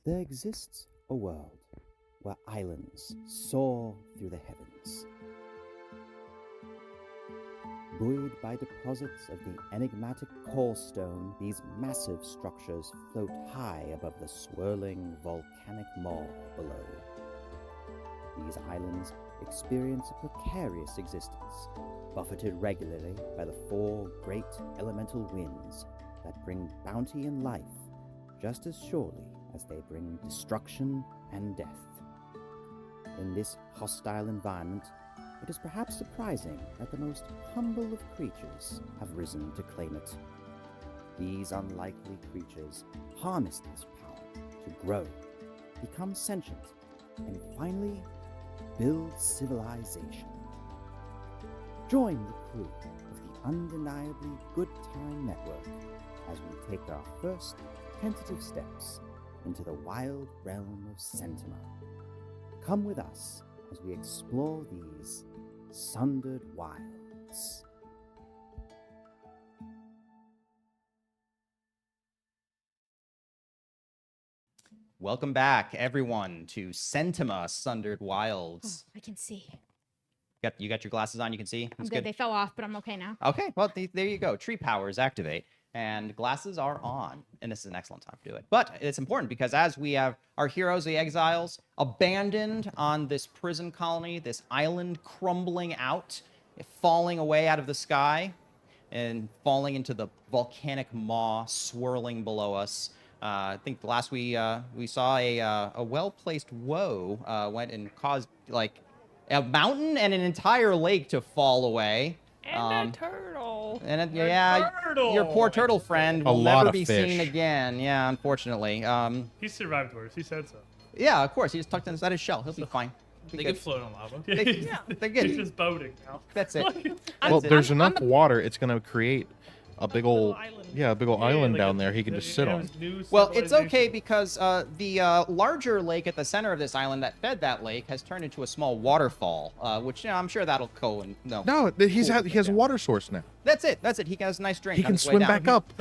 There exists a world where islands soar through the heavens. Buoyed by deposits of the enigmatic core stone, these massive structures float high above the swirling volcanic maw below. These islands experience a precarious existence, buffeted regularly by the four great elemental winds that bring bounty and life just as surely as they bring destruction and death. In this hostile environment, it is perhaps surprising that the most humble of creatures have risen to claim it. These unlikely creatures harness this power to grow, become sentient, and finally build civilization. Join the crew of the Undeniably Good Time Network as we take our first tentative steps into the wild realm of Sentima. Come with us as we explore these Sundered wilds. Welcome back, everyone, to Sentima Sundered Wilds. Oh, I can see. You got your glasses on, you can see? I'm good. They fell off, but I'm okay now. Okay, well, there you go. Tree powers activate, and glasses are on. And this is an excellent time to do it. But it's important because as we have our heroes, the Exiles, abandoned on this prison colony, this island crumbling out, falling away out of the sky, and falling into the volcanic maw swirling below us. I think the last we saw a well-placed woe went and caused like a mountain and an entire lake to fall away. And a turtle. And turtle. Your poor turtle friend will never be seen again. Yeah, unfortunately. He survived worse. He said so. Yeah, of course. He just tucked inside his shell. He'll be fine. They can float on lava. They're good. He's just boating now. That's it. Well, there's enough water. It's going to create a big old island down there he can just sit on. Well, it's okay because the larger lake at the center of this island that fed that lake has turned into a small waterfall, which I'm sure that'll go and No, he has a water source now. That's it. That's it. He has a nice drink. He on can his way swim down. back up.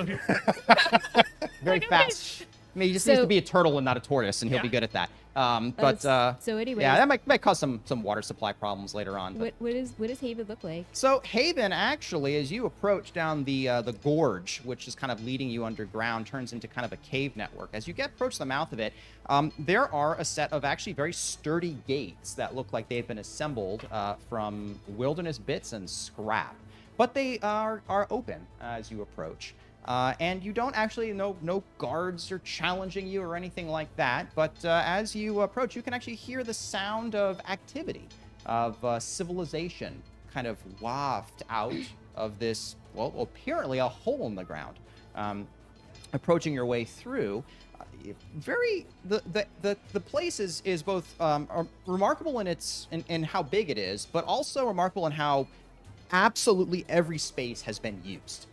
Very fast. I mean, he just needs to be a turtle and not a tortoise, and he'll be good at that. So anyway, yeah, that might cause some water supply problems later on. What does Haven look like? So Haven, actually, as you approach down the gorge, which is kind of leading you underground, turns into kind of a cave network. As you approach the mouth of it, there are a set of actually very sturdy gates that look like they've been assembled from wilderness bits and scrap, but they are open as you approach. And you don't actually no guards are challenging you or anything like that. But as you approach, you can actually hear the sound of activity, of civilization kind of waft out of this, well, apparently a hole in the ground. Approaching your way through, the place is both remarkable in how big it is, but also remarkable in how absolutely every space has been used.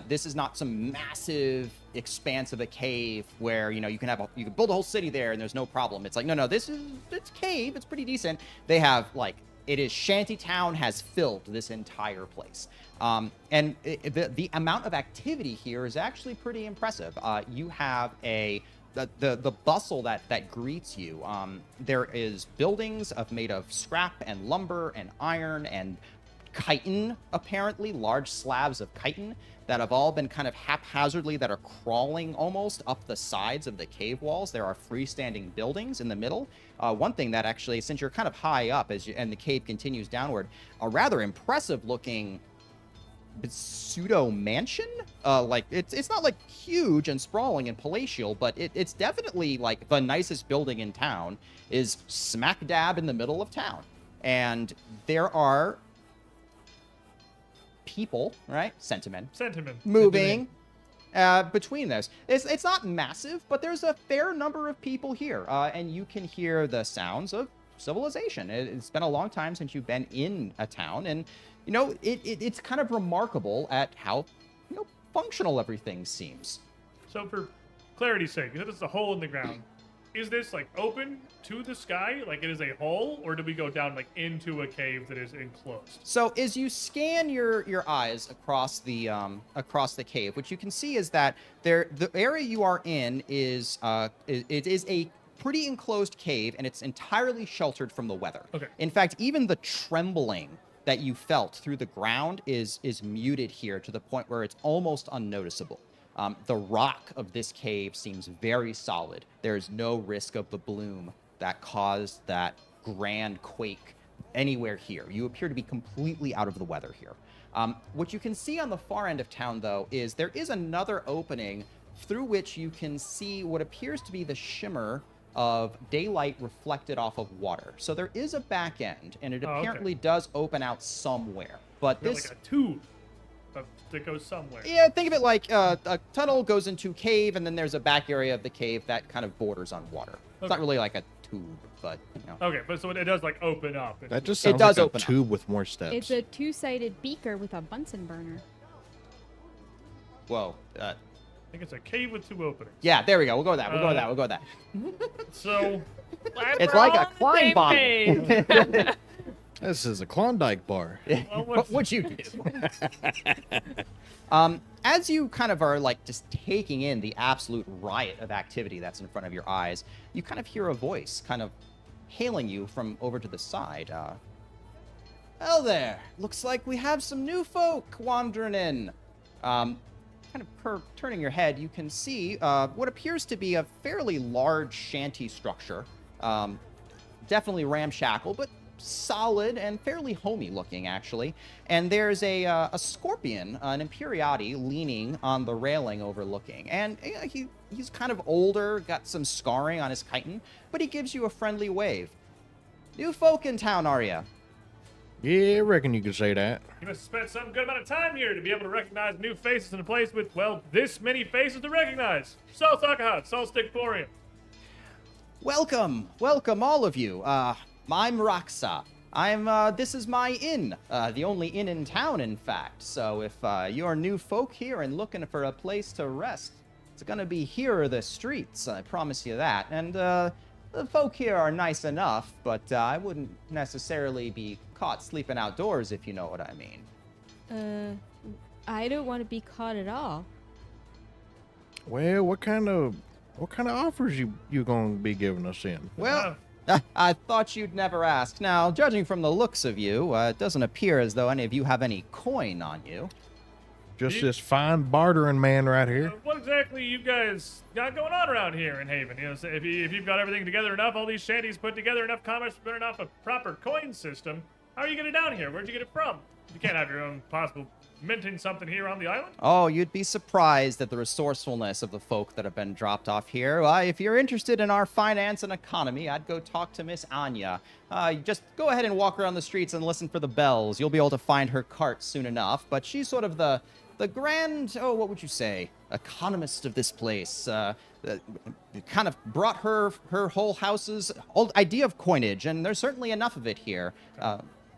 This is not some massive expanse of a cave where you can build a whole city there and there's no problem. It's like no, it's cave. It's pretty decent. They have Shantytown has filled this entire place, and the amount of activity here is actually pretty impressive. You have the bustle that greets you. There is buildings made of scrap and lumber and iron and chitin, apparently large slabs of chitin that have all been kind of haphazardly that are crawling almost up the sides of the cave walls. There are freestanding buildings in the middle. One thing that actually, since you're kind of high up and the cave continues downward, a rather impressive looking pseudo mansion. It's not like huge and sprawling and palatial, but it's definitely like the nicest building in town is smack dab in the middle of town. And there are people, right? Sentiment. Moving between those. It's not massive, but there's a fair number of people here, and you can hear the sounds of civilization. It's been a long time since you've been in a town, and it's kind of remarkable at how functional everything seems. So for clarity's sake, this is a hole in the ground. Is this open to the sky, like it is a hole, or do we go down into a cave that is enclosed? So as you scan your eyes across the cave, what you can see is that the area you are in is it is a pretty enclosed cave, and it's entirely sheltered from the weather. Okay. In fact, even the trembling that you felt through the ground is muted here to the point where it's almost unnoticeable. The rock of this cave seems very solid. There's no risk of the bloom that caused that grand quake anywhere here. You appear to be completely out of the weather here. What you can see on the far end of town, though, is there is another opening through which you can see what appears to be the shimmer of daylight reflected off of water. So there is a back end, and it apparently does open out somewhere. But this like a tube that goes somewhere. Yeah, think of it like a tunnel goes into cave, and then there's a back area of the cave that kind of borders on water. It's not really like a tube, but you know. Okay, but so it does like open up. That just sounds does like a open up. tube with more steps. It's a two-sided beaker with a Bunsen burner. Whoa. I think it's a cave with 2 openings. Yeah, there we go. We'll go with that. We'll go with that. We'll go with that. So It's like a Klein bottle. This is a Klondike bar. What you do? As you kind of are like just taking in the absolute riot of activity that's in front of your eyes, you kind of hear a voice kind of hailing you from over to the side. Well there, looks like we have some new folk wandering in. Kind of turning your head, you can see what appears to be a fairly large shanty structure. Definitely ramshackle, but solid and fairly homey looking, actually. And there's a scorpion, an Imperiati, leaning on the railing overlooking. And he's kind of older, got some scarring on his chitin, but he gives you a friendly wave. New folk in town, are ya? Yeah, I reckon you could say that. you must have spent some good amount of time here to be able to recognize new faces in a place with, well, this many faces to recognize. So, Sakahat, Sol Stickporium. Welcome, all of you. I'm Raksa. This is my inn, the only inn in town, in fact. So if you're new folk here and looking for a place to rest, it's gonna be here or the streets, I promise you that. And the folk here are nice enough, but I wouldn't necessarily be caught sleeping outdoors, if you know what I mean. I don't want to be caught at all. Well, what kind of offers you gonna be giving us in? Well, I thought you'd never ask. Now, judging from the looks of you, it doesn't appear as though any of you have any coin on you. Just this fine bartering man right here. What exactly you guys got going on around here in Haven? You know, so if you've got everything together enough, all these shanties put together enough commerce, put enough a proper coin system, how are you getting down here? Where'd you get it from? You can't have your own possible minting something here on the island? Oh, you'd be surprised at the resourcefulness of the folk that have been dropped off here. If you're interested in our finance and economy, I'd go talk to Miss Anya. Just go ahead and walk around the streets and listen for the bells. You'll be able to find her cart soon enough. But she's sort of the grand, what would you say, economist of this place. Kind of brought her whole house's old idea of coinage, and there's certainly enough of it here.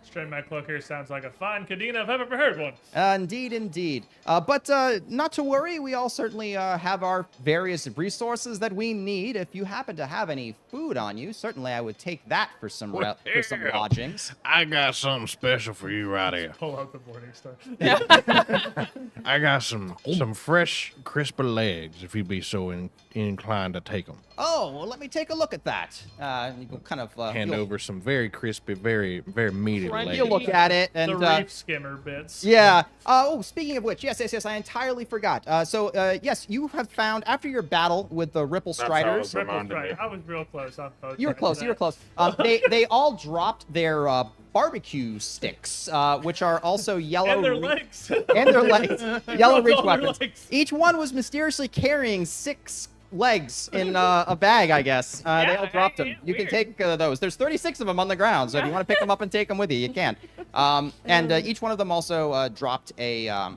Straight my cloak here sounds like a fine Kadena if I've ever heard one. Indeed. But not to worry, we all certainly have our various resources that we need. If you happen to have any food on you, certainly I would take that for some lodgings. I got something special for you right here. Pull out the Morning Star. I got some fresh, crispy legs, if you'd be so inclined to take them. Oh, well, let me take a look at that. You can kind of Hand over some very crispy, very, very meaty legs. You'll look at it, and the reef skimmer bits. yeah. Oh, speaking of which, yes, I entirely forgot. Yes, you have found after your battle with the Ripple Striders. Right. I was real close on both. You were close. They all dropped their barbecue sticks, which are also yellow. And their legs. And their legs. Yellow reach All their weapons. legs. Each one was mysteriously carrying 6 legs in a bag, I guess. They all dropped them. You can take those. There's 36 of them on the ground, so if you want to pick them up and take them with you, you can. And each one of them also dropped a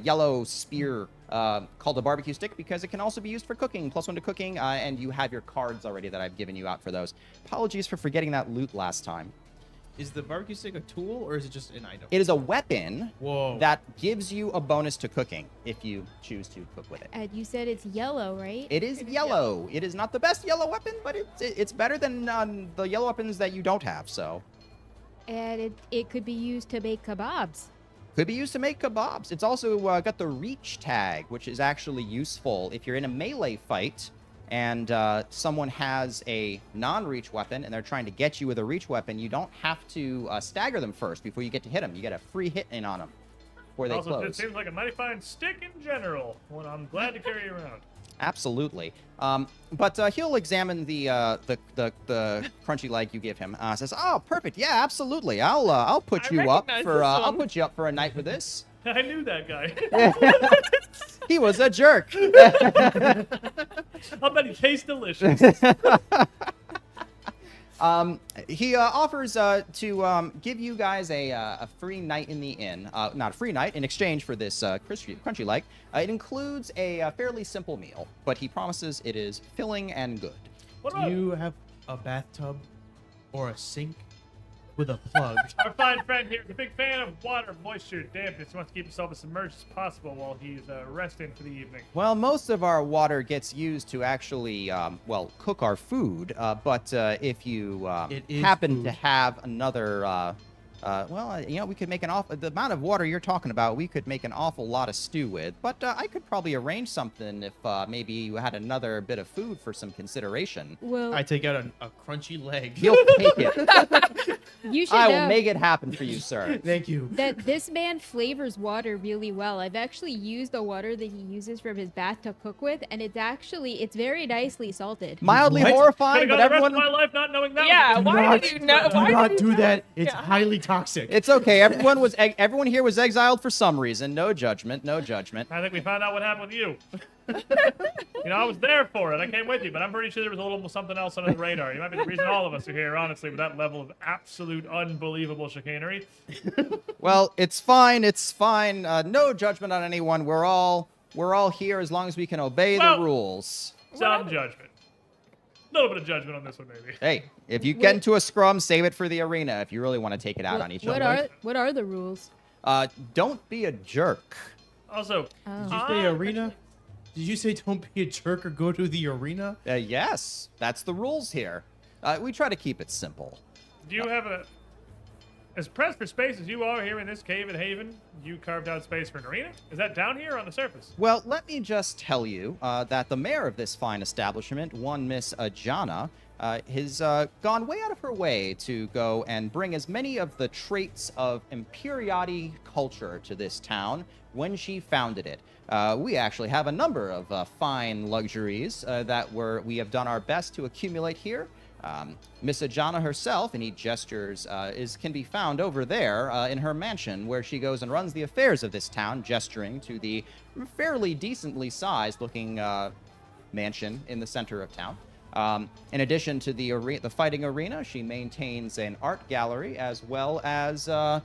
yellow spear called a barbecue stick, because it can also be used for cooking, +1 to cooking, and you have your cards already that I've given you out for those. Apologies for forgetting that loot last time. Is the barbecue stick a tool, or is it just an item? It is a weapon Whoa. that gives you a bonus to cooking if you choose to cook with it. And you said it's yellow, right? It is yellow. It is not the best yellow weapon, but it's better than the yellow weapons that you don't have, so. And it could be used to make kebabs. Could be used to make kebabs. It's also got the reach tag, which is actually useful if you're in a melee fight and someone has a non-reach weapon and they're trying to get you with a reach weapon, you don't have to stagger them first before you get to hit them. You get a free hit in on them before they Also, close. it seems like a mighty fine stick in general. One I'm glad to carry around. Absolutely. But he'll examine the crunchy leg you give him. Says, "Oh, perfect. Yeah, absolutely. I'll put you up for I'll put you up for a night with this." I knew that guy. He was a jerk. I'll bet he tastes delicious. He offers to give you guys a free night in the inn. Not a free night, in exchange for this crunchy leg. It includes a fairly simple meal, but he promises it is filling and good. What Do about you have a bathtub or a sink with a plug? our fine friend here? Is a big fan of water, moisture, dampness. He wants to keep himself as submerged as possible while he's resting for the evening. Well, most of our water gets used to actually, cook our food. But if you It is happen food. to have another, we could make the amount of water you're talking about, we could make an awful lot of stew with. But I could probably arrange something if maybe you had another bit of food for some consideration. Well, I take out a crunchy leg. He'll take it. you should I know will make it happen for you, sir. Thank you. that this man flavors water really well. I've actually used the water that he uses from his bath to cook with, and it's very nicely salted. Mildly What? horrifying, Could but have gone the rest everyone. of my life not knowing that. Yeah, was why did you know? Do Why not did you do know? that. It's Yeah. highly toxic. It's okay. Everyone here was exiled for some reason. No judgment. No judgment. I think we found out what happened with you. I was there for it. I came with you, but I'm pretty sure there was a little something else under the radar. You might be the reason all of us are here, honestly, with that level of absolute unbelievable chicanery. Well, it's fine. It's fine. No judgment on anyone. We're all here as long as we can obey the rules. Some judgment. A little bit of judgment on this one, maybe. Hey, if you get into a scrum, save it for the arena. If you really want to take it out on each other. What are the rules? Don't be a jerk. Also, Oh. Did you say arena? Did you say don't be a jerk or go to the arena? Yes, that's the rules here. We try to keep it simple. do you have as pressed for space as you are here in this cave at Haven, you carved out space for an arena? Is that down here or on the surface? Well, let me just tell you that the mayor of this fine establishment, one Miss Ajana, has gone way out of her way to go and bring as many of the traits of Imperiati culture to this town when she founded it. We actually have a number of fine luxuries that we have done our best to accumulate here. Miss Ajana herself, and he gestures, can be found over there in her mansion, where she goes and runs the affairs of this town, gesturing to the fairly decently sized-looking mansion in the center of town. In addition to the fighting arena, she maintains an art gallery as well as, a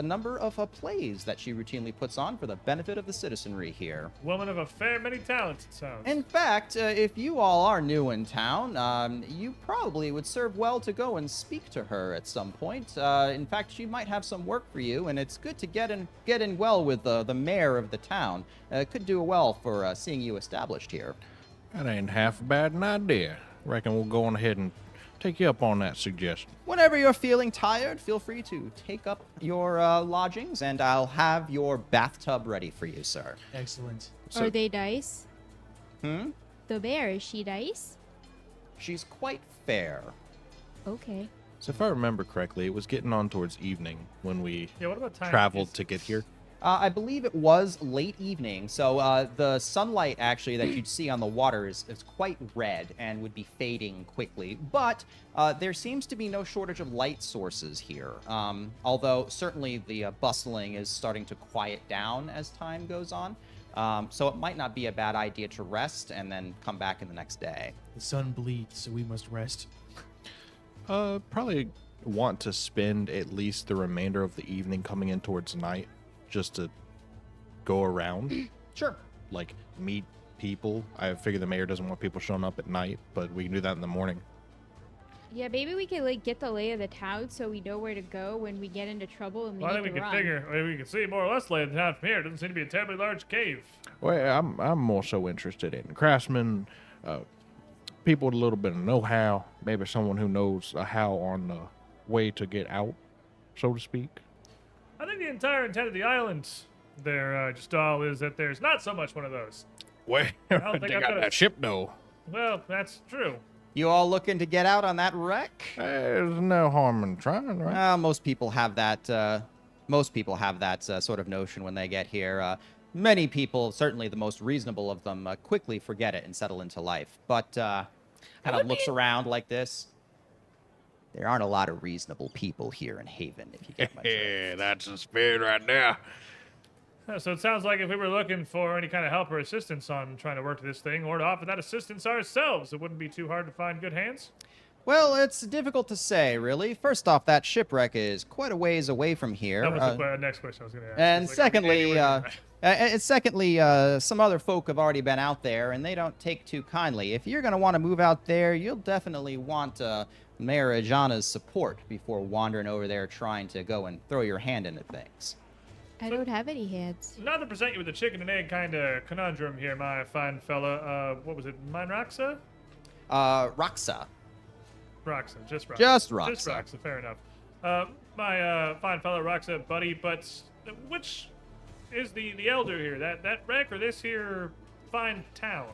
number of plays that she routinely puts on for the benefit of the citizenry here. Woman of a fair many talents, it sounds. In fact, if you all are new in town, you probably would serve well to go and speak to her at some point. In fact, she might have some work for you, and it's good to get in well with the mayor of the town. Could do well for seeing you established here. That ain't half bad an idea. Reckon we'll go on ahead and take you up on that suggestion. Whenever you're feeling tired, feel free to take up your lodgings, and I'll have your bathtub ready for you, sir. Excellent. Are they dice? Hmm? The bear, is she dice? She's quite fair. Okay. So if I remember correctly, it was getting on towards evening when we Yeah, what about time? traveled to get here. I believe it was late evening, so the sunlight actually that you'd see on the water is quite red and would be fading quickly. But there seems to be no shortage of light sources here, although certainly the bustling is starting to quiet down as time goes on. So it might not be a bad idea to rest and then come back in the next day. The sun bleeds, so we must rest. Probably want to spend at least the remainder of the evening coming in towards night, just to go around, Sure. like meet people. I figure the mayor doesn't want people showing up at night, but we can do that in the morning. Yeah, maybe we could get the lay of the town so we know where to go when we get into trouble and we Well, I need think we to can run. we can see more or less lay of the town from here. It doesn't seem to be a terribly large cave. Well, I'm more so interested in craftsmen, people with a little bit of know-how, maybe someone who knows a how on the way to get out, so to speak. I think the entire intent of the island there, Gestal, is that there's not so much one of those. Well, don't think they I've got got a- that ship though. Well, that's true. You all looking to get out on that wreck? There's no harm in trying, right? Most people have that. Sort of notion when they get here. Many people, certainly the most reasonable of them, quickly forget it and settle into life. But kind of looks around like this. There aren't a lot of reasonable people here in Haven, if you get my drift. Yeah, that's the spirit right there. So it sounds like if we were looking for any kind of help or assistance on trying to work this thing, or to offer that assistance ourselves, it wouldn't be too hard to find good hands. Well, it's difficult to say, really. First off, that shipwreck is quite a ways away from here. That was the next question I was going to ask. And It's like, secondly, some other folk have already been out there, and they don't take too kindly. If you're going to want to move out there, you'll definitely want Mayor Ajana's support before wandering over there trying to go and throw your hand into things. I don't have any hands. not to present you with a chicken and egg kind of conundrum here, my fine fella. What was it? Mine Roxa? Roxa. Roxa, just Roxa. Just Roxa. Just Roxa, fair enough. My fine fella Roxa, buddy, but which is the elder here? That wreck or this here fine town?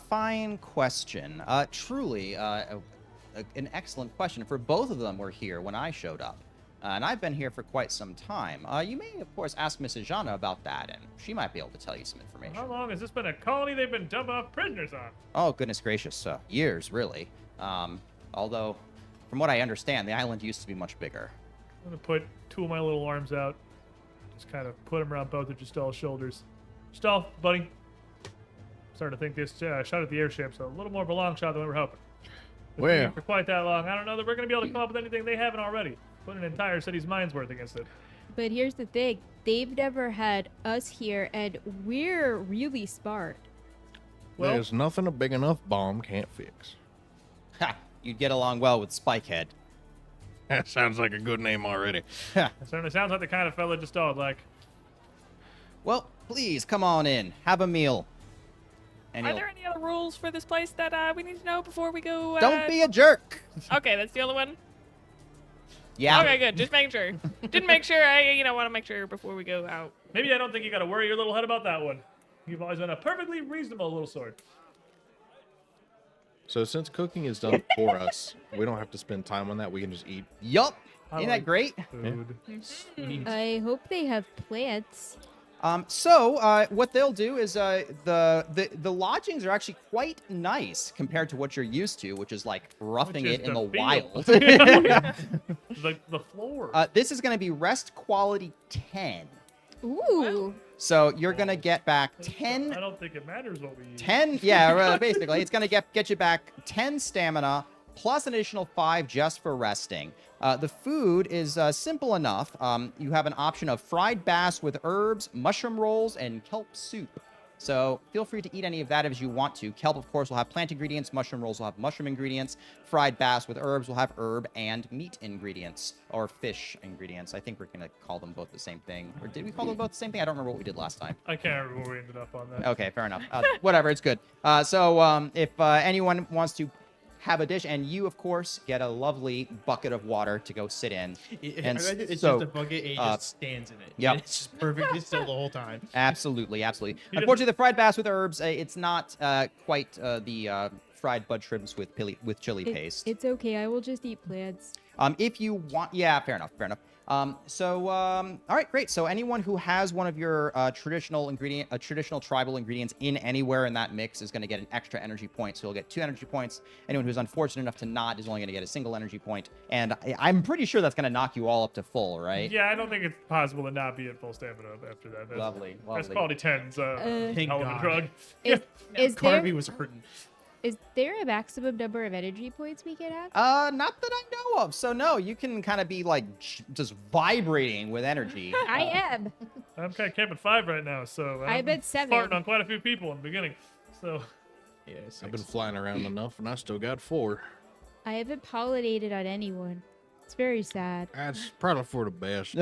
Fine question. Truly, an excellent question. For both of them were here when I showed up. And I've been here for quite some time. You may, of course, ask Mrs. Jana about that, and she might be able to tell you some information. How long has this been a colony they've been dumping off prisoners on? Oh, goodness gracious. Years, really. Although, from what I understand, the island used to be much bigger. I'm going to put two of my little arms out. Just kind of put them around both of Gestal's shoulders. Gestal, buddy. Starting to think this shot at the airship's a little more of a long shot than we were hoping. Well, For quite that long, I don't know that we're going to be able to come up with anything they haven't already. Put an entire city's mind's worth against it. But here's the thing. They've never had us here, and we're really smart. Well, there's nothing a big enough bomb can't fix. Ha! You'd get along well with Spikehead. That sounds like a good name already. it certainly sounds like the kind of fella Gestal would like. Well, please, come on in. Have a meal. And Are you'll- there any other rules for this place that we need to know before we go? Don't be a jerk! Okay, that's the only one. Yeah. Okay, good. Just making sure. Didn't make sure. I want to make sure before we go out. Maybe I don't think you got to worry your little head about that one. You've always been a perfectly reasonable little sword. So since cooking is done for us, we don't have to spend time on that. We can just eat. Yup. I Ain't like that great? Food. I hope they have plants. What they'll do is the lodgings are actually quite nice compared to what you're used to, which is like roughing Which is it in the the wild. It's like the floor. This is going to be rest quality 10. Ooh. So you're going to get back 10. I don't think it matters what we eat. 10, yeah, basically. It's going to get you back 10 stamina plus an additional 5 just for resting. The food is simple enough. You have an option of fried bass with herbs, mushroom rolls, and kelp soup. So feel free to eat any of that as you want to. Kelp, of course, will have plant ingredients. Mushroom rolls will have mushroom ingredients. Fried bass with herbs will have herb and meat ingredients, or fish ingredients. I think we're going to call them both the same thing. Or did we call them both the same thing? I don't remember what we did last time. I can't remember where we ended up on that. Okay, fair enough. Whatever, it's good. If anyone wants to have a dish, and you, of course, get a lovely bucket of water to go sit in. And It's so, just a bucket and he just stands in it. yep. And it's just perfectly still the whole time. Absolutely, absolutely. doesn't- Unfortunately, the fried bass with herbs, it's not quite the fried bud shrimps with chili paste. It's okay. I will just eat plants. If you want, yeah, fair enough, fair enough. All right, great. So anyone who has one of your traditional tribal ingredients in anywhere in that mix is going to get an extra energy point. So you'll get 2 energy points. Anyone who's unfortunate enough to not is only going to get a single energy point. And I'm pretty sure that's going to knock you all up to full, right? Yeah, I don't think it's possible to not be at full stamina after that. That's, Lovely, That's lovely. quality 10's Thank hell of a God. drug. Is Carvey there was hurting. is there a maximum number of energy points we can have? Not that I know of. So no, you can kind of be like just vibrating with energy. I am. I'm kind of camping 5 right now, so I'm at 7. farting on quite a few people in the beginning. So Yes. I've been flying around enough, and I still got 4. I haven't pollinated on anyone. It's very sad. That's probably for the best.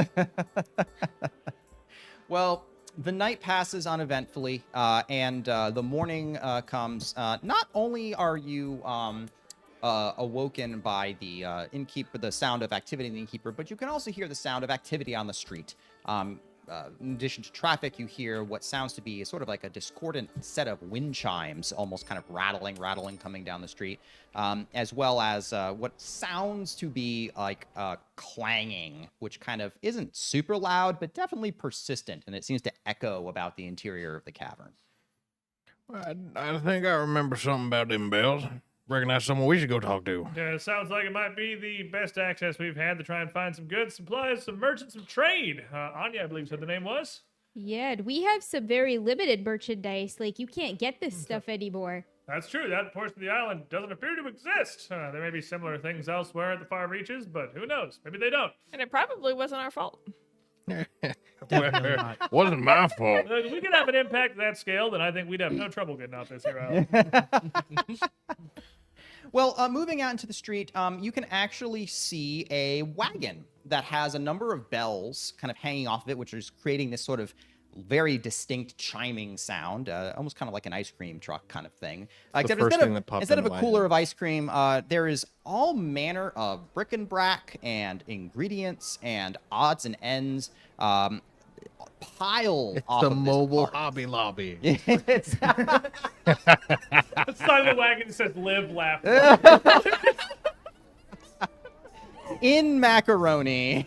Well, the night passes uneventfully, and the morning comes. Not only are you awoken by the innkeeper, the sound of activity in the innkeeper, but you can also hear the sound of activity on the street. in addition to traffic, you hear what sounds to be sort of like a discordant set of wind chimes, almost kind of rattling coming down the street, as well as what sounds to be like clanging, which kind of isn't super loud, but definitely persistent, and it seems to echo about the interior of the cavern. I think I remember something about them bells. Reckon that's someone we should go talk to. Yeah, it sounds like it might be the best access we've had to try and find some goods, supplies, some merchants of trade. Anya, I believe, said the name was. Yeah, we have some very limited merchandise. Like, you can't get this stuff anymore. That's true. That portion of the island doesn't appear to exist. There may be similar things elsewhere at the far reaches, but who knows? Maybe they don't. And it probably wasn't our fault. Definitely not. Wasn't my fault. If we could have an impact of that scale, then I think we'd have no trouble getting off this here island. Well, moving out into the street, you can actually see a wagon that has a number of bells kind of hanging off of it, which is creating this sort of very distinct chiming sound, almost kind of like an ice cream truck kind of thing. Except first thing that popped instead of into a my cooler head. of ice cream, there is all manner of bric-a-brac and ingredients and odds and ends piled It's off the of this mobile cart. Hobby Lobby. It's- It's like the wagon that says live, laugh. in macaroni.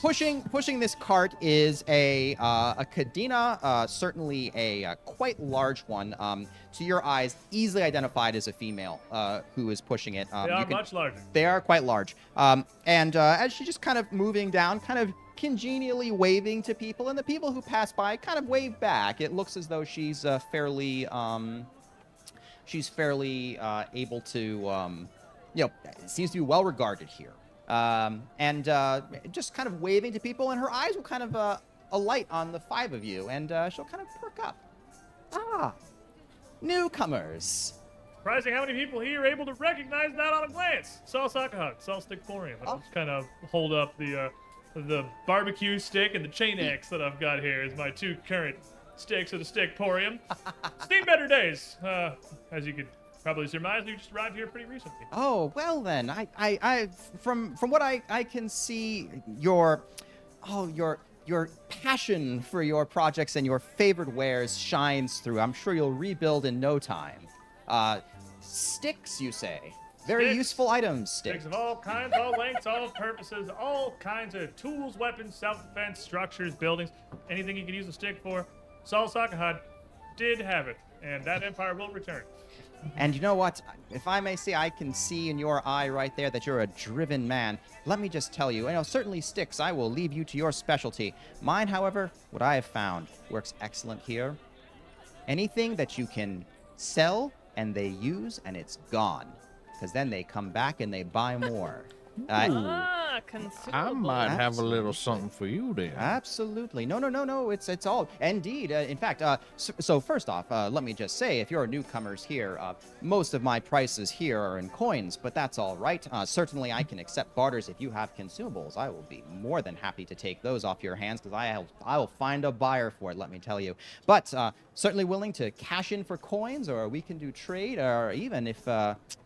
Pushing this cart is a Cadena, certainly a quite large one. To your eyes, easily identified as a female who is pushing it. They are much larger. They are quite large. And as she's just kind of moving down, kind of congenially waving to people, and the people who pass by kind of wave back. It looks as though she's fairly able to, seems to be well regarded here. And just kind of waving to people, and her eyes will kind of alight on the five of you, and she'll kind of perk up. Ah, newcomers. Surprising how many people here are able to recognize that on a glance. Saul Sakahut, Saul Stickporium. I'll just kind of hold up the barbecue stick and the chain axe that I've got here as my two current sticks of the Stickporium. Seen better days. As you could probably surmise, we just arrived here pretty recently. Oh, well then, I from what I can see, your passion for your projects and your favorite wares shines through. I'm sure you'll rebuild in no time. Sticks, you say? Very Sticks. useful items, Sticks sticks. of all kinds, all lengths, all purposes, all kinds of tools, weapons, self-defense, structures, buildings, anything you could use a stick for. Saul Sakahut did have it, and that empire will return. And you know what? If I may say, I can see in your eye right there that you're a driven man. Let me just tell you, certainly sticks, I will leave you to your specialty. Mine, however, what I have found works excellent here. Anything that you can sell and they use and it's gone. Because then they come back and they buy more. Consumable. I might have a little something for you then. Absolutely. No. It's all. Indeed. In fact, so first off, let me just say, if you're newcomers here, most of my prices here are in coins, but that's all right. Certainly, I can accept barters if you have consumables. I will be more than happy to take those off your hands because I will find a buyer for it, let me tell you. But certainly willing to cash in for coins, or we can do trade, or even if...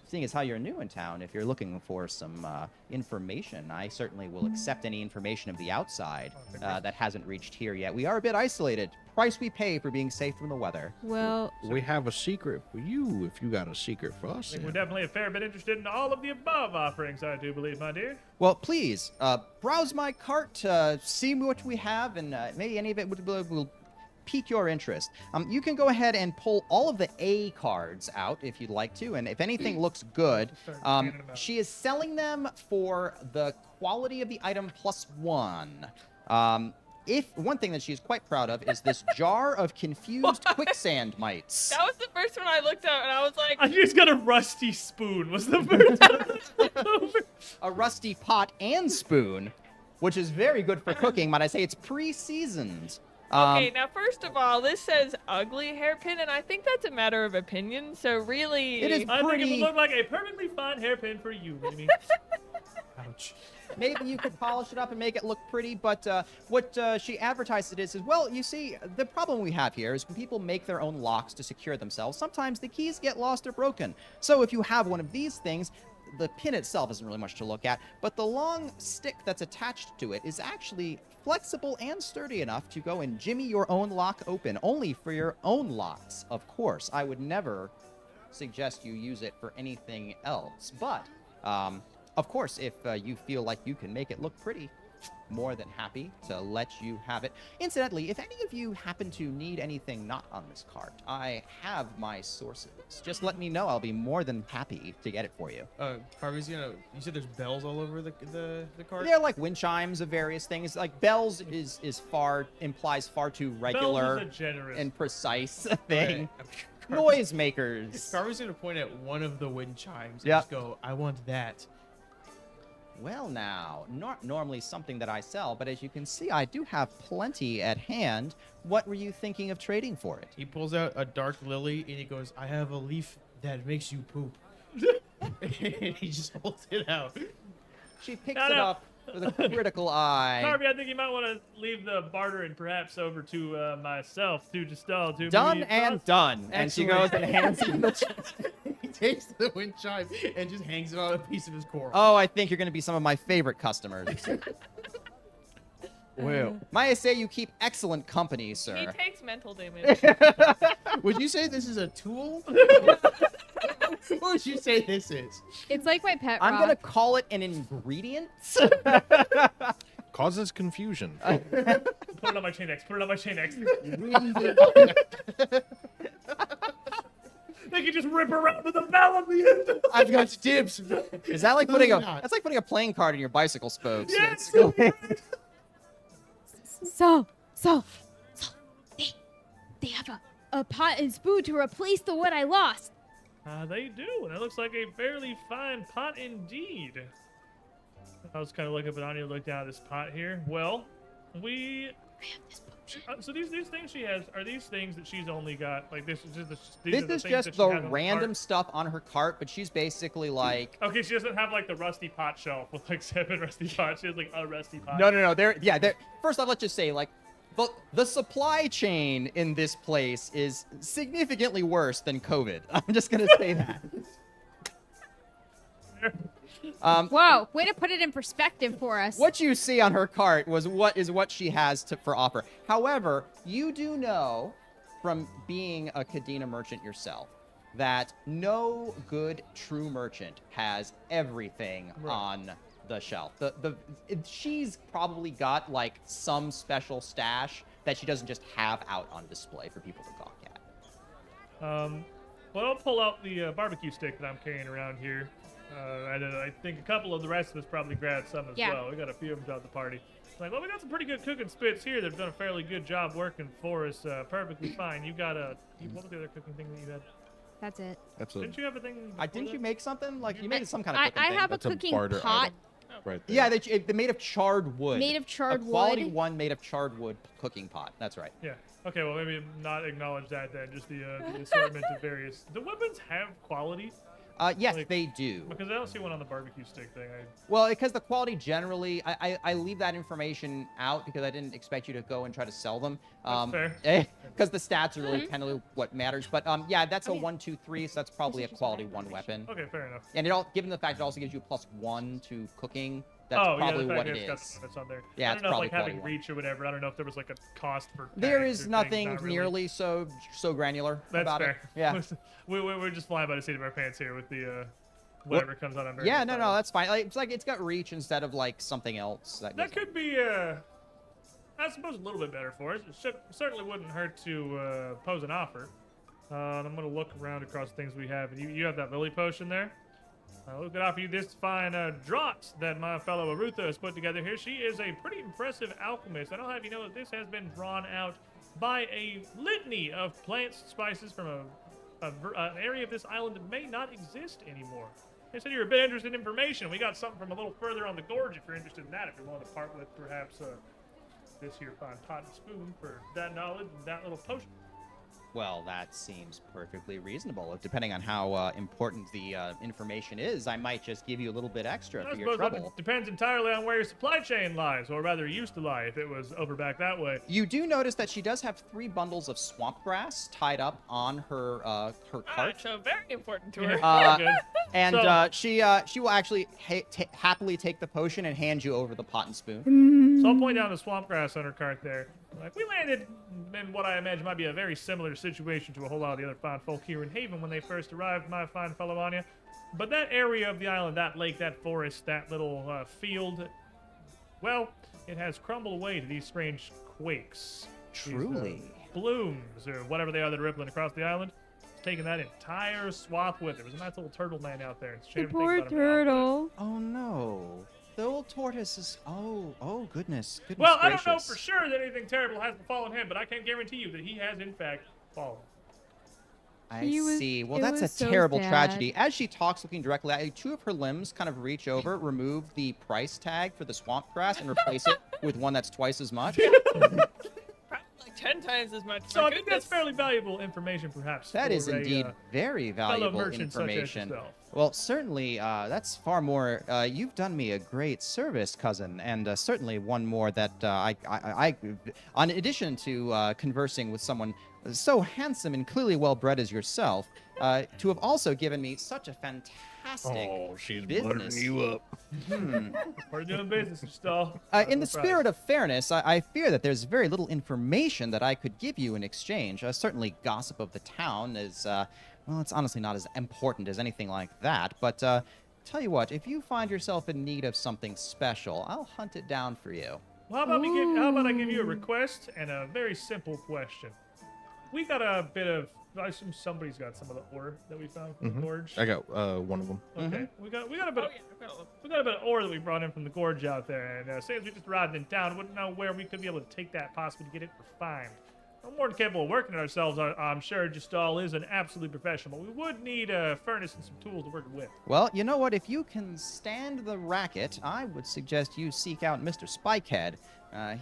seeing as how you're new in town, if you're looking for some information, I certainly will accept any information of the outside that hasn't reached here yet. We are a bit isolated. Price we pay for being safe from the weather. Well, We have a secret for you if you got a secret for us. I think we're then. definitely a fair bit interested in all of the above offerings, I do believe, my dear. Well, please, browse my cart, see what we have, and maybe any of it will pique your interest. You can go ahead and pull all of the A cards out if you'd like to, and if anything looks good, she is selling them for the quality of the item +1. If one thing that she's quite proud of is this jar of confused quicksand mites. That was the first one I looked at, and I was like, I just got a rusty spoon. Was the first one? A rusty pot and spoon, which is very good for cooking, might I say. It's pre-seasoned. okay, now first of all, this says ugly hairpin, and I think that's a matter of opinion. So really, It is I think it pretty. would look like a perfectly fine hairpin for you, Mimi. Ouch. Maybe you could polish it up and make it look pretty, but what she advertised it is, well, you see, the problem we have here is when people make their own locks to secure themselves, sometimes the keys get lost or broken. So if you have one of these things, the pin itself isn't really much to look at, but the long stick that's attached to it is actually flexible and sturdy enough to go and jimmy your own lock open, only for your own locks, of course. I would never suggest you use it for anything else, but of course, if you feel like you can make it look pretty, more than happy to let you have it. Incidentally, if any of you happen to need anything not on this cart, I have my sources. Just let me know. I'll be more than happy to get it for you. Harvey's gonna. You said there's bells all over the cart. They're like wind chimes of various things. Like bells implies far too regular Bells is a generous. and precise thing. Okay. Noisemakers. Harvey's gonna point at one of the wind chimes and Yep. just go, "I want that." Well, now, not normally something that I sell, but as you can see, I do have plenty at hand. What were you thinking of trading for it? He pulls out a dark lily and he goes, "I have a leaf that makes you poop." And he just holds it out. She picks No, it no. up with a critical eye. Harvey, I think you might want to leave the bartering perhaps over to myself to just to Done me and done. And she goes Excellent. and hands him the check. He takes the wind chime and just hangs it on a piece of his coral. Oh, I think you're going to be some of my favorite customers. Well, May I say you keep excellent company, He sir. takes mental damage. Would you say this is a tool? What would you say this is? It's like my pet I'm rock. going to call it an ingredient. causes confusion. Put it on my chain X. Put it on my chain X. They can just rip around with a bell on the end. I've got dibs. Is that like putting Not. that's like putting a playing card in your bicycle spokes? Yes. So, they have a pot and spoon to replace the one I lost. They do, and it looks like a fairly fine pot indeed. I was kind of looking up on you, look down at this pot here. Well, we. I have this potion. So these things she has are these things that she's only got like this is just This is just the random stuff on her cart, but she's basically like Okay, she doesn't have like the rusty pot shelf with like 7 rusty pots. She has like a rusty pot. no. They're first off, let's just say like the supply chain in this place is significantly worse than COVID. I'm just gonna say that. Whoa, way to put it in perspective for us. What you see on her cart was what she has for offer. However, you do know from being a Kadena merchant yourself that no good true merchant has everything on the shelf. She's probably got like some special stash that she doesn't just have out on display for people to gawk at. Well, I'll pull out the barbecue stick that I'm carrying around here. I think a couple of the rest of us probably grabbed some as well. We got a few of them throughout the party. Like, well, we got some pretty good cooking spits here that have done a fairly good job working for us. Perfectly fine. You got what was the other cooking thing that you had? That's it. That's a Didn't you have a thing? Didn't before you that? make something? Like you made some kind of I cooking thing. have a That's a cooking barter pot item. right there. Yeah, they're made of charred wood. made of charred a quality wood. one made of charred wood cooking pot. That's right. Yeah. Okay, well, maybe not acknowledge that then. Just the assortment of various. Do weapons have quality? Yes, Like- they do. Because I don't see one on the barbecue stick thing. Well, because the quality generally, I leave that information out because I didn't expect you to go and try to sell them. That's fair. Because the stats are really kind of what matters. But yeah, that's a 1, 2, 3, so that's probably a just quality my 1 weapon. Okay, fair enough. And given the fact it also gives you a +1 to cooking, that's oh, probably yeah, the what fact it that it's got is. the limits on there. Yeah, I it's don't know if, probably like having quality one. reach or whatever. I don't know if there was like a cost for. There tags is or things, nothing not really. nearly so granular That's about fair. it. Yeah. We're just flying by the seat of our pants here with the whatever comes out on. Yeah, various no, items. that's fine. Like, it's got reach instead of like something else. That goes could be, I suppose, a little bit better for us. It certainly wouldn't hurt to pose an offer. I'm going to look around across the things we have. And you have that lily potion there. We could offer you this fine draught that my fellow Arutha has put together here. She is a pretty impressive alchemist. And I'll have you know that this has been drawn out by a litany of plants, spices from an area of this island that may not exist anymore. They said you're a bit interested in information. We got something from a little further on the gorge if you're interested in that. If you're willing to part with perhaps this here fine pot and spoon for that knowledge and that little potion. Well, that seems perfectly reasonable. Depending on how important the information is, I might just give you a little bit extra I for your suppose that trouble. depends entirely on where your supply chain lies, or rather used to lie if it was over back that way. You do notice that she does have 3 bundles of swamp grass tied up on her cart. So very important to her. Uh, Good. And So- she will actually happily take the potion and hand you over the pot and spoon. So I'll point down the swamp grass on her cart there. Like, we landed in what I imagine might be a very similar situation to a whole lot of the other fine folk here in Haven when they first arrived, my fine fellow Anya. But that area of the island, that lake, that forest, that little field, well, it has crumbled away to these strange quakes. Truly. These, blooms, or whatever they are that are rippling across the island. It's taken that entire swath with it. There's a nice little turtle man out there. It's a shame The to think poor about him now, but- turtle. Oh no. The old tortoise is. Oh goodness. Goodness Well, I gracious. don't know for sure that anything terrible has befallen him, but I can guarantee you that he has, in fact, fallen. I He was- see. Well, it that's a was so terrible sad. tragedy. As she talks, looking directly at you, 2 of her limbs kind of reach over, remove the price tag for the swamp grass, and replace it with one that's twice as much. Probably like 10 times as much. So My I think that's goodness. fairly valuable information, perhaps. That is for a, indeed very valuable merchant such as information. yourself. Well, certainly, that's far more. You've done me a great service, cousin, and certainly one more that in addition to conversing with someone so handsome and clearly well-bred as yourself, to have also given me such a fantastic she's business. up. We're doing business, Stall. In the spirit of fairness, I fear that there's very little information that I could give you in exchange. Certainly, gossip of the town is, well, it's honestly not as important as anything like that. But tell you what, if you find yourself in need of something special, I'll hunt it down for you. Well, how about I give you a request and a very simple question? We got a bit of. I assume somebody's got some of the ore that we found from the gorge. I got one of them. Okay, we got a bit Oh, of. yeah, I've got a little- We got a bit of ore that we brought in from the gorge out there, and since we just arrived in town, wouldn't know where we could be able to take that possibly to get it refined. We're more than capable of working it ourselves, I'm sure. Just all is an absolute professional, but we would need a furnace and some tools to work it with. Well, you know what? If you can stand the racket, I would suggest you seek out Mr. Spikehead.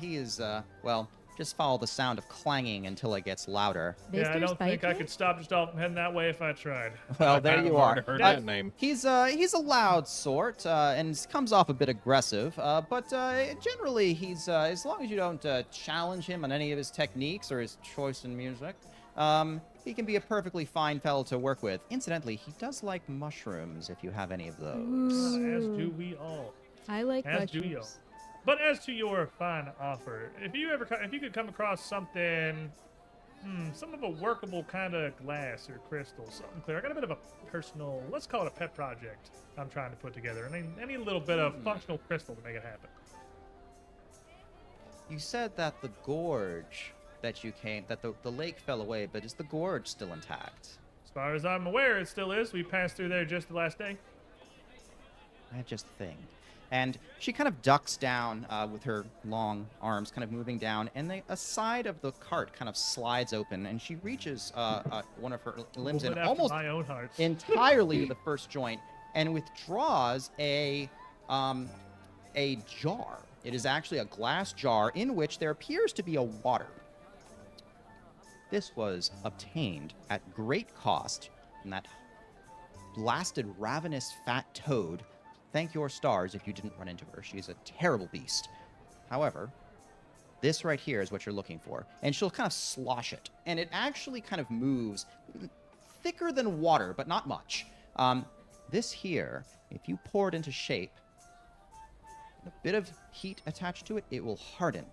He is, well, just follow the sound of clanging until it gets louder. Yeah, I Mr. don't think I Spikehead? could stop just all from heading that way if I tried. Well, there you are. Heard Uh, that name. He's a loud sort and comes off a bit aggressive, but generally he's as long as you don't challenge him on any of his techniques or his choice in music, he can be a perfectly fine fellow to work with. Incidentally, he does like mushrooms if you have any of those. As do Ooh. we all. I like As do you. mushrooms. But as to your fine offer, if you could come across something, some of a workable kind of glass or crystal, something clear. I got a bit of a personal, let's call it a pet project I'm trying to put together. Any little bit of functional crystal to make it happen. You said that the gorge that the lake fell away, but is the gorge still intact? As far as I'm aware, it still is. We passed through there just the last day. I just think. And she kind of ducks down with her long arms, kind of moving down, and a side of the cart kind of slides open, and she reaches one of her limbs Moving in after almost my own heart. entirely to the first joint, and withdraws a jar. It is actually a glass jar in which there appears to be a water. This was obtained at great cost from that blasted, ravenous, fat toad. Thank your stars if you didn't run into her. She's a terrible beast. However, this right here is what you're looking for. And she'll kind of slosh it. And it actually kind of moves thicker than water, but not much. This here, if you pour it into shape, a bit of heat attached to it, it will harden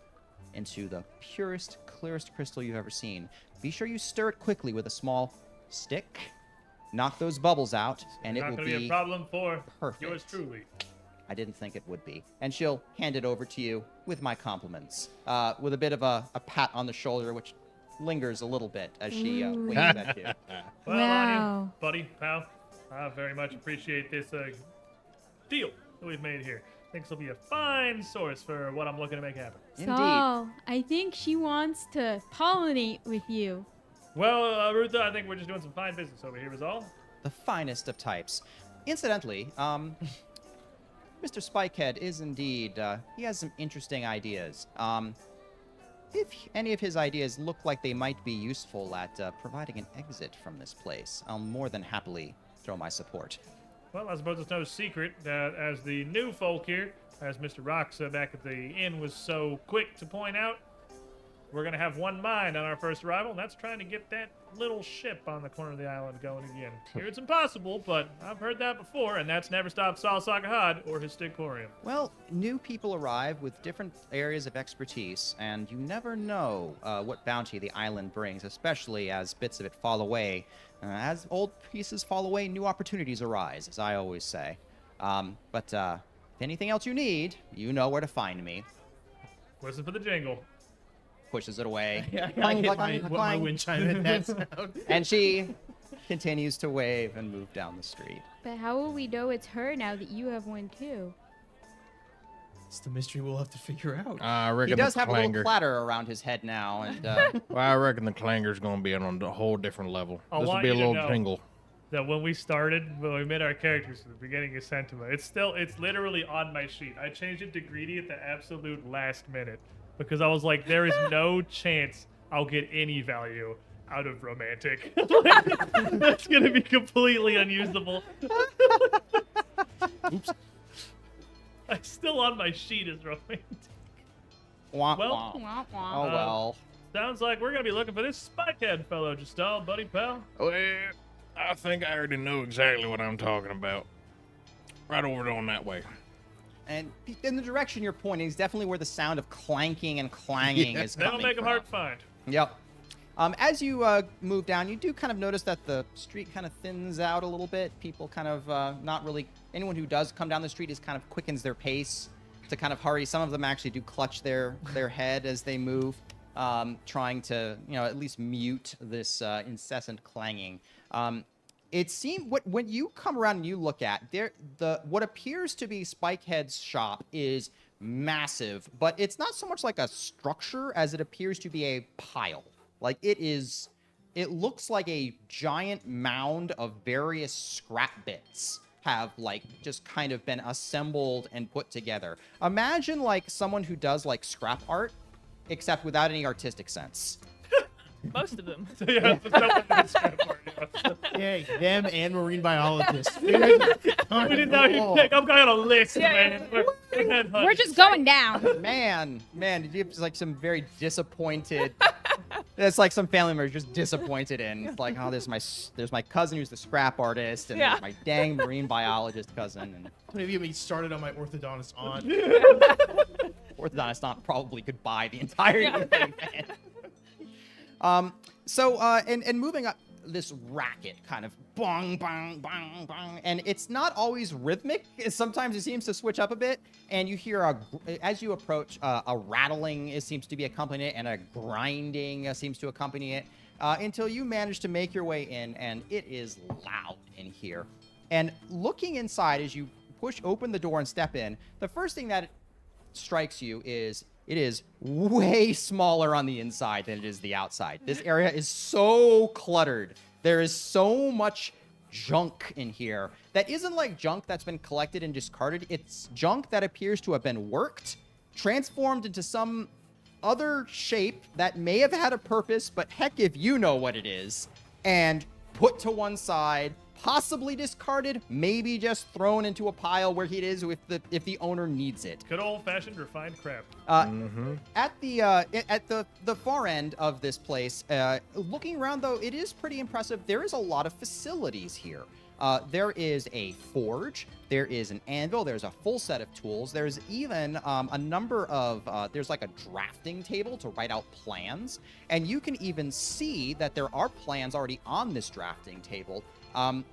into the purest, clearest crystal you've ever seen. Be sure you stir it quickly with a small stick. Knock those bubbles out, and it Not will going to be be a problem for perfect. yours truly. I didn't think it would be. And she'll hand it over to you with my compliments, with a bit of a pat on the shoulder, which lingers a little bit as she winks at you. Well, Wow. Anya, buddy, pal, I very much appreciate this deal that we've made here. I think this will be a fine source for what I'm looking to make happen. Indeed. Saul, I think she wants to pollinate with you. Well, Rutha, I think we're just doing some fine business over here, is all. The finest of types. Incidentally, Mr. Spikehead is indeed, he has some interesting ideas. if any of his ideas look like they might be useful at providing an exit from this place, I'll more than happily throw my support. Well, I suppose it's no secret that as the new folk here, as Mr. Rox back at the inn was so quick to point out, we're going to have one mind on our first arrival, and that's trying to get that little ship on the corner of the island going again. Here it's impossible, but I've heard that before, and that's never stopped Sal Sakahad or his Stigporium. Well, new people arrive with different areas of expertise, and you never know what bounty the island brings, especially as bits of it fall away. As old pieces fall away, new opportunities arise, as I always say. But if anything else you need, you know where to find me. Listen for the jingle. Pushes it away. I hit my wind chime at that sound. And she continues to wave and move down the street. But how will we know it's her now that you have one too? It's the mystery we'll have to figure out. I He reckon does the have a little clanger. clatter around his head now, and Well, I reckon the clanger's gonna be on a whole different level. I This will want be a you to little know tingle. that when we made our characters at the beginning of Sentima, it's literally on my sheet. I changed it to greedy at the absolute last minute because I was like, there is no chance I'll get any value out of romantic. That's gonna be completely unusable. Oops. I'm still on my sheet as romantic. womp Well- womp. Womp Oh womp. well. Sounds like we're gonna be looking for this spikehead fellow, Justal, buddy pal. Well, I think I already know exactly what I'm talking about. Right over on that way. And in the direction you're pointing is definitely where the sound of clanking and clanging is coming That'll make him from. hard to find. Yep. As you move down, you do kind of notice that the street kind of thins out a little bit. People kind of not really... Anyone who does come down the street is kind of quickens their pace to kind of hurry. Some of them actually do clutch their head as they move, trying to, at least mute this incessant clanging. It seems when you come around and you look at what appears to be Spikehead's shop is massive, but it's not so much like a structure as it appears to be a pile. Like it looks like a giant mound of various scrap bits have just kind of been assembled and put together. Imagine like someone who does like scrap art, except without any artistic sense. Most of them. Yeah, that's the scrap part, yeah. Yay, them and marine biologists. We didn't know you'd pick. I'm going on a list, Yeah. man. We're just going down. Man, you have like some very disappointed. It's like some family members just disappointed in. It's like, oh, there's my cousin who's the scrap artist, and Yeah. there's my dang marine biologist cousin, and Maybe me started on my orthodontist aunt. orthodontist aunt probably could buy the entire thing, man. And moving up this racket kind of bong, bong, bong, bong, and it's not always rhythmic. Sometimes it seems to switch up a bit, and you hear as you approach, a rattling seems to be accompanying it, and a grinding seems to accompany it, until you manage to make your way in, and it is loud in here. And looking inside as you push open the door and step in, the first thing that strikes you is it is way smaller on the inside than it is the outside. This area is so cluttered. There is so much junk in here that isn't like junk that's been collected and discarded. It's junk that appears to have been worked, transformed into some other shape that may have had a purpose, but heck if you know what it is, and put to one side, possibly discarded, maybe just thrown into a pile where it is if the owner needs it. Good old-fashioned refined crap. At the far end of this place, looking around though, it is pretty impressive. There is a lot of facilities here. There is a forge, there is an anvil, there's a full set of tools. There's even a number of, there's like a drafting table to write out plans. And you can even see that there are plans already on this drafting table,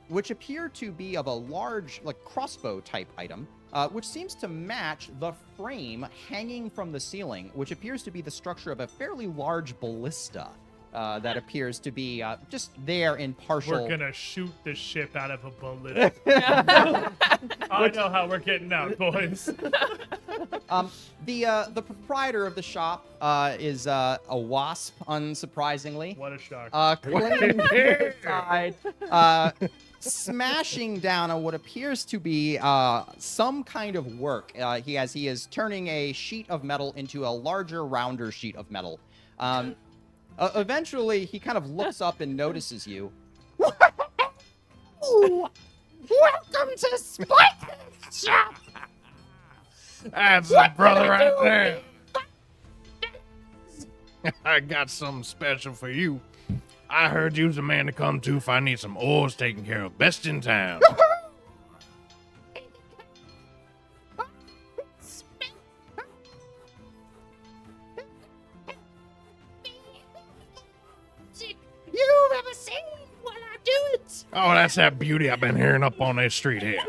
which appear to be of a large, like crossbow type item, which seems to match the frame hanging from the ceiling, which appears to be the structure of a fairly large ballista. That appears to be just there in partial. We're gonna shoot the ship out of a bullet. I know how we're getting out, boys. The proprietor of the shop is a wasp, unsurprisingly. What a shock. Clinging inside, smashing down on what appears to be some kind of work. He is turning a sheet of metal into a larger, rounder sheet of metal. Eventually, he kind of looks up and notices you. Welcome to Spike's shop. That's my brother right there. I got something special for you. I heard you's the man to come to if I need some ores taken care of. Best in town. You've ever seen while I do it? Oh, that's that beauty I've been hearing up on this street here.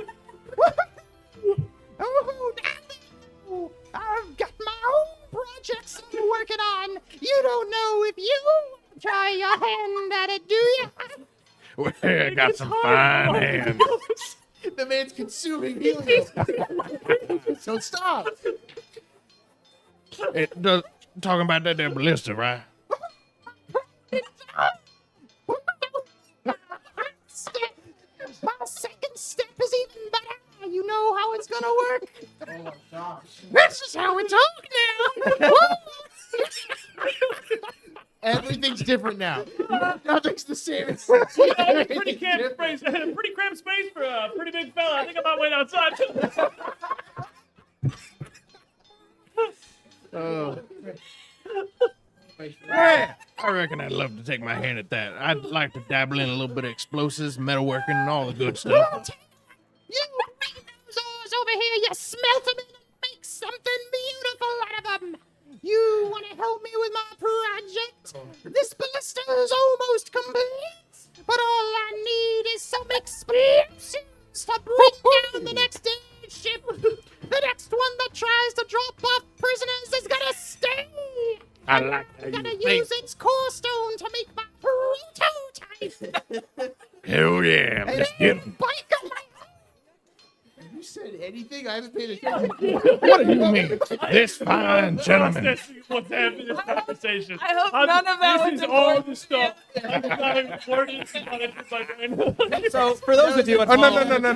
Oh, now I've got my own projects I'm working on. You don't know if you try your hand at it, do you? Well, I got some fine hands. The man's consuming helium. So stop. It does, talking about that there ballista, right? My second step is even better. You know how it's gonna work. Oh my gosh. This is how we talk now. Everything's different now. Nothing's the same. Pretty cramped space. Pretty cramped space for a pretty big fella. I think I might wait outside. Yeah, I reckon I'd love to take my hand at that. I'd like to dabble in a little bit of explosives, metalworking, and all the good stuff. You bring those ores over here, you smelt them and make something beautiful out of them. You want to help me with my project? This ballista is almost complete, but all I need is some explosives to break down the next ship. The next one that tries to drop off prisoners is gonna stay. I like how I'm you gonna think. use its core stone to make my prototype. Hell yeah, let's get 'em. Bike on my You said anything? I haven't paid attention. What do you mean? This fine gentleman. What's happening in this conversation? I hope none of that was This is all important. the stuff. It's not important. It's not in my brain. So, for those of you at Oh, no, home, no.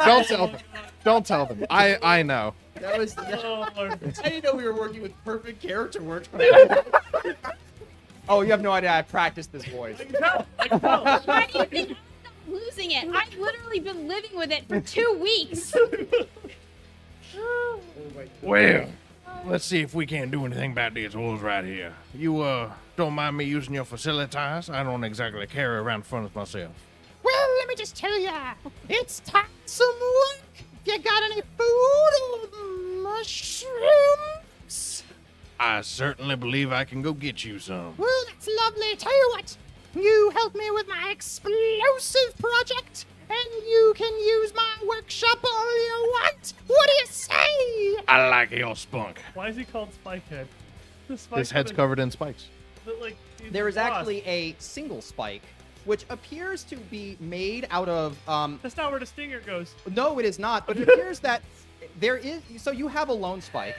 Don't tell them. Don't tell them. I know. That was. Oh, Lord. I didn't know we were working with perfect character work. oh, you have no idea. I practiced this voice. I can tell. I can tell. Why do you think I'm not losing it? I've literally been living with it for 2 weeks. Well, let's see if we can't do anything about these holes right here. You, don't mind me using your facilities? I don't exactly carry around funds myself. Well, let me just tell ya, it's time some work. You got any food or mushrooms? I certainly believe I can go get you some. Well, that's lovely. Tell you what, you help me with my explosive project, and you can use my workshop all you want. What do you say? I like your spunk. Why is he called Spikehead? His head's covered in spikes. Like, There is actually a single spike, which appears to be made out of. That's not where the stinger goes. No, it is not. But it appears that there is. So you have a lone spike.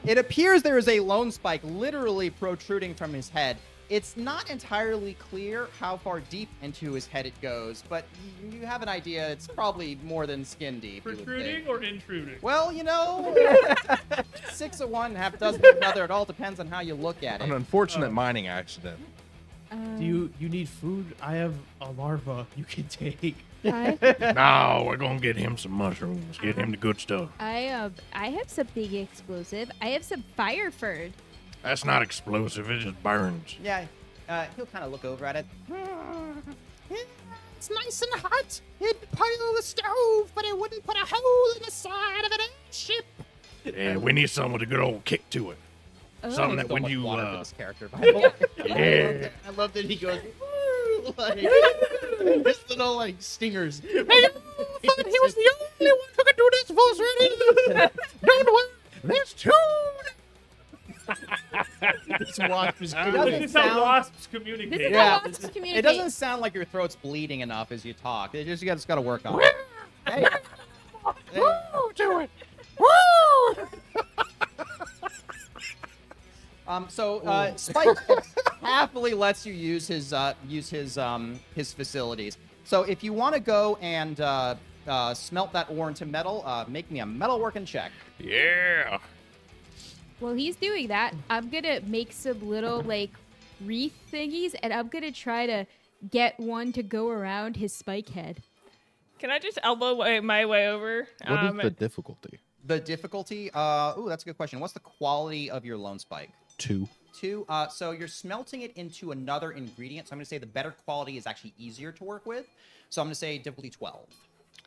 It appears there is a lone spike literally protruding from his head. It's not entirely clear how far deep into his head it goes, but you have an idea. It's probably more than skin deep. you would Protruding think. or intruding? Well, 6 of one, half dozen of another. It all depends on how you look at An it. unfortunate mining accident. Do you need food? I have a larva you can take. No, we're gonna get him some mushrooms. Get him the good stuff. I have something explosive. I have some fire fern. That's not explosive. It just burns. Yeah, he'll kind of look over at it. It's nice and hot. It'd pile the stove, but it wouldn't put a hole in the side of an airship. Yeah, we need something with a good old kick to it. Something that So when much you, water for this character, by the way. yeah. I love that he goes, "Woo," like, this little, like, stingers. Hey, I thought he was the only one who could do this for us, really. Don't worry, there's two. This wasp is doesn't This is how sound- wasps This communicate. is Yeah, how wasps communicate. It doesn't sound like your throat's bleeding enough as you talk. You just got to work on it. Hey. Woo, do it. Woo! Spike happily lets you use his facilities. So if you want to go and smelt that ore into metal, make me a metalworking check. Yeah. While he's doing that, I'm gonna make some little like wreath thingies, and I'm gonna try to get one to go around his spike head. Can I just elbow my way over? What is the difficulty? The difficulty, ooh, that's a good question. What's the quality of your lone spike? 2. 2. So you're smelting it into another ingredient. So I'm going to say the better quality is actually easier to work with. So I'm going to say difficulty 12.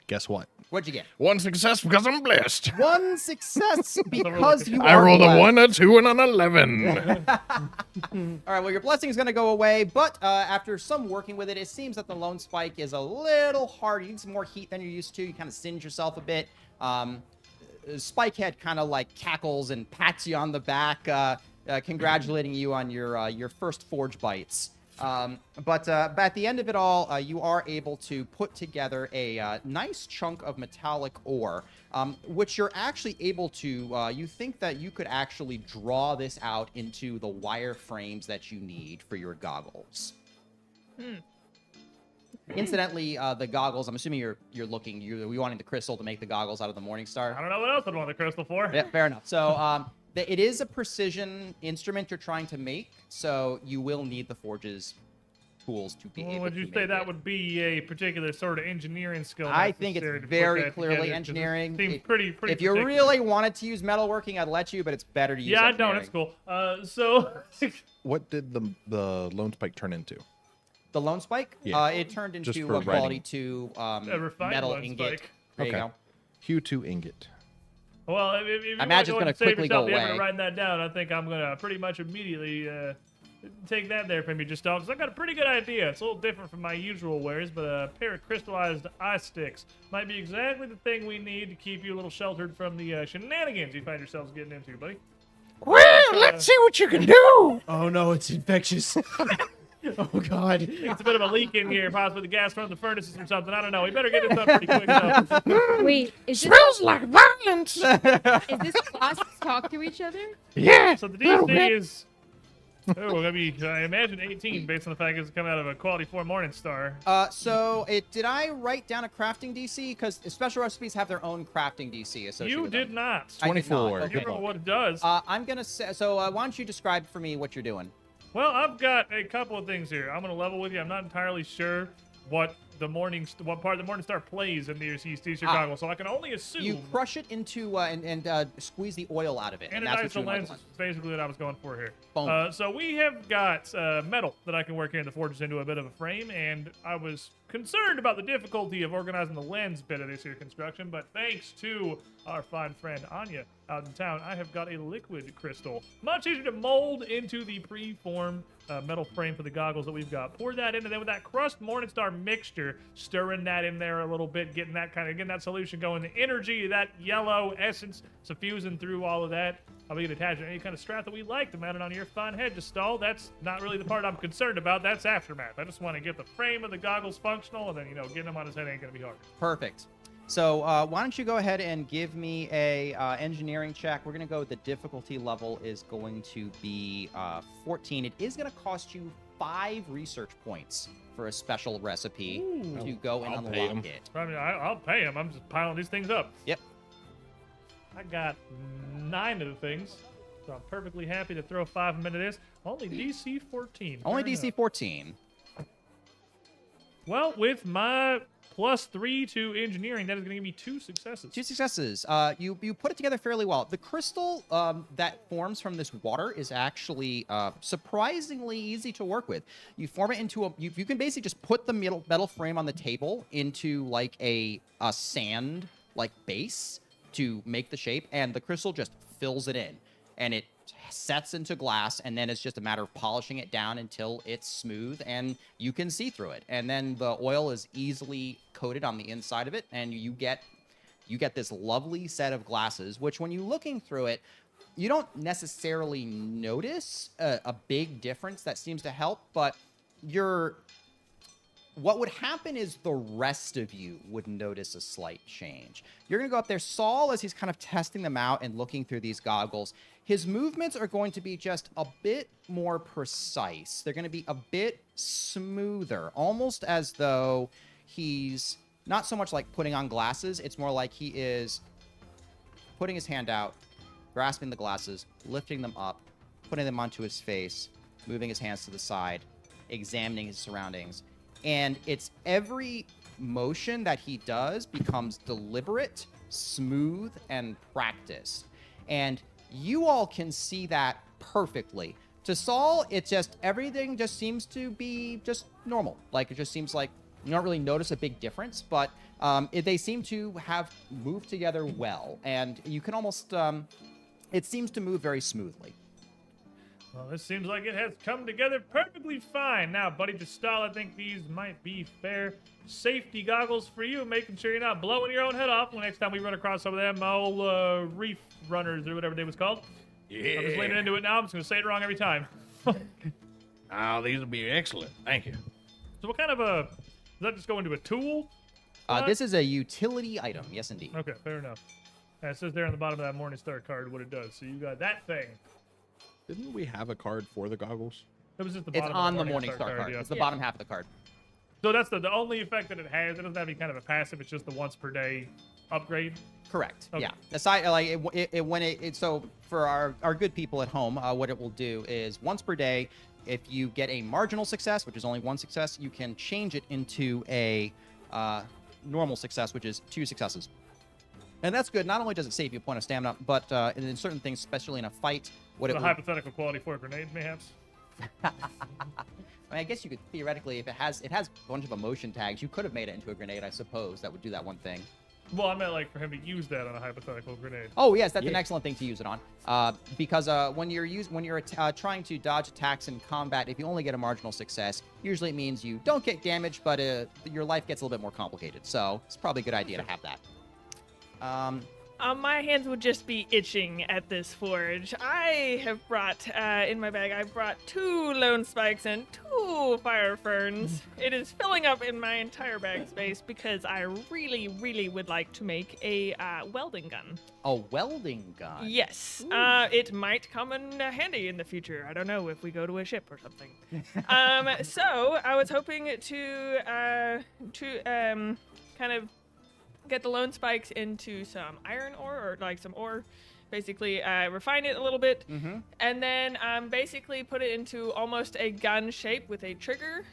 Guess what? What'd you get? 1 success because I'm blessed. 1 success because you I are rolled a blessed. 1, a 2, and an 11. All right, well, your blessing is going to go away, but after some working with it, it seems that the lone spike is a little hard. You need some more heat than you're used to. You kind of singe yourself a bit. Spikehead kind of like cackles and pats you on the back, congratulating you on your first forge bites. But at the end of it all, you are able to put together a nice chunk of metallic ore, which you're actually able to, you think that you could actually draw this out into the wire frames that you need for your goggles. Incidentally, the goggles, I'm assuming you're wanting the crystal to make the goggles out of the Morning I Star. don't know what else I'd want the crystal for. Yeah, fair enough. So it is a precision instrument you're trying to make, so you will need the forge's tools to be able Would to you make say that it. would be a particular sort of engineering skill? I think it's necessary to put very that clearly together? 'Cause it engineering. Seems It- pretty If you particular. really wanted to use metalworking, I'd let you, but it's better to use Yeah, I engineering. don't. It's cool. So What did the lone spike turn into? The lone spike, Yeah. it turned Just into for a quality writing. 2 a refined metal lone ingot. spike. There you Okay. go. Hue 2 ingot. Well, if you I imagine want it's to gonna save quickly yourself go the effort away. of writing that down, I think I'm gonna pretty much immediately take that there from you, just because I got a pretty good idea. It's a little different from my usual wares, but a pair of crystallized eye sticks might be exactly the thing we need to keep you a little sheltered from the shenanigans you find yourselves getting into, buddy. Well, let's see what you can do. Oh no, it's infectious. Oh god. It's a bit of a leak in here, possibly the gas from the furnaces or something. I don't know. We better get this done pretty quick, though. Wait, is Smells like violence. this classes talk to each other? Yeah. So the little DC bit. is... Oh, gonna be, I imagine 18, based on the fact it's coming out of a quality 4 Morning Star. So did I write down a crafting DC? Because special recipes have their own crafting DC associated You with them. did not. I did not. 24. Okay. You know what it does. I'm gonna say. So why don't you describe for me what you're doing? Well, I've got a couple of things here. I'm gonna level with you. I'm not entirely sure what what part of the Morning Star plays in the Easter goggle, so I can only assume. You crush it into and squeeze the oil out of it, and that's what Anodize you the want lens to is basically what I was going for here. Boom. So we have got metal that I can work here in the forges into a bit of a frame, and I was concerned about the difficulty of organizing the lens bit of this here construction, but thanks to our fine friend Anya out in town, I have got a liquid crystal. Much easier to mold into the pre-formed metal frame for the goggles that we've got. Pour that in, and then with that crushed Morningstar mixture, stirring that in there a little bit, getting that solution going. The energy, that yellow essence suffusing through all of that. I'll be attaching any kind of strap that we like to mount it on your fine head to stall. That's not really the part I'm concerned about. That's aftermath. I just want to get the frame of the goggles functional, and then, getting them on his head ain't going to be hard. Perfect. So why don't you go ahead and give me a engineering check? We're going to go. The difficulty level is going to be 14. It is going to cost you 5 research points for a special recipe to go and I'll pay 'em. unlock it. I mean, I'll pay him. I'm just piling these things up. Yep. I got 9 of the things, so I'm perfectly happy to throw 5 of them into this. Only DC 14. Only Fair DC enough. 14. Well, with my +3 to engineering, that is going to give me 2 successes. 2 successes. You put it together fairly well. The crystal that forms from this water is actually surprisingly easy to work with. You form it into you can basically just put the metal frame on the table into like a sand like base to make the shape, and the crystal just fills it in, and it sets into glass, and then it's just a matter of polishing it down until it's smooth and you can see through it. And then the oil is easily coated on the inside of it, and you get this lovely set of glasses, which when you're looking through it, you don't necessarily notice a big difference that seems to help, but what would happen is the rest of you would notice a slight change. You're going to go up there. Saul, as he's kind of testing them out and looking through these goggles, his movements are going to be just a bit more precise. They're going to be a bit smoother, almost as though he's not so much like putting on glasses. It's more like he is putting his hand out, grasping the glasses, lifting them up, putting them onto his face, moving his hands to the side, examining his surroundings. And it's every motion that he does becomes deliberate, smooth, and practiced. And you all can see that perfectly. To Saul, it's just everything just seems to be just normal. Like, it just seems like you don't really notice a big difference, but they seem to have moved together well. And you can almost, it seems to move very smoothly. Well, this seems like it has come together perfectly fine. Now, buddy Gestal, I think these might be fair safety goggles for you, making sure you're not blowing your own head off the next time we run across some of them old reef runners or whatever they was called. Yeah. I'm just leaning into it now. I'm just going to say it wrong every time. Oh, these will be excellent. Thank you. So what kind of a... Does that just go into a tool? This is a utility item. Yes, indeed. Okay, fair enough. And it says there on the bottom of that Morningstar card what it does. So you got that thing. Didn't we have a card for the goggles? It was just the It's bottom on the of Morningstar card. Yeah. It's the bottom half of the card. So that's the only effect that it has. It doesn't have any kind of a passive. It's just the once per day upgrade. Correct. Okay. Yeah. Aside, like so for our good people at home, what it will do is once per day, if you get a marginal success, which is only one success, you can change it into a normal success, which is 2 successes. And that's good. Not only does it save you a point of stamina, but in certain things, especially in a fight, what The it will, hypothetical quality for a grenade, mayhaps. I mean, I guess you could theoretically, if it has a bunch of emotion tags, you could have made it into a grenade, I suppose. That would do that one thing. Well, I meant like for him to use that on a hypothetical grenade. Oh yes, that's an excellent thing to use it on. Because when you're trying to dodge attacks in combat, if you only get a marginal success, usually it means you don't get damaged, but your life gets a little bit more complicated. So it's probably a good idea to have that. My hands would just be itching at this forge. I have brought, in my bag, I've brought 2 lone spikes and 2 fire ferns. It is filling up in my entire bag space because I really, really would like to make a welding gun. A welding gun. Yes. It might come in handy in the future. I don't know if we go to a ship or something. So I was hoping to kind of get the lone spikes into some iron ore or like some ore, basically refine it a little bit, and then basically put it into almost a gun shape with a trigger,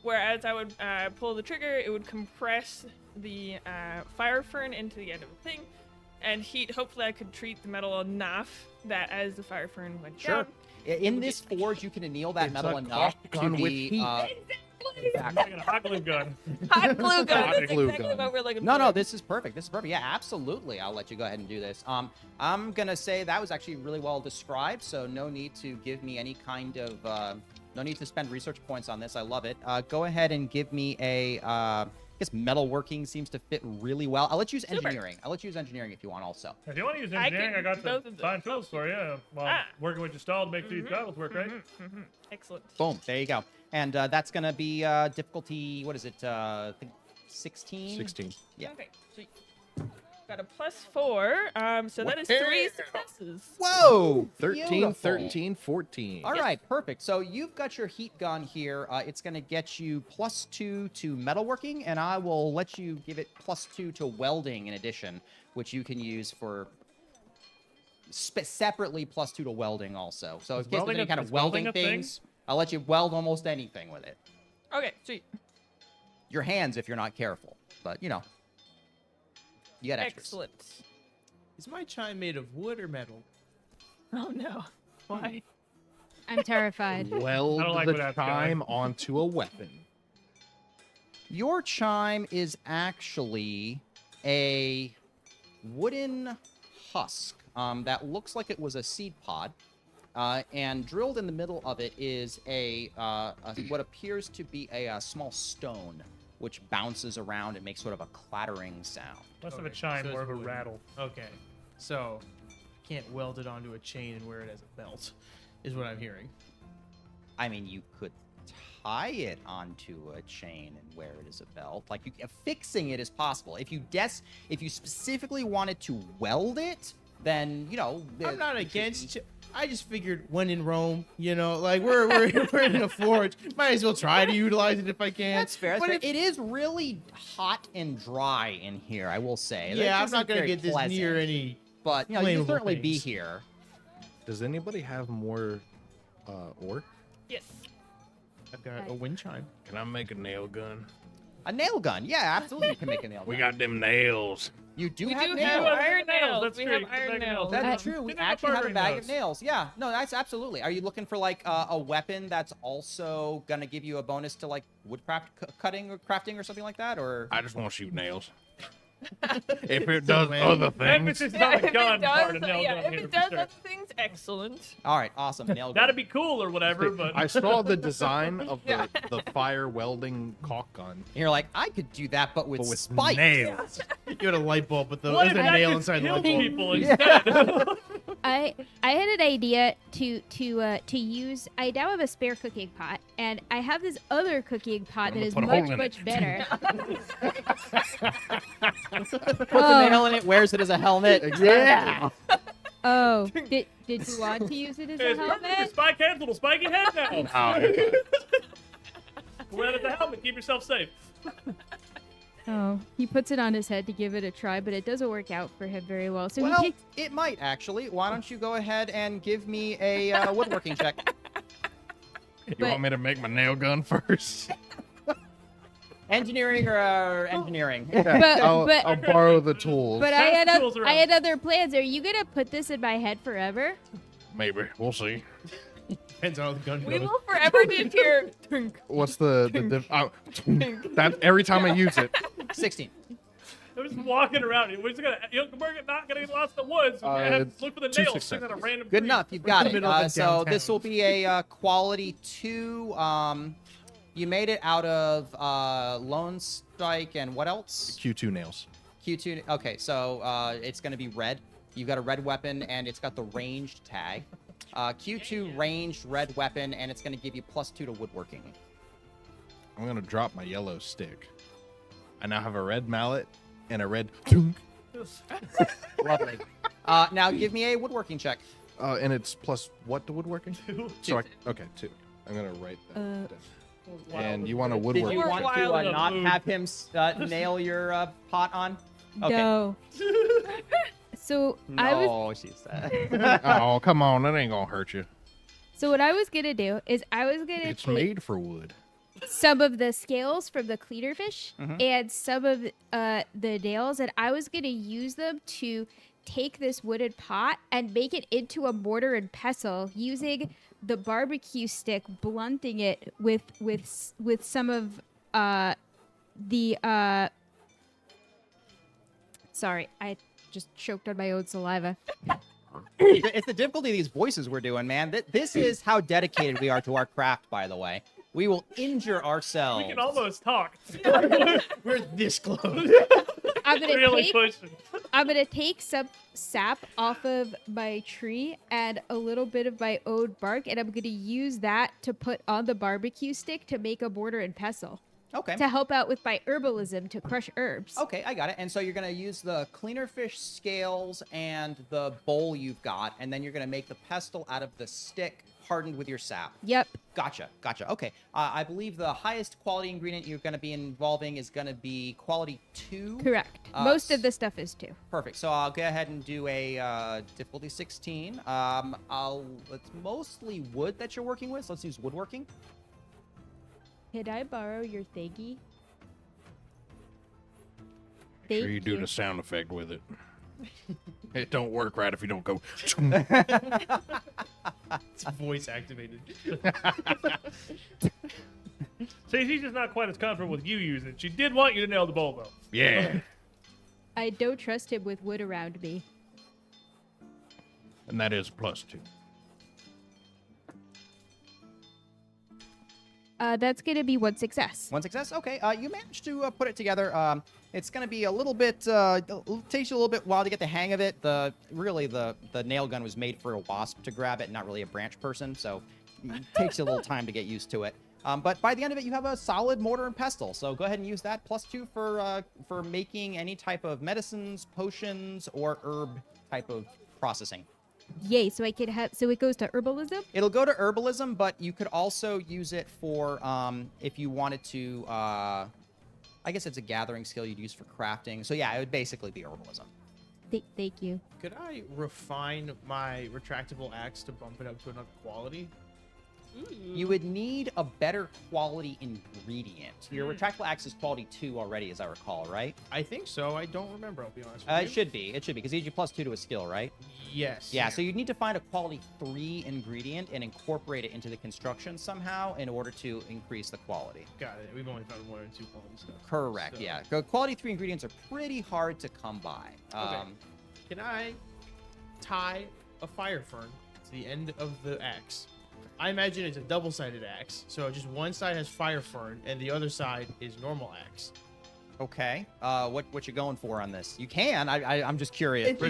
whereas I would pull the trigger, it would compress the fire fern into the end of the thing and heat. Hopefully I could treat the metal enough that as the fire fern went down. In this forge, you can anneal that metal enough to gun with be. heat. Making a hot glue gun. Hot glue gun. That's glue exactly gun. what we're looking for. No, this is perfect. This is perfect. Yeah, absolutely. I'll let you go ahead and do this. I'm gonna say that was actually really well described, so no need to give me any kind of no need to spend research points on this. I love it. Go ahead and give me a I guess metalworking seems to fit really well. I'll let you use engineering. I'll let you use engineering if you want also. If you want to use engineering, I got both the of them. fine tools for you. While working with your stall to make these goggles work, right? Excellent. Boom. There you go. And that's gonna be difficulty. What is it? I think 16. 16. Yeah. Okay. Sweet. Got a +4. So that is 3 successes. Whoa! 13, Beautiful. 13, 14. All right, perfect. So you've got your heat gun here. It's going to get you +2 to metalworking, and I will let you give it +2 to welding in addition, which you can use for separately +2 to welding also. So in case there's welding any kind is of welding welding a thing? things, I'll let you weld almost anything with it. Okay, sweet. Your hands if you're not careful, but you know, you got extras. Excellent. Is my chime made of wood or metal? Oh no. Why? I'm terrified. Weld I don't like the where that's chime onto a weapon. Your chime is actually a wooden husk that looks like it was a seed pod, and drilled in the middle of it is a what appears to be a small stone, which bounces around and makes sort of a clattering sound. Less of a Okay, chime, so more it's of a wooden. rattle. Okay. So, can't weld it onto a chain and wear it as a belt, is what I'm hearing. I mean, you could tie it onto a chain and wear it as a belt. Like, fixing it is possible. If you specifically wanted to weld it, then, you know... I'm not against it. I just figured when in Rome, you know, like we're in a forge. Might as well try to utilize it if I can. That's fair. That's But fair. if- It is really hot and dry in here, I will say. yeah, I'm This not isn't gonna very get this pleasant. near any but you Flammable certainly be things. here. Does anybody have more ore? Yes. I've got a wind chime. Can I make a nail gun? A nail gun, yeah, absolutely. You can make a nail gun. We got them nails. You do We have do nails. have iron nails. That's We true. have You can iron make a nail. nails. That's true. We Didn't have actually have a bartering bag those. of nails. Yeah, no, that's absolutely. Are you looking for like a weapon that's also gonna give you a bonus to like woodcraft cutting or crafting or something like that? Or I just want to shoot nails. If it does man. other things, Emphasis is on If the it gun does, part of nail yeah, gun if here it for does sure. other things, excellent. all right, awesome nail gun. That'd be cool or whatever, but I saw the design of the fire welding caulk gun, And you're like, I could do that, but with, but with spikes. nails. You got a light bulb with the what there's if a that nail just inside the killed light bulb. people instead? I had an idea to use. I now have a spare cooking pot, and I have this other cooking pot that gonna is put a hole much in much it. better. Puts a nail in it, wears it as a helmet. Yeah. Oh, did you want to use it as a It's perfect for helmet? spike heads, little spiky head now. Oh, okay. Wear it as a helmet. Keep yourself safe. Oh, he puts it on his head to give it a try, but it doesn't work out for him very well. So Well, he takes. it might actually. Why don't you go ahead and give me a woodworking check? You But- want me to make my nail gun first? Engineering or engineering? But I'll borrow the tools. but Pass the tools I around. had other plans. Are you gonna put this in my head forever? Maybe we'll see. Depends on how the gun We goes. will forever just hear. What's the that every time I use it? 16. I'm just walking around. We're just gonna, we're not gonna get lost in the woods. We're gonna have to look for the two nails sitting on a successes. random Good tree. enough. You've in got the it. middle of So downtown. this will be a quality 2. You made it out of Lone Strike and what else? Q2 nails. Q2. Okay, so it's going to be red. You've got a red weapon, and it's got the ranged tag. Q2 ranged red weapon, and it's going to give you +2 to woodworking. I'm gonna drop my yellow stick. I now have a red mallet and a red. Lovely. Now give me a woodworking check. And it's plus what to woodworking? Two. So okay, 2. I'm gonna write that down. Wow. And you want to Did woodwork? you We're want wild to in the not mood. have him nail your pot on? Okay. No. So I was. No, she said. Oh, come on, that ain't gonna hurt you. So what I was gonna do is I was gonna It's take made for wood. some of the scales from the cleaner fish Mhm. and some of the nails, and I was gonna use them to take this wooden pot and make it into a mortar and pestle using the barbecue stick, blunting it with some of the sorry, I just choked on my own saliva. It's the difficulty of these voices we're doing, man. This is how dedicated we are to our craft, by the way. We will injure ourselves. We can almost talk. We're this close. I'm gonna Really take pushing. I'm gonna take some sap off of my tree and a little bit of my own bark, and I'm gonna use that to put on the barbecue stick to make a mortar and pestle Okay. to help out with my herbalism to crush herbs. Okay, I got it. And so you're going to use the cleaner fish scales and the bowl you've got, and then you're going to make the pestle out of the stick hardened with your sap. Yep. Gotcha. Okay. I believe the highest quality ingredient you're going to be involving is going to be quality 2. Correct. Most of the stuff is too. Perfect. So I'll go ahead and do a difficulty 16. It's mostly wood that you're working with, so let's use woodworking. Can I borrow your thingy? Make sure Thank you do you. the sound effect with it. It don't work right if you don't go. It's voice activated. See, she's just not quite as comfortable with you using it. She did want you to nail the bowl, though. Yeah. I don't trust him with wood around me. And that is +2. That's gonna be one success. One success. Okay. You managed to put it together. It's going to be a little bit. It takes you a little bit while to get the hang of it. The nail gun was made for a wasp to grab it, not really a branch person. So it takes you a little time to get used to it. But by the end of it, you have a solid mortar and pestle. So go ahead and use that. +2 for making any type of medicines, potions, or herb type of processing. Yay! So I could have. So it goes to herbalism. It'll go to herbalism, but you could also use it for if you wanted to. I guess it's a gathering skill you'd use for crafting. So yeah, it would basically be herbalism. Thank you. Could I refine my retractable axe to bump it up to another quality? You would need a better quality ingredient. Your retractable axe is quality 2 already, as I recall, right? I think so. I don't remember. I'll be honest with you. It should be, because it gives you +2 to a skill, right? Yes. Yeah, so you'd need to find a quality 3 ingredient and incorporate it into the construction somehow in order to increase the quality. Got it. We've only found 1 or 2 quality stuff. Correct, So- yeah. Quality 3 ingredients are pretty hard to come by. Okay. Can I tie a fire fern to the end of the axe? I imagine it's a double-sided axe, so just one side has fire fern and the other side is normal axe. Okay. What you going for on this? You can. I'm just curious. If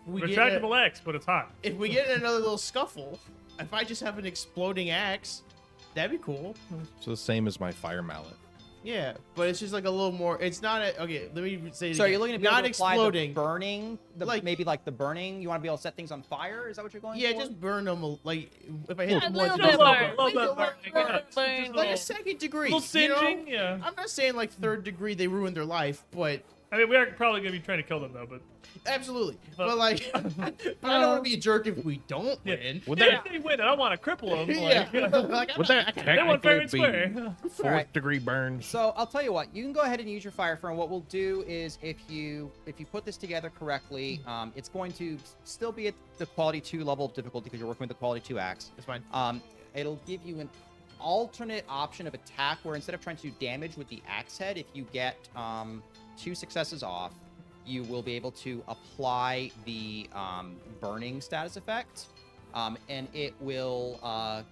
we Retractable X, but it's hot. if we get in another little scuffle, if I just have an exploding axe, that'd be cool. It's the same as my fire mallet. Yeah, but it's just like a little more. It's not a, okay. Let me say it So again. you're looking to be not able to apply exploding. the burning, Like- maybe like the burning. You want to be able to set things on fire? Is that what you're going Yeah, for? just burn them. Like if I hit A them little once, bit it's more. over. little bit more. Burn. Like a second degree. little you know? singeing, yeah. I'm not saying like third degree they ruined their life, but I mean, we are probably gonna be trying to kill them though, but absolutely. But like, but I don't want to be a jerk if we don't win. Would yeah, that, if they win, I don't want to cripple them. Yeah. Like, would that they want fair technically and be square. fourth Alright. degree burns? So I'll tell you what. You can go ahead and use your fire fern. What we'll do is if you put this together correctly, it's going to still be at the quality 2 level of difficulty because you're working with the quality 2 axe. That's fine. It'll give you an alternate option of attack where instead of trying to do damage with the axe head, if you get 2 successes off, you will be able to apply the burning status effect, and it will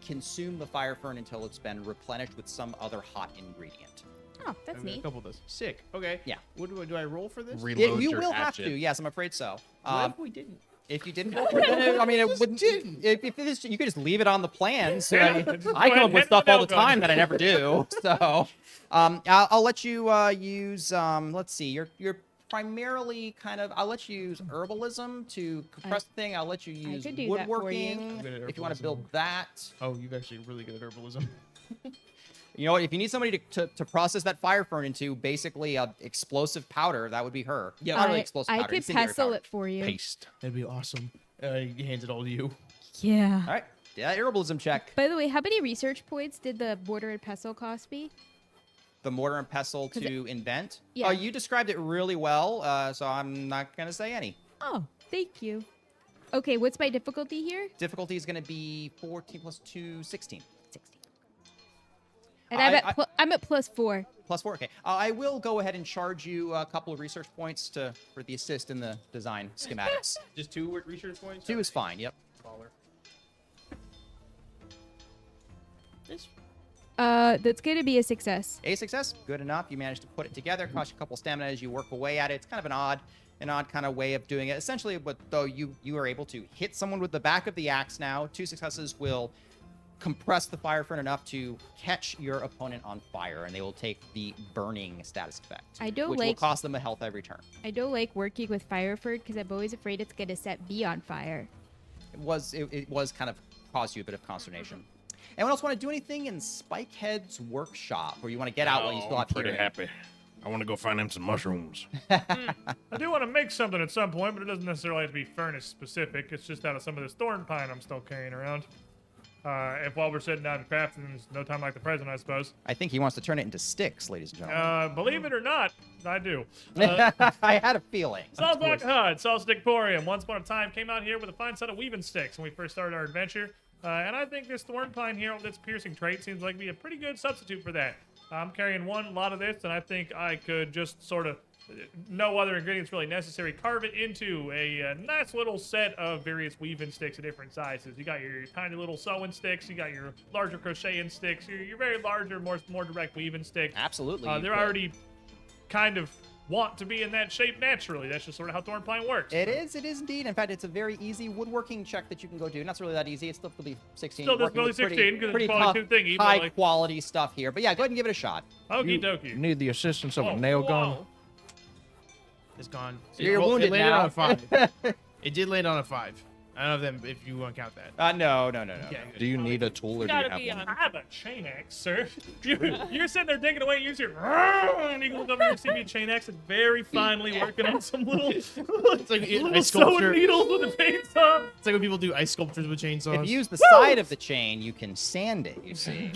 consume the fire fern until it's been replenished with some other hot ingredient. Oh, that's I've got a neat. couple of those. Sick. Okay. Yeah. What do I roll for this? Reload You your will have hatchet. to. Yes, I'm afraid so. What if we didn't? If you didn't roll for it, I mean, it Just wouldn't. didn't. If this, you could just leave it on the plan. So Yeah, I just go come ahead up and with hit stuff the all the nail gun. time that I never do. So I'll let you use. Let's see. You're primarily kind of. I'll let you use herbalism to compress the thing. I'll let you use could do that for you. woodworking I'm good at if you want to herbalism. build that. Oh, you're actually really good at herbalism. You know what? If you need somebody to process that fire fern into basically a explosive powder, that would be her. Yeah, Not really I, explosive I powder. could incendiary pestle powder. it for you. Paste. That'd be awesome. He hands it all to you. Yeah. All right. Yeah, herbalism check. By the way, how many research points did the mortar and pestle cost me? The mortar and pestle to invent. Yeah. Oh, you described it really well, so I'm not gonna say any. Oh, thank you. Okay, what's my difficulty here? Difficulty is gonna be 14 plus 2, 16. 16. And I- I'm at +4. Plus 4. Okay. I will go ahead and charge you a couple of research points for the assist in the design schematics. Just 2 research points. 2 is fine. Yep. Baller. That's gonna be a success. A success. Good enough. You managed to put it together. Cost you a couple stamina as you work away at it. It's kind of an odd kind of way of doing it. Essentially, but though you are able to hit someone with the back of the axe now. 2 successes will compress the fire fern enough to catch your opponent on fire, and they will take the burning status effect. I don't which will like- cost them a health every turn. I don't like working with Fireford because I'm always afraid it's gonna set me on fire. It was kind of caused you a bit of consternation. Anyone else want to do anything in Spikehead's workshop, or you want to get out while you still I'm have pretty hearing? happy. I want to go find him some mushrooms. I do want to make something at some point, but it doesn't necessarily have to be furnace specific. It's just out of some of this thorn pine I'm still carrying around. If while we're sitting down and crafting, there's no time like the present, I suppose. I think he wants to turn it into sticks, ladies and gentlemen. Believe it or not, I do. I had a feeling. Salzbach Hud, Salstickporium, once upon a time came out here with a fine set of weaving sticks when we first started our adventure. And I think this thorn pine here with its piercing trait seems like be a pretty good substitute for that. I'm carrying one lot of this, and I think I could just sort of, no other ingredients really necessary, carve it into a nice little set of various weaving sticks of different sizes. You got your tiny little sewing sticks, you got your larger crocheting sticks, your very larger, more direct weaving sticks. Absolutely. you They're could. already kind of want to be in that shape naturally. That's just sort of how thorn pine works. It is indeed. In fact, it's a very easy woodworking check that you can go do. Not really that easy. It's still going to be 16. Still You're just working only with pretty- 16 'cause it's pretty quality tough, 2 thingy, but, high like- quality stuff here. But yeah, go ahead and give it a shot. Okie dokie. Need the assistance of Oh, a nail gun. wow. It's gone. You're It wounded landed now. on a 5. It did land on a 5. I don't know if you want to count that. No. Yeah, Do you need a tool or do you Gotta have be one? on. I have a chain axe, sir. You're sitting there digging away, use your and you look over here and see me chain axe and very finely working on some little, It's like little ice sewing sculpture. needles with a chainsaw. It's like when people do ice sculptures with chainsaws. If you use the side of the chain, you can sand it, you see.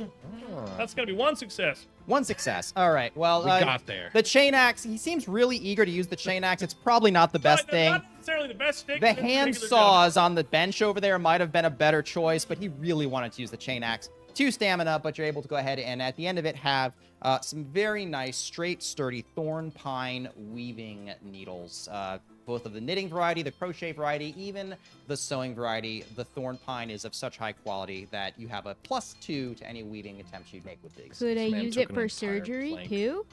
That's gonna be one success. One success. All right. Well, We got there. the chain axe, he seems really eager to use the chain axe. It's probably not the best thing. Not necessarily the best stick. The in this hand particular saws on the bench over there might have been a better choice, but he really wanted to use the chain axe. 2 stamina, but you're able to go ahead and at the end of it have some very nice, straight, sturdy thorn pine weaving needles. Both of the knitting variety, the crochet variety, even the sewing variety. The thorn pine is of such high quality that you have a +2 to any weaving attempts you make with these. Could I man use took it an for entire surgery plank. too?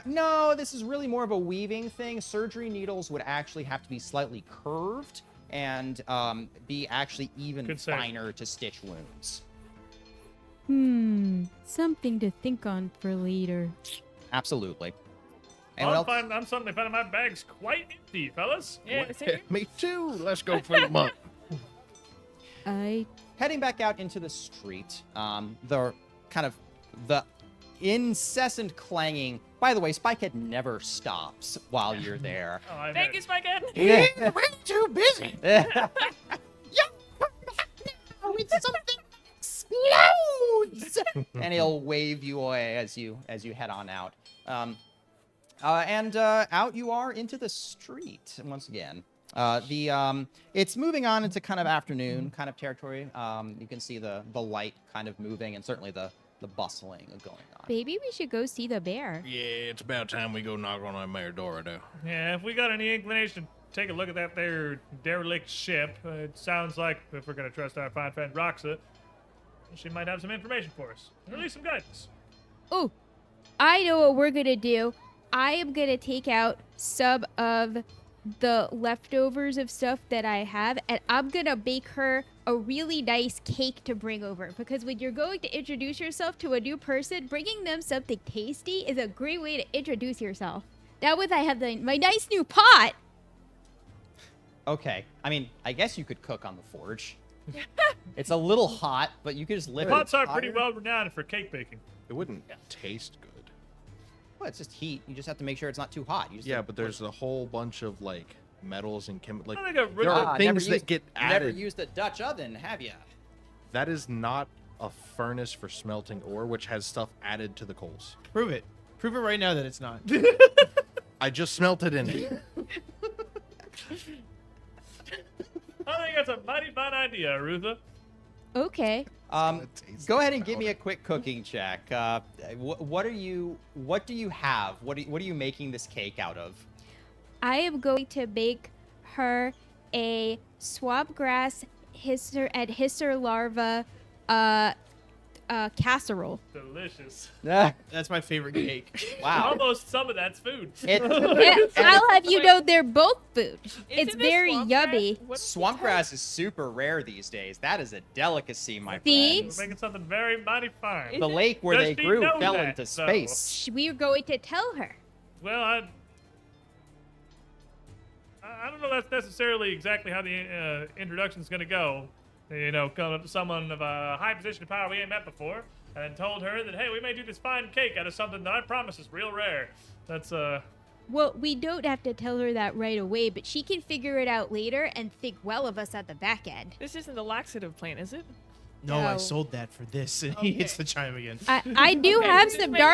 No, this is really more of a weaving thing. Surgery needles would actually have to be slightly curved and be actually even Good save. finer to stitch wounds. Something to think on for later. Absolutely. Anyone else? I'm suddenly finding my bag's quite empty, fellas. Yeah, same. Me too. Let's go for the month. Heading back out into the street, the kind of the incessant clanging. By the way, Spikehead never stops while you're there. Oh, I Thank bet. you, Spikehead. He's way too busy. Yo, come back now with something that explodes. And he'll wave you away as you head on out. And out you are into the street once again. It's moving on into kind of afternoon kind of territory. You can see the light kind of moving and certainly the bustling going on. Maybe we should go see the bear. Yeah, it's about time we go knock on that Mayor Dora now. Yeah, if we got any inclination to take a look at that there derelict ship, it sounds like, if we're going to trust our fine friend Roxa, she might have some information for us. Or at least some guidance. Oh, I know what we're gonna do. I am gonna take out some of the leftovers of stuff that I have, and I'm gonna bake her a really nice cake to bring over. Because when you're going to introduce yourself to a new person, bringing them something tasty is a great way to introduce yourself. Now, with I have my nice new pot. Okay. I mean, I guess you could cook on the forge. It's a little hot, but you could just lift Pots it. are pretty well renowned for cake baking. It wouldn't taste good. Well, it's just heat. You just have to make sure it's not too hot. You just Yeah, but there's a whole bunch of like metals and chemicals. I Like think a there are never things that used- get never added. used a Dutch oven, have you? That is not a furnace for smelting ore, which has stuff added to the coals. Prove it. Prove it right now that it's not. I just smelted in it. I think that's a mighty fine idea, Arutha. Okay. Go ahead and give me a quick cooking check. What do you have? What are you making this cake out of? I am going to make her a swamp grass hisser larva casserole. Delicious. That's my favorite cake. Wow. Almost some of that's food. I'll have you Wait. know they're both food. Isn't It's this very swamp yummy. grass? What's Swamp grass is super rare these days. That is a delicacy, my See? friends. We're making something very mighty fine. The lake where Does they she grew know fell that, into though? space. We're going to tell her. Well, I don't know that's necessarily exactly how the introduction's going to go. You know, coming up to someone of a high position of power we ain't met before, and told her that, hey, we may do this fine cake out of something that I promise is real rare. That's, Well, we don't have to tell her that right away, but she can figure it out later and think well of us at the back end. This isn't the laxative plant, is it? No, I No. sold that for this. And he hits the chime again. I do Okay, have just some making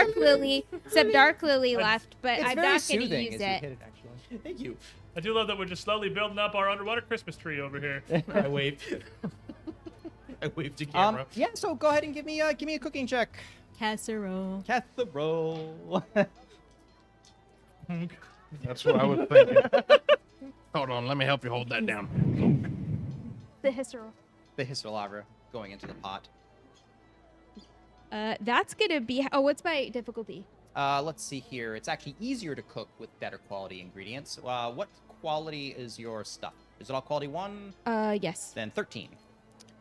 dark lily left, but It's I'm very not going soothing to as use you it. hit it, actually. Thank you. I do love that we're just slowly building up our underwater Christmas tree over here. I waved. I waved to camera. Yeah, so go ahead and give me a cooking check. Casserole. Casserole. That's what I was thinking. Hold on, let me help you hold that down. The hisserole. The historlavra going into the pot. That's going to be... Oh, what's my difficulty? Let's see here. It's actually easier to cook with better quality ingredients. What quality is your stuff? Is it all quality 1? Yes. Then 13.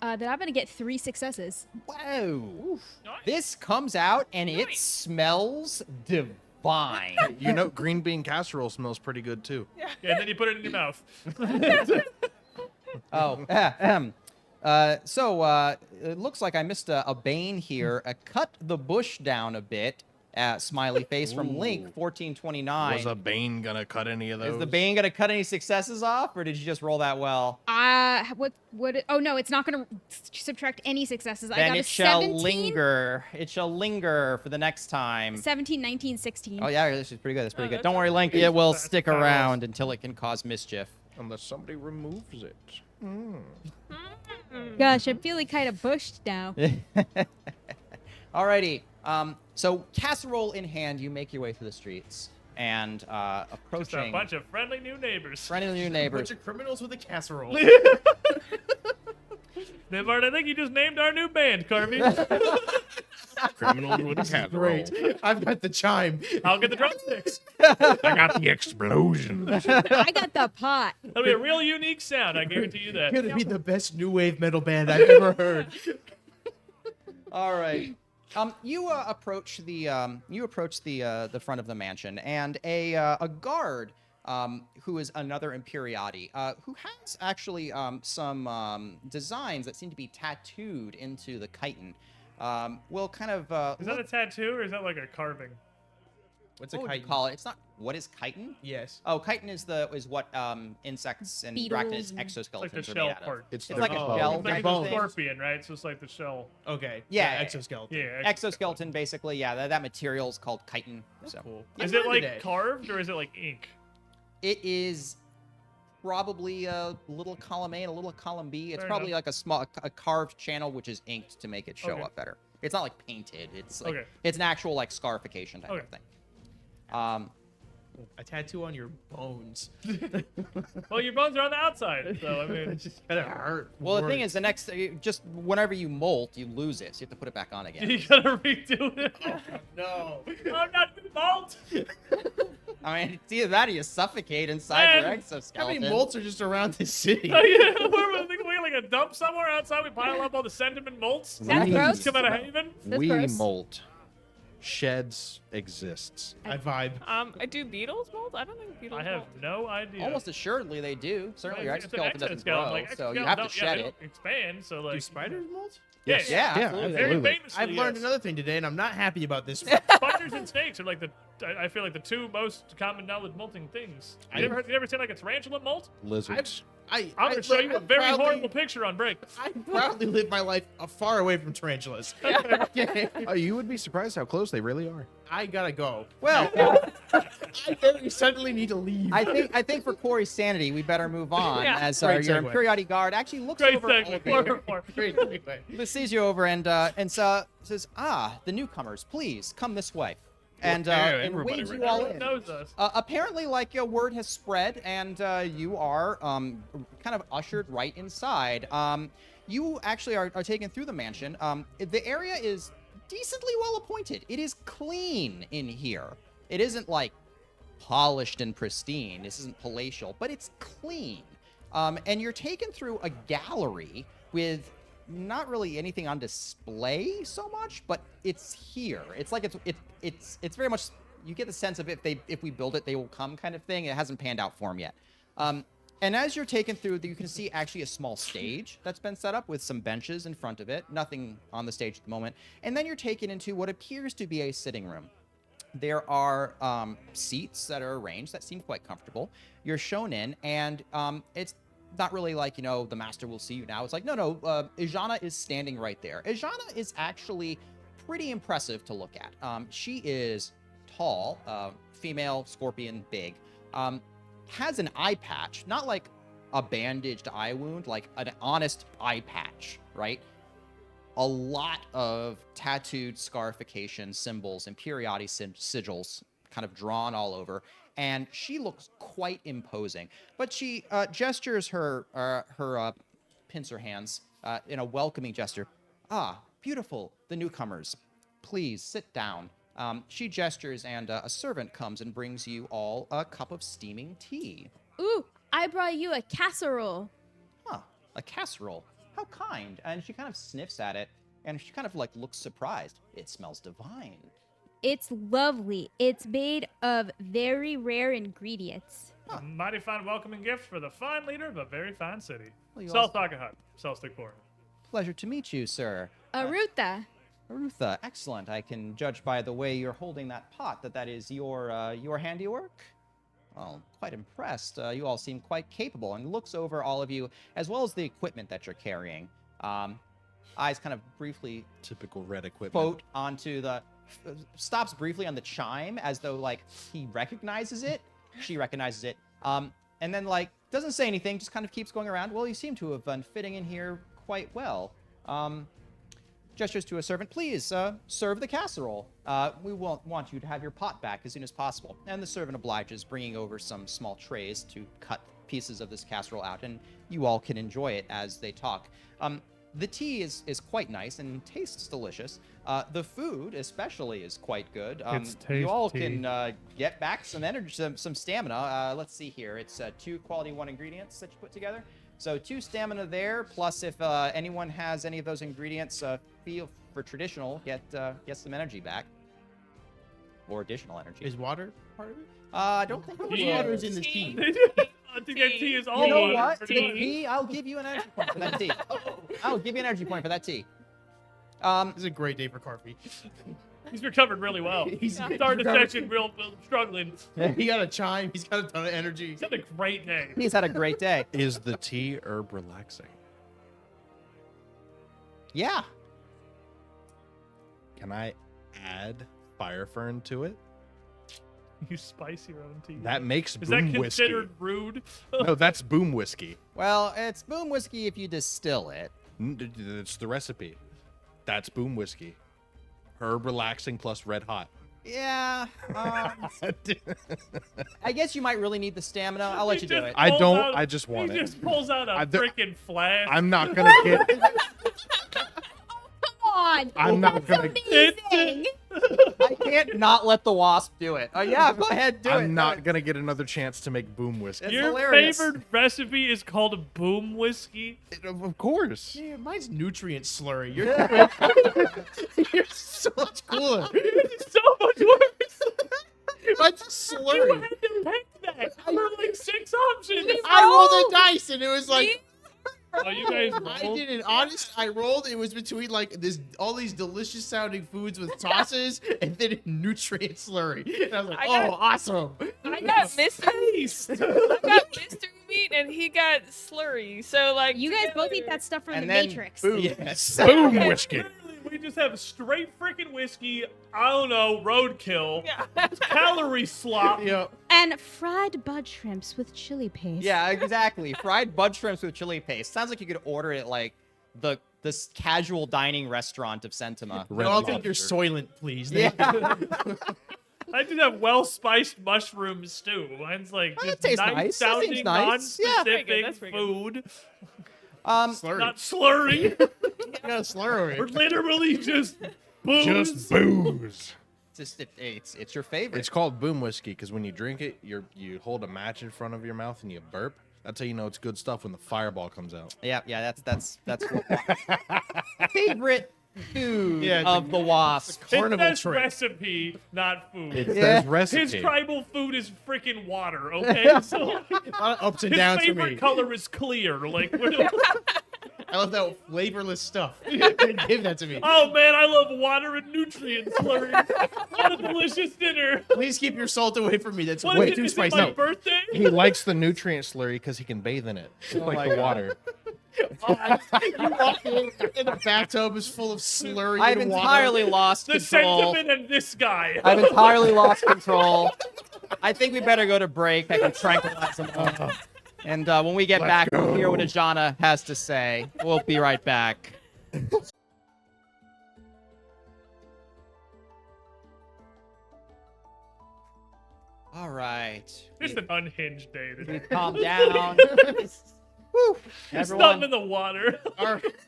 Then I'm going to get 3 successes. Wow. Nice. This comes out and it Nice. smells divine. You know, green bean casserole smells pretty good too. Yeah, and then you put it in your mouth. Oh, it looks like I missed a bane here. Cut the bush down a bit. Smiley face from Link, Ooh. 1429. Was a Bane gonna cut any of those? Is the bane gonna cut any successes off, or did you just roll that well? Oh no, it's not gonna subtract any successes. I Then got a it shall 17, linger. It shall linger for the next time. 17, 19, 16. Oh yeah, this is pretty good. That's pretty good. that's Don't worry, Link. pretty It will fast. stick Fast. around until it can cause mischief. Unless somebody removes it. Gosh, I'm feeling kind of bushed now. Alrighty. So casserole in hand, you make your way through the streets and Just a approaching bunch of friendly new neighbors. friendly new Bunch neighbors. of criminals with a casserole. Bart, I think you just named our new band, Carvey. Criminals with a casserole. Great. I've got the chime. I'll get the drumsticks. I got the explosion. I got the pot. That'll be a real unique sound. I guarantee you that. Gonna be the best new wave metal band I've ever heard. All right. You approach the front of the mansion, and a guard who is another Imperiati, who has actually some designs that seem to be tattooed into the chitin. Will kind of Is that a tattoo or is that like a carving? What's what a would you kite? call it? It's not. What is chitin? Yes. Oh, chitin is what insects and Beetles arachnids and- Like exoskeletons the are shell made out of. part. It's It's like a shell Like type a of thing. scorpion, right? So it's like the shell. Okay. Yeah. Exoskeleton. Yeah. Exoskeleton, basically. Yeah, that material is called chitin. That's So cool. Is I it learned like today. carved or is it like ink? it is probably a little column A and a little column B. It's Fair probably enough. like a carved channel which is inked to make it show Okay. up better. It's not like painted. It's like Okay. it's an actual like scarification type Okay. of thing. A tattoo on your bones. Well, your bones are on the outside, so I mean, It's just gonna hurt. Well, the thing worse. is, the next just whenever you molt, you lose it. So you have to put it back on again. you gotta redo it. no. I'm not malt. I mean, it's either that or you suffocate inside your Man, How exoskeleton. many molts are just around this city? Oh, yeah, we're thinking we got like a dump somewhere outside. We pile up all the sentiment molts. That's We- gross. Come out of Haven. That's we gross. molt. Sheds exists. I vibe. Do beetles mold? I don't think beetles I have molt. no idea. Almost assuredly they do. Certainly your It's an exoskeleton doesn't exoskeleton, grow, like, so you exoskeleton have to don't- shed they it. don't expand, so like Do spiders molt? Yeah, Yeah, absolutely. Very absolutely. famously, I've learned yes. another thing today, and I'm not happy about this. Spiders and snakes are like I feel like the two most common knowledge molting things. You ever seen like a tarantula molt? Lizards. I'm gonna show you a very horrible picture on break. I proudly live my life far away from tarantulas. Okay. Oh, you would be surprised how close they really are. I gotta go. Well, I very suddenly need to leave. I think for Corey's sanity, we better move on Yeah. as Great your segue. Imperiati guard actually looks Great over all of you. segue. Great, anyway. He sees you over and says, the newcomers, please come this way. And everybody waves right you all Everyone in. knows us. Apparently, like your word has spread, and you are kind of ushered right inside. You actually are taken through the mansion. The area is decently well appointed. It is clean in here. It isn't like polished and pristine. This isn't palatial, but it's clean. And you're taken through a gallery with not really anything on display so much, but it's here. It's like it's very much, you get the sense of if we build it, they will come kind of thing. It hasn't panned out for them yet. And as you're taken through, you can see actually a small stage that's been set up with some benches in front of it. Nothing on the stage at the moment. And then you're taken into what appears to be a sitting room. There are seats that are arranged that seem quite comfortable. You're shown in, and it's not really like, the master will see you now. It's like, no, Ijana is standing right there. Ijana is actually pretty impressive to look at. She is tall, female, scorpion, big. Has an eye patch, not like a bandaged eye wound, like an honest eye patch, right? A lot of tattooed scarification symbols, Imperiati sigils kind of drawn all over, and she looks quite imposing. But she gestures her pincer hands in a welcoming gesture. Ah, beautiful, the newcomers. Please sit down. She gestures, and a servant comes and brings you all a cup of steaming tea. Ooh, I brought you a casserole. Huh, a casserole. How kind. And she kind of sniffs at it, and she kind of like looks surprised. It smells divine. It's lovely. It's made of very rare ingredients. A mighty fine welcoming gift for the fine leader of a very fine city. Well, you Sell Hut. Sell Stick Forward. Pleasure to meet you, sir. Arutha. Arutha, excellent. I can judge by the way you're holding that pot that is your handiwork. Well, quite impressed. You all seem quite capable, and looks over all of you as well as the equipment that you're carrying. Eyes kind of briefly Typical red equipment. quote onto the stops briefly on the chime as though like he recognizes it, she recognizes it, and then like doesn't say anything, just kind of keeps going around. Well, you seem to have been fitting in here quite well. Gestures to a servant, please serve the casserole. We want you to have your pot back as soon as possible. And the servant obliges, bringing over some small trays to cut pieces of this casserole out, and you all can enjoy it as they talk. The tea is quite nice and tastes delicious. The food, especially, is quite good. It's You all tasty. can get back some energy, some stamina. Let's see here. It's 2 quality 1 ingredients that you put together. So 2 stamina there. Plus, if anyone has any of those ingredients, feel for traditional, get some energy back, or additional energy. Is water part of it? I don't think it was Yeah. Water's in the tea. I think that tea is all You know water what? for The me. tea, I'll give you an energy point for that tea. I'll give you an energy point for that tea. This is a great day for Carpy. He's recovered really well. He's started the session real struggling. He got a chime. He's got a ton of energy. He's had a great day. He's had a great day. Is the tea herb relaxing? Yeah. Can I add fire fern to it? You spice your own tea. That makes Is that boom whiskey. considered rude? No, that's boom whiskey. Well, it's boom whiskey if you distill it. It's the recipe. That's boom whiskey. Herb relaxing plus red hot. Yeah. I guess you might really need the stamina. I'll let you do it. I Pulls don't. out- I just want He it. just pulls out a I- freaking flask. I'm not gonna get. Come on. I'm not gonna. Amazing. I can't not let the wasp do it. Oh yeah, go ahead, do it. I'm not gonna get another chance to make boom whiskey. It's Your hilarious. favorite recipe is called boom whiskey. Of course. Yeah, mine's nutrient slurry. You're so much cooler. It's so much worse. Mine's You slurry. had to pick that. There were like 6 options. I rolled a dice and it was like Oh, you guys I rolled? did an honest. I rolled. It was between like all these delicious sounding foods with tosses and then nutrient slurry. And I was like, I got- oh, awesome. I got mystery meat and he got slurry. So like You guys both together- eat that stuff from And the then Matrix. boom. Yes. Boom whiskey. Literally, we just have straight freaking whiskey. I don't know, roadkill, Yeah. calorie slop. Yep. And fried bud shrimps with chili paste. Yeah, exactly. Fried bud shrimps with chili paste. Sounds like you could order it like this casual dining restaurant of Sentima. Red No, I'll take your lobster. Soylent, please. Yeah. I did have well-spiced mushroom stew. Mine's like Oh, just that tastes nice nice. That seems sounding, nice. Yeah. non-specific That's pretty good. food. Slurry. Not slurry. You got a slurry. We're literally just booze. Just booze. It's your favorite. It's called boom whiskey because when you drink it, you hold a match in front of your mouth and you burp. That's how you know it's good stuff when the fireball comes out. Yeah. That's favorite food Yeah, it's of the wasp. It Carnival says trick. recipe, not food. It Yeah. says recipe. His tribal food is freaking water, okay? So A lot of ups and his downs for favorite me. color is clear. Like, I love that flavorless stuff. Give that to me. oh man, I love water and nutrient slurry. What a delicious dinner. Please keep your salt away from me. That's What way is it? too Is it spicy. my birthday? He likes the nutrient slurry because he can bathe in it, just like my the God. water. You walk in and the bathtub is full of slurry I've and water. entirely lost The control. sentiment and this guy. I've entirely lost control. I think we better go to break. I can tranquilize them all. And when we get back, we'll hear what Ajana has to say. We'll be right back. All right. It's an unhinged day today. Calm down. Woo. It's Everyone. not in the water.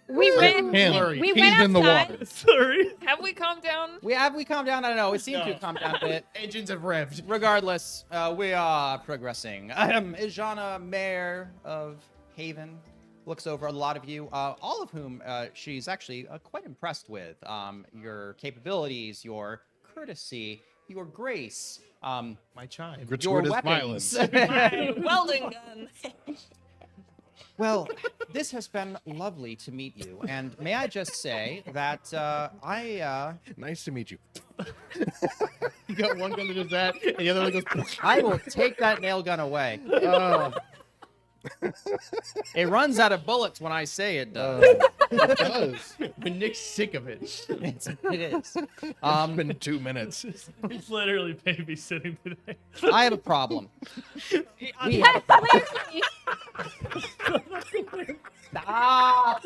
We went. Him. We He's went in the outside. water. Sorry. Have we calmed down? We calmed down. I don't know. It seemed to No. have calmed down a bit. Engines have revved. Regardless, we are progressing. Ijana, mayor of Haven, looks over a lot of you, all of whom she's actually quite impressed with. Your capabilities, your courtesy, your grace, My chime. your Gratuitous weapons. My welding gun. Well, this has been lovely to meet you, and may I just say that Nice to meet you. You got one gun that does that, and the other one goes. I will take that nail gun away. It runs out of bullets when I say it does. It does. But Nick's sick of it. It is. It's been 2 minutes. He's literally babysitting today. I have a problem. We Yeah, Stop!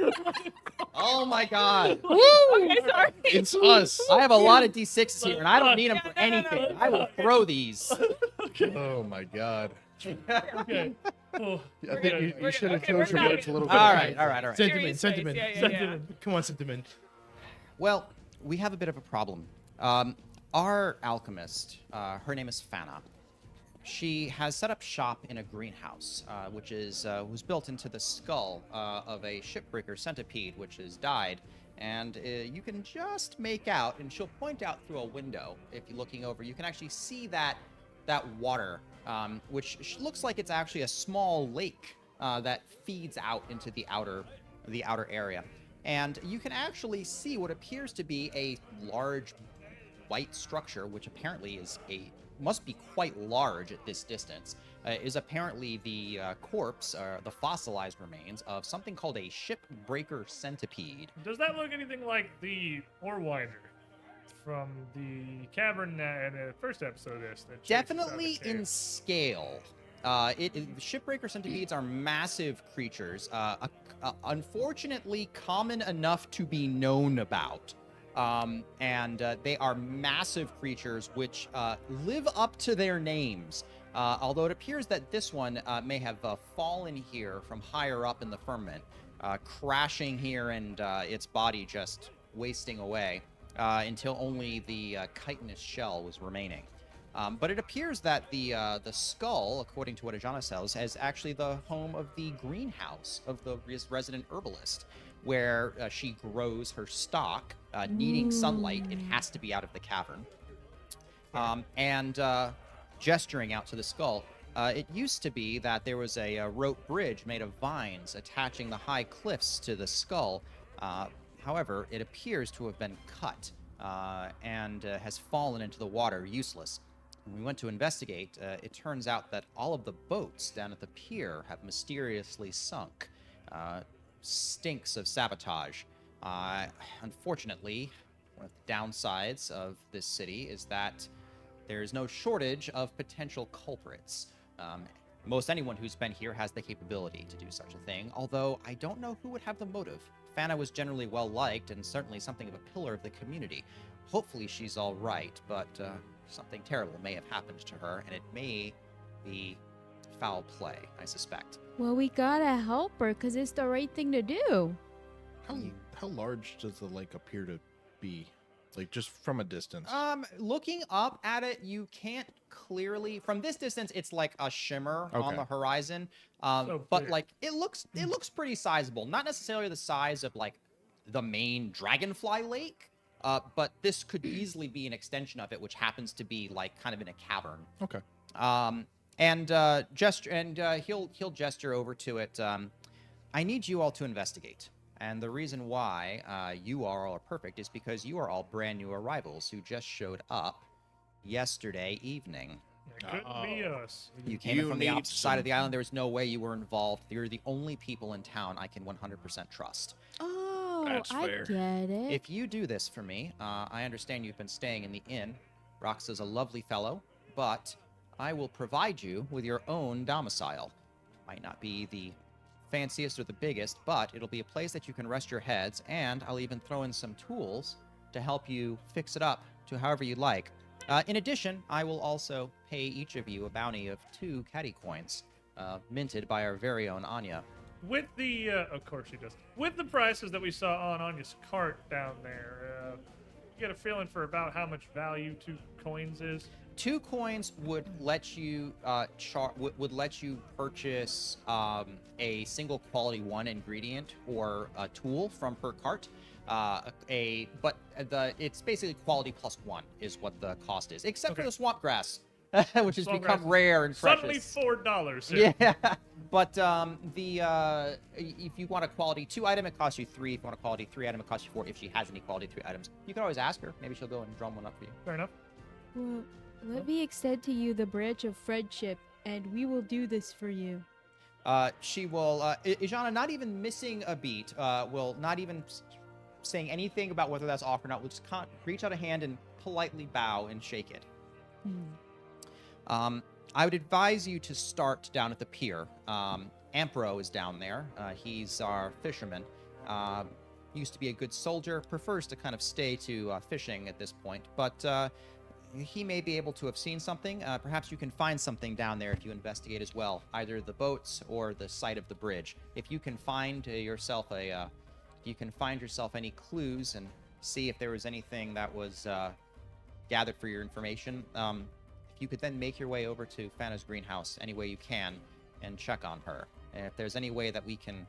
Oh my god. okay, sorry. It's us. I have a lot of D6s here, and I don't need them for No, no, no, anything. no. I will throw these. Oh my god. Okay. Oh, I think you We're should good. have Okay, chose we're your good. words a little bit. All right, all right, all right. Sentiment, Serious sentiment. face. Yeah. Come on, sentiment. Well, we have a bit of a problem. Our alchemist, her name is Fana. She has set up shop in a greenhouse, which was built into the skull of a shipbreaker centipede, which has died. And you can just make out, and she'll point out through a window. If you're looking over, you can actually see that water, which looks like it's actually a small lake that feeds out into the outer area. And you can actually see what appears to be a large white structure, which apparently must be quite large at this distance, is apparently the corpse, or the fossilized remains of something called a shipbreaker centipede. does that look anything like the ore winder from the cavern in the first episode of this? that chased Definitely Sonic in Tail? scale. Shipbreaker centipedes are massive creatures, unfortunately common enough to be known about. And they are massive creatures which live up to their names. Although it appears that this one may have fallen here from higher up in the firmament, crashing here and its body just wasting away until only the chitinous shell was remaining. But it appears that the skull, according to what Ajana says, is actually the home of the greenhouse of the resident herbalist, where she grows her stock. Needing sunlight, it has to be out of the cavern. And gesturing out to the skull, it used to be that there was a rope bridge made of vines attaching the high cliffs to the skull. However, it appears to have been cut and has fallen into the water, useless. When we went to investigate, it turns out that all of the boats down at the pier have mysteriously sunk. Stinks of sabotage. Unfortunately, one of the downsides of this city is that there is no shortage of potential culprits. Most anyone who's been here has the capability to do such a thing, although I don't know who would have the motive. Fana was generally well liked and certainly something of a pillar of the community. Hopefully she's all right, but something terrible may have happened to her, and it may be foul play, I suspect. Well, we gotta help her because it's the right thing to do. How large does the lake appear to be? Like, just from a distance. Looking up at it, you can't clearly from this distance. It's like a shimmer on Okay. the horizon. So But big. like it looks pretty sizable. Not necessarily the size of like the main Dragonfly Lake, but this could easily be an extension of it, which happens to be like kind of in a cavern. Okay. He'll gesture over to it. I need you all to investigate. And the reason why you all are perfect is because you are all brand new arrivals who just showed up yesterday evening. It couldn't be us. You came in from the opposite side of the island. There was no way you were involved. You're the only people in town I can 100% trust. Oh, That's I fair. get it. If you do this for me, I understand you've been staying in the inn. Rox is a lovely fellow, but I will provide you with your own domicile. Might not be the fanciest or the biggest, but it'll be a place that you can rest your heads, and I'll even throw in some tools to help you fix it up to however you like. In addition, I will also pay each of you a bounty of 2 caddy coins, minted by our very own Anya. With the, of course she does. With the prices that we saw on Anya's cart down there, you get a feeling for about how much value 2 coins is? 2 coins would let you would let you purchase a single quality 1 ingredient or a tool from her cart. It's basically quality +1 is what the cost is, except for Okay. the swamp grass, which has Swamp become grass is rare and Suddenly precious. $4. Yeah, but if you want a quality 2 item, it costs you 3. If you want a quality 3 item, it costs you 4. If she has any quality 3 items, you can always ask her. Maybe she'll go and drum one up for you. Fair enough. Well, let me extend to you the branch of friendship, and we will do this for you. She will, Ijana, not even missing a beat, will not even saying anything about whether that's off or not, will just reach out a hand and politely bow and shake it. I would advise you to start down at the pier. Ampro is down there. He's our fisherman. Used to be a good soldier, prefers to kind of stay to fishing at this point, but he may be able to have seen something. Perhaps you can find something down there if you investigate as well, either the boats or the site of the bridge. If you can find yourself any clues and see if there was anything that was gathered for your information, if you could then make your way over to Fana's greenhouse any way you can and check on her. And if there's any way that we can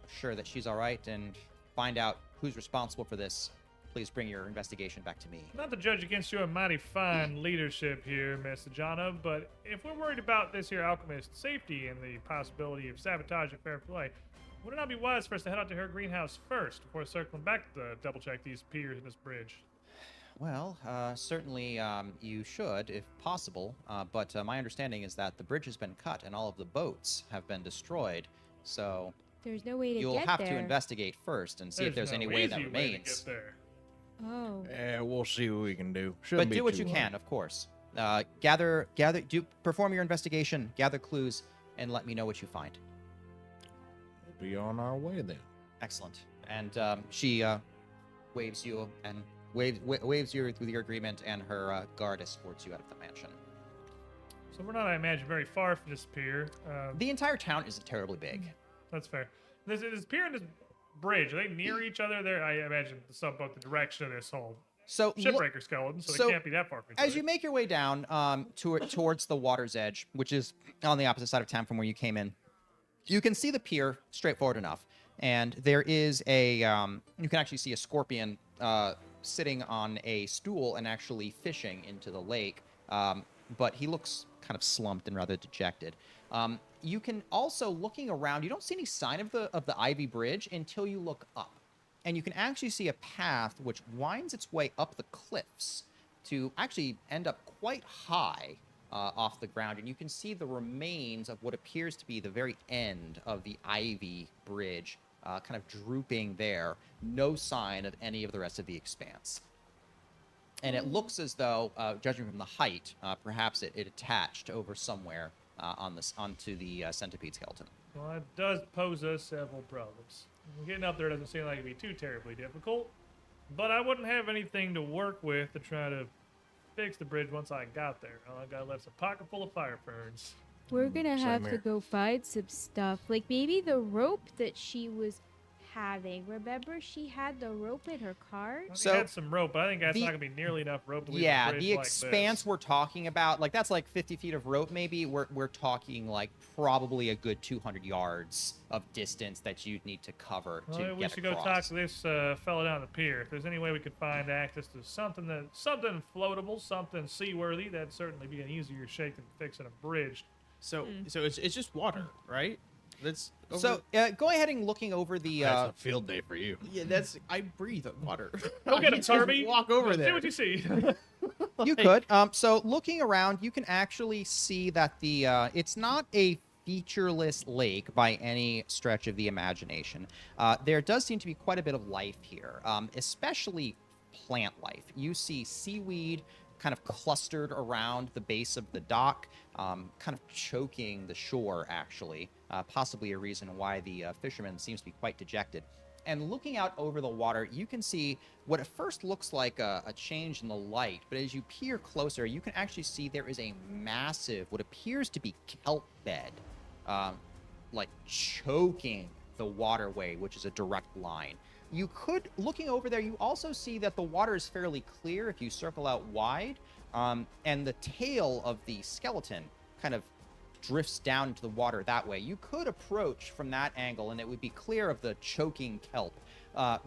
assure that she's all right and find out who's responsible for this, please bring your investigation back to me. Not to judge against your mighty fine leadership here, Miss Ajana, but if we're worried about this here alchemist's safety and the possibility of sabotage and fair play, would it not be wise for us to head out to her greenhouse first before circling back to double check these piers and this bridge? Well, certainly you should, if possible, but my understanding is that the bridge has been cut and all of the boats have been destroyed, so There's no way to you'll get have there. to investigate first and see if there's no any way that easy remains. to get there. Oh. Yeah, we'll see what we can do. Shouldn't But be do what too you hard. can, of course. Perform your investigation, gather clues, and let me know what you find. We'll be on our way then. Excellent. And she waves you and waves you with your agreement, and her guard escorts you out of the mansion. So we're not, I imagine, very far from this pier. The entire town isn't terribly big. That's fair. This pier and this bridge, are they near each other? There, I imagine both the direction of this whole So shipbreaker skeleton, so, so they can't be that far from each as other. you make your way down towards the water's edge, which is on the opposite side of town from where you came in, you can see the pier straightforward enough. And there is you can actually see a scorpion sitting on a stool and actually fishing into the lake. But he looks kind of slumped and rather dejected. You can also, looking around, you don't see any sign of the Ivy Bridge until you look up. And you can actually see a path which winds its way up the cliffs to actually end up quite high off the ground. And you can see the remains of what appears to be the very end of the Ivy Bridge, kind of drooping there. No sign of any of the rest of the expanse. And it looks as though, judging from the height, perhaps it attached over somewhere onto the centipede skeleton. Well, that does pose us several problems. Getting up there doesn't seem like it'd be too terribly difficult, but I wouldn't have anything to work with to try to fix the bridge once I got there. All I got left's a pocket full of fire ferns. We're gonna Same have to here. go find some stuff. Like maybe the rope that she was having. Remember she had the rope in her cart? I So, had some rope, but I think that's the- not gonna be nearly enough rope to leave Yeah, a bridge the like expanse this. we're talking about, like that's like 50 feet of rope maybe. We're talking like probably a good 200 yards of distance that you'd need to cover to Well, we get should go talk across. to this fella down the pier. If there's any way we could find access to something floatable, something seaworthy, that'd certainly be an easier shake than fixing a bridge. So it's just water, right? That's So go ahead and looking over the That's a field day for you. yeah, that's I breathe water. Go get him, Just Tarby. Walk over See there. what you see. you could. So looking around, you can actually see that the it's not a featureless lake by any stretch of the imagination. There does seem to be quite a bit of life here, especially plant life. You see seaweed kind of clustered around the base of the dock, kind of choking the shore, actually. Possibly a reason why the fisherman seems to be quite dejected. And looking out over the water, you can see what at first looks like a change in the light, but as you peer closer, you can actually see there is a massive, what appears to be kelp bed, like choking the waterway, which is a direct line. You could, looking over there, you also see that the water is fairly clear if you circle out wide, and the tail of the skeleton kind of drifts down into the water that way. You could approach from that angle, and it would be clear of the choking kelp.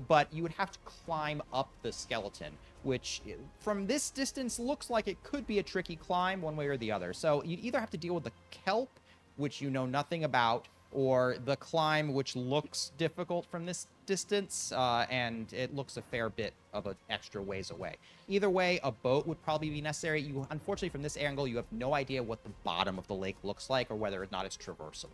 But you would have to climb up the skeleton, which from this distance looks like it could be a tricky climb one way or the other. So you'd either have to deal with the kelp, which you know nothing about, or the climb, which looks difficult from this distance, and it looks a fair bit of an extra ways away. Either way, a boat would probably be necessary. You, unfortunately, from this angle, you have no idea what the bottom of the lake looks like or whether or not it's traversable.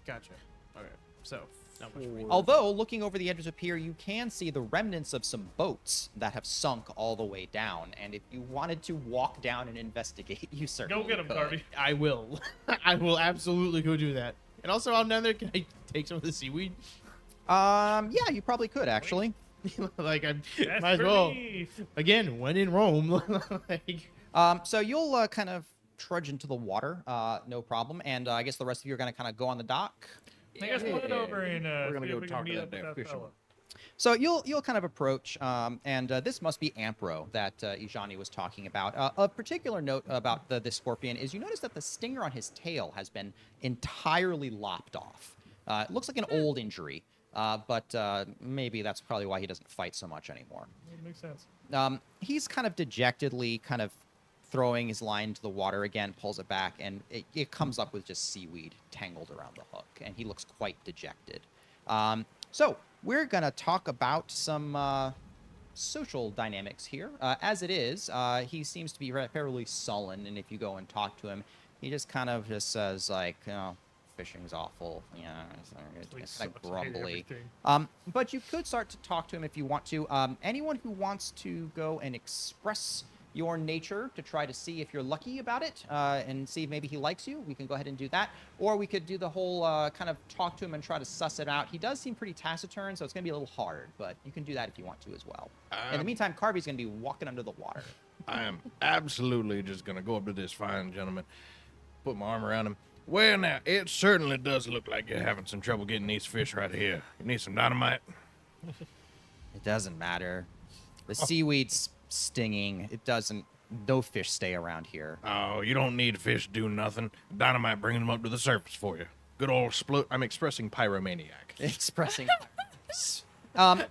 Gotcha. Okay. So, not much for me. Although, looking over the edges of pier, you can see the remnants of some boats that have sunk all the way down. And if you wanted to walk down and investigate, you certainly Go get him, could. Carvey. I will. I will absolutely go do that. And also, while I'm down there, can I take some of the seaweed? Yeah, you probably could, actually. Like, I That's might as for well. me. Again, when in Rome. Like, So you'll kind of trudge into the water, no problem. And I guess the rest of you are going to kind of go on the dock. I guess we'll head over and We're gonna see go if we talk can to meet that up with damn that fisherman. fella. So you'll kind of approach, and this must be Ampro that Ijani was talking about. Of particular note about this scorpion is you notice that the stinger on his tail has been entirely lopped off. It looks like an old injury, but maybe that's probably why he doesn't fight so much anymore. It makes sense. He's kind of dejectedly kind of throwing his line into the water again, pulls it back, and it comes up with just seaweed tangled around the hook, and he looks quite dejected. So we're going to talk about some social dynamics here. As it is, he seems to be fairly sullen, and if you go and talk to him, he just kind of just says, like, you know, fishing's awful. Yeah, it's kind of grumbly. But you could start to talk to him if you want to. Anyone who wants to go and express your nature to try to see if you're lucky about it and see if maybe he likes you, we can go ahead and do that. Or we could do the whole kind of talk to him and try to suss it out. He does seem pretty taciturn, so it's going to be a little hard, but you can do that if you want to as well. In the meantime, Carvey's going to be walking under the water. I am absolutely just going to go up to this fine gentleman, put my arm around him. Well, now, it certainly does look like you're having some trouble getting these fish right here. You need some dynamite? It doesn't matter. The seaweed's stinging. It doesn't. No fish stay around here. Oh, you don't need fish to do nothing. Dynamite bringing them up to the surface for you. Good old split. I'm expressing pyromaniac. Expressing.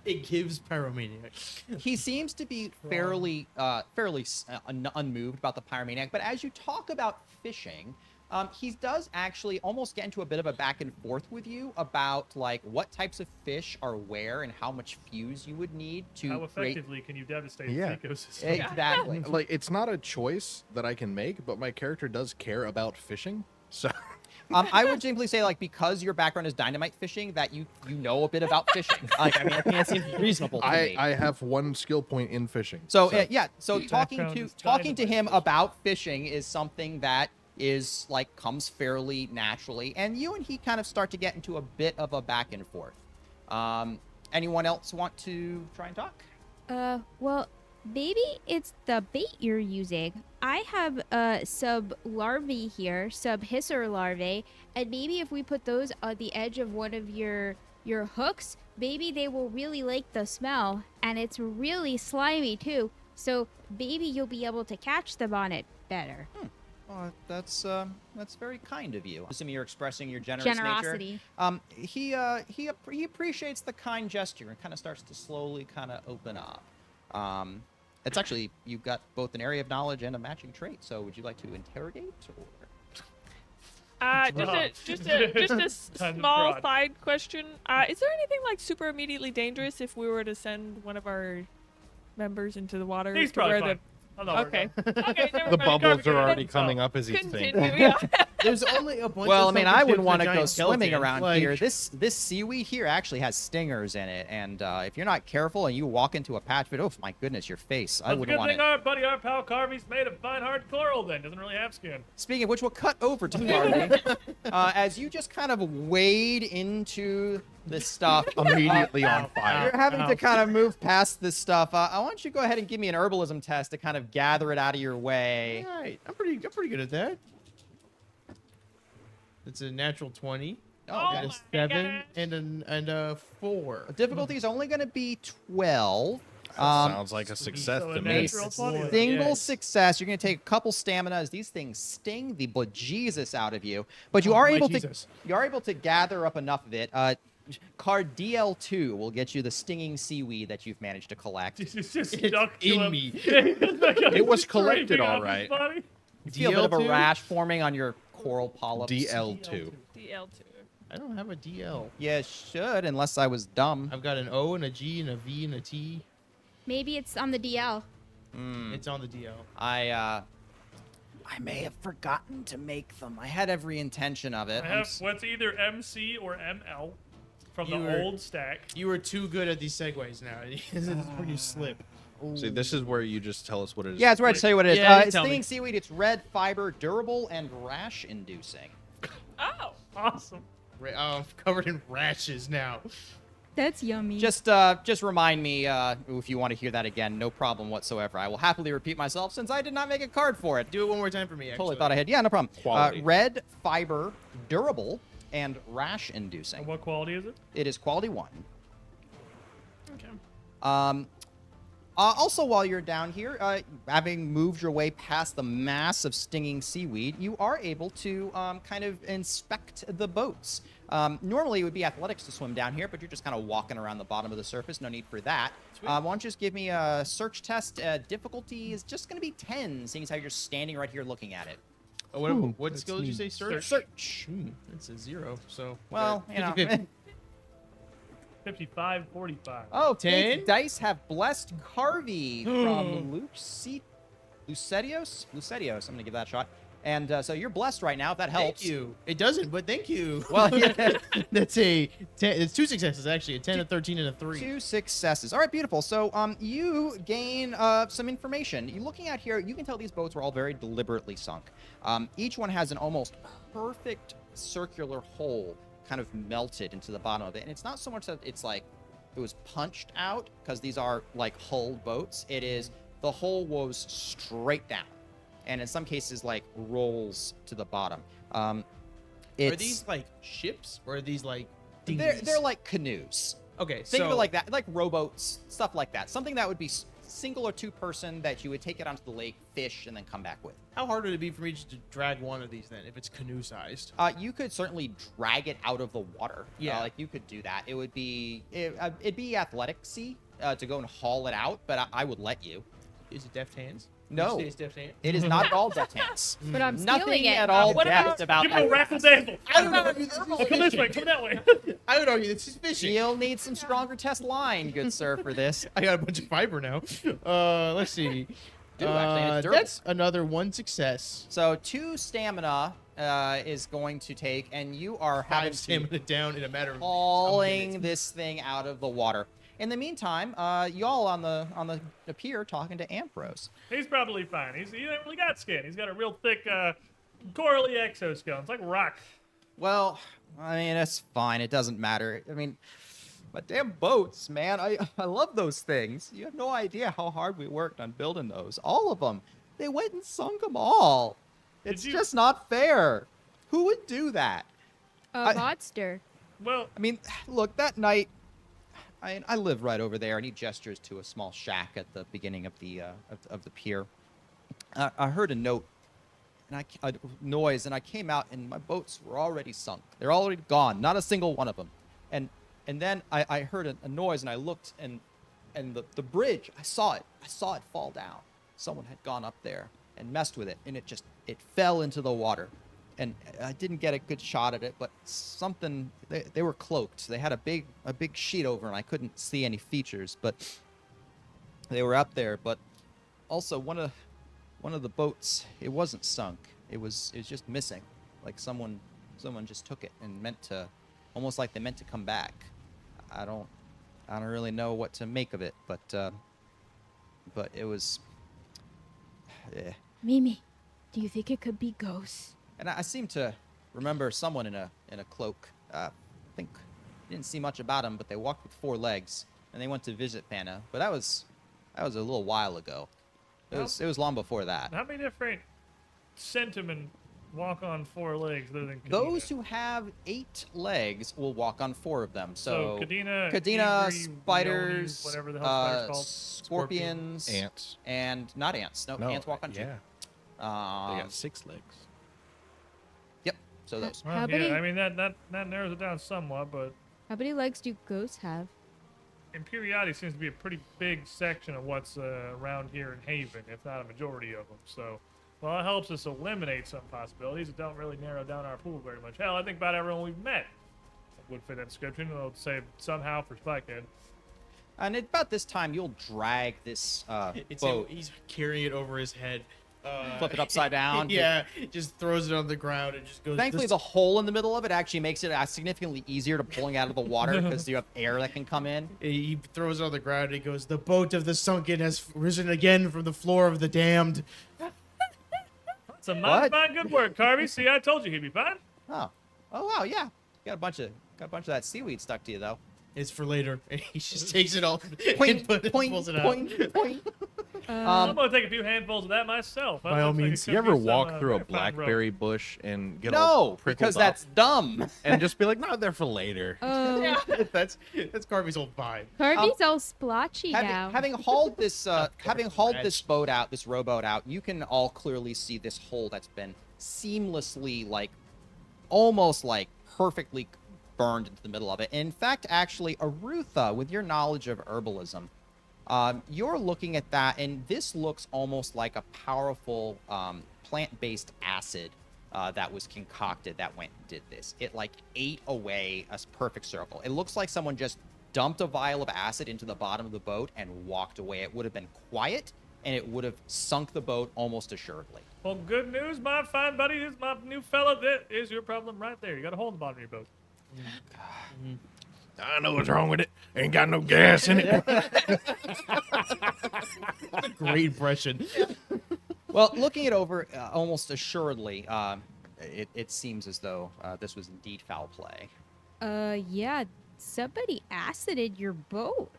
it gives pyromaniac. He seems to be fairly unmoved about the pyromaniac, but as you talk about fishing, he does actually almost get into a bit of a back and forth with you about like what types of fish are where and how much fuse you would need to How create. effectively can you devastate Yeah. the ecosystem? Exactly. Like, it's not a choice that I can make, but my character does care about fishing. So, I would simply say, like, because your background is dynamite fishing, that you know a bit about fishing. Like, I mean, I think that seems reasonable to me. I have one skill point in fishing. So yeah, so Background talking is to dynamite him fishing. about fishing is something that is like comes fairly naturally, and you and he kind of start to get into a bit of a back and forth. Anyone else want to try and talk? Well, maybe it's the bait you're using. I have sub larvae here, sub hisser larvae, and maybe if we put those on the edge of one of your hooks, maybe they will really like the smell, and it's really slimy too. So maybe you'll be able to catch them on it better. Well, that's very kind of you. Assuming you're expressing your generosity. He appreciates the kind gesture and kind of starts to slowly kind of open up. It's actually, you've got both an area of knowledge and a matching trait. So would you like to interrogate or? Just a Kind of small broad. side question. Is there anything like super immediately dangerous if we were to send one of our members into the water? He's to probably where fine. I'm not worried Okay. about it. Okay. Never The mind. bubbles Carver, are already then coming up as he's Continue. saying. Yeah. There's only a bunch Well, I of mean, silver I tips wouldn't and want a to go giant swimming skeleton. around Like, here. This seaweed here actually has stingers in it, and if you're not careful and you walk into a patch of it, oh my goodness, your face! I That's a wouldn't good want thing it. our buddy, our pal Carvey's made of fine hard coral then. Doesn't really have skin. Speaking of which, we'll cut over to Carvey as you just kind of wade into this stuff. Immediately on fire. You're having to kind of move past this stuff. I want you to go ahead and give me an herbalism test to kind of gather it out of your way. all right, I'm pretty good at that. It's a natural 20, Oh, and okay. a 7, and a 4. Difficulty is only going to be 12. Sounds like a success So to a me. natural 20. Single Yes. success. You're going to take a couple stamina as these things sting the bejesus out of you, but you Oh, are my able Jesus. to you are able to gather up enough of it. Card DL2 will get you the stinging seaweed that you've managed to collect. It's just It's stuck to in him. me. It was collected Scraping all off his right. body. You feel a bit of a DL2? rash forming on your coral polyps. DL2. DL2. I don't have a DL. Yeah, should, unless I was dumb. I've got an O and a G and a V and a T. Maybe it's on the DL. It's on the DL. I may have forgotten to make them. I had every intention of it. I have what's either MC or ML from You the were- old stack. You were too good at these segues now. This is where you slip. See, this is where you just tell us what it is. Yeah, it's right to tell you what it is. Yeah, you It's tell me. stinging seaweed. It's red fiber, durable, and rash-inducing. Oh. Awesome. I'm covered in rashes now. That's yummy. Just remind me if you want to hear that again. No problem whatsoever. I will happily repeat myself since I did not make a card for it. Do it one more time for me, actually. Totally thought I had. Yeah, no problem. Quality. Red fiber, durable, and rash-inducing. And what quality is it? It is quality 1. Okay. Also, while you're down here, having moved your way past the mass of stinging seaweed, you are able to kind of inspect the boats. Normally, it would be athletics to swim down here, but you're just kind of walking around the bottom of the surface. No need for that. Why don't you just give me a search test? Difficulty is just going to be 10, seeing as how you're standing right here looking at it. Oh, what skill did you say? Search? Search. It's a 0, so... Well, you know. 50-50. 55, 45. Oh, 10? Fate's dice have blessed Carvey from Lucetios. I'm going to give that a shot. And so you're blessed right now, if that helps. Thank you. It doesn't, but thank you. Well, yeah. That's a 10. It's 2 successes, actually. A 10, a 13, and a 3. 2 successes. All right, beautiful. So you gain some information. You looking at here, you can tell these boats were all very deliberately sunk. Each one has an almost perfect circular hole kind of melted into the bottom of it. And it's not so much that it's like it was punched out, because these are like hulled boats. It is the hole was straight down. And in some cases, like, rolls to the bottom. Are It's- these, like, ships? Or are these, like, they're dinghies? like canoes. Okay, Think of so... it like that, like rowboats, stuff like that. Something that would be single or two person that you would take it onto the lake, fish, and then come back with. How hard would it be for me just to drag one of these, then, if it's canoe-sized? You could certainly drag it out of the water. Yeah. Like, you could do that. It would be, it'd be athletic-y to go and haul it out, but I would let you. Is it deft hands? No. Would you say it's deft hands? It is not at all deft hands. but I'm stealing Nothing it. at all What deft about Give me a that. raffle dazzle. I would argue this is Oh, come this way. fishing. Come that way. I would argue this is fishing. You'll need some stronger test line, good sir, for this. I got a bunch of fiber now. Let's see. Do, actually, and it's durable. That's another 1 success. So 2 stamina is going to take, and you are having 5 stamina down in a matter of hauling minutes. this thing out of the water. In the meantime, y'all on the pier talking to Ambrose. He's probably fine. He ain't really got skin. He's got a real thick, corally exoskeleton. It's like rock. Well, I mean, that's fine. It doesn't matter. I mean, my damn boats, man. I love those things. You have no idea how hard we worked on building those. All of them. They went and sunk them all. It's you- just not fair. Who would do that? A monster. Well, I mean, look, that night, I live right over there, and he gestures to a small shack at the beginning of the pier. I heard a note, and a noise, and I came out, and my boats were already sunk. They're already gone, not a single one of them. And then I heard a noise, and I looked, and the bridge, I saw it fall down. Someone had gone up there and messed with it, and it fell into the water. And I didn't get a good shot at it, but something, they were cloaked. They had a big sheet over, and I couldn't see any features, but they were up there. But also one of the boats, it wasn't sunk. It was just missing. Like someone just took it and almost like they meant to come back. I don't really know what to make of it, but it was. Mimi, do you think it could be ghosts? And I seem to remember someone in a cloak. I think didn't see much about them, but they walked with 4 legs, and they went to visit Panna. But that was a little while ago. It was long before that. how many different sentiment walk on 4 legs other than Kadena? Those who have 8 legs will walk on 4 of them. So Kadena, Kadena, Igri, spiders, Leones, whatever the hell spider's called. scorpions, Ants. and not ants. No, ants walk on 2. Yeah. They got 6 legs. Yep. So those. Well, How yeah, many- I mean that narrows it down somewhat, but How many legs do ghosts have? Imperiati seems to be a pretty big section of what's around here in Haven, if not a majority of them. So, well, it helps us eliminate some possibilities. It don't really narrow down our pool very much. Hell, I think about everyone we've met would fit that description. I'll say somehow for Spikehead. And at about this time, you'll drag this It's boat. he's carrying it over his head. Flip it upside down. Yeah, just throws it on the ground and just goes. Thankfully, this- the hole in the middle of it actually makes it significantly easier to pulling out of the water because you have air that can come in. He throws it on the ground and he goes, "The boat of the sunken has risen again from the floor of the damned." It's a mighty What? fine good work, Carby. See, I told you he'd be fine. Oh wow, yeah. Got a bunch of that seaweed stuck to you though. It's for later. And he just takes it all Point, and point, pulls it out. point. I'm gonna take a few handfuls of that myself. That By all looks like it means. could You be ever some, walk through a very fine rope. blackberry bush and get all No, prickled because up that's dumb. and just be like, no, they're for later. Oh, that's Carvy's old vibe. Harvey's all splotchy now. Having hauled this Scratch. boat out, this rowboat out, you can all clearly see this hole that's been seamlessly, like, almost like perfectly burned into the middle of it. In fact, actually, Arutha, with your knowledge of herbalism, you're looking at that, and this looks almost like a powerful plant-based acid that was concocted that went and did this. It like ate away a perfect circle. It looks like someone just dumped a vial of acid into the bottom of the boat and walked away. It would have been quiet, and it would have sunk the boat almost assuredly. Well, good news, my fine buddy. This is my new fella. That is your problem right there. You got a hole in the bottom of your boat. I know what's wrong with it. Ain't got no gas in it. Great impression. Well, looking it over, almost assuredly, it seems as though this was indeed foul play. Yeah, somebody acided your boat.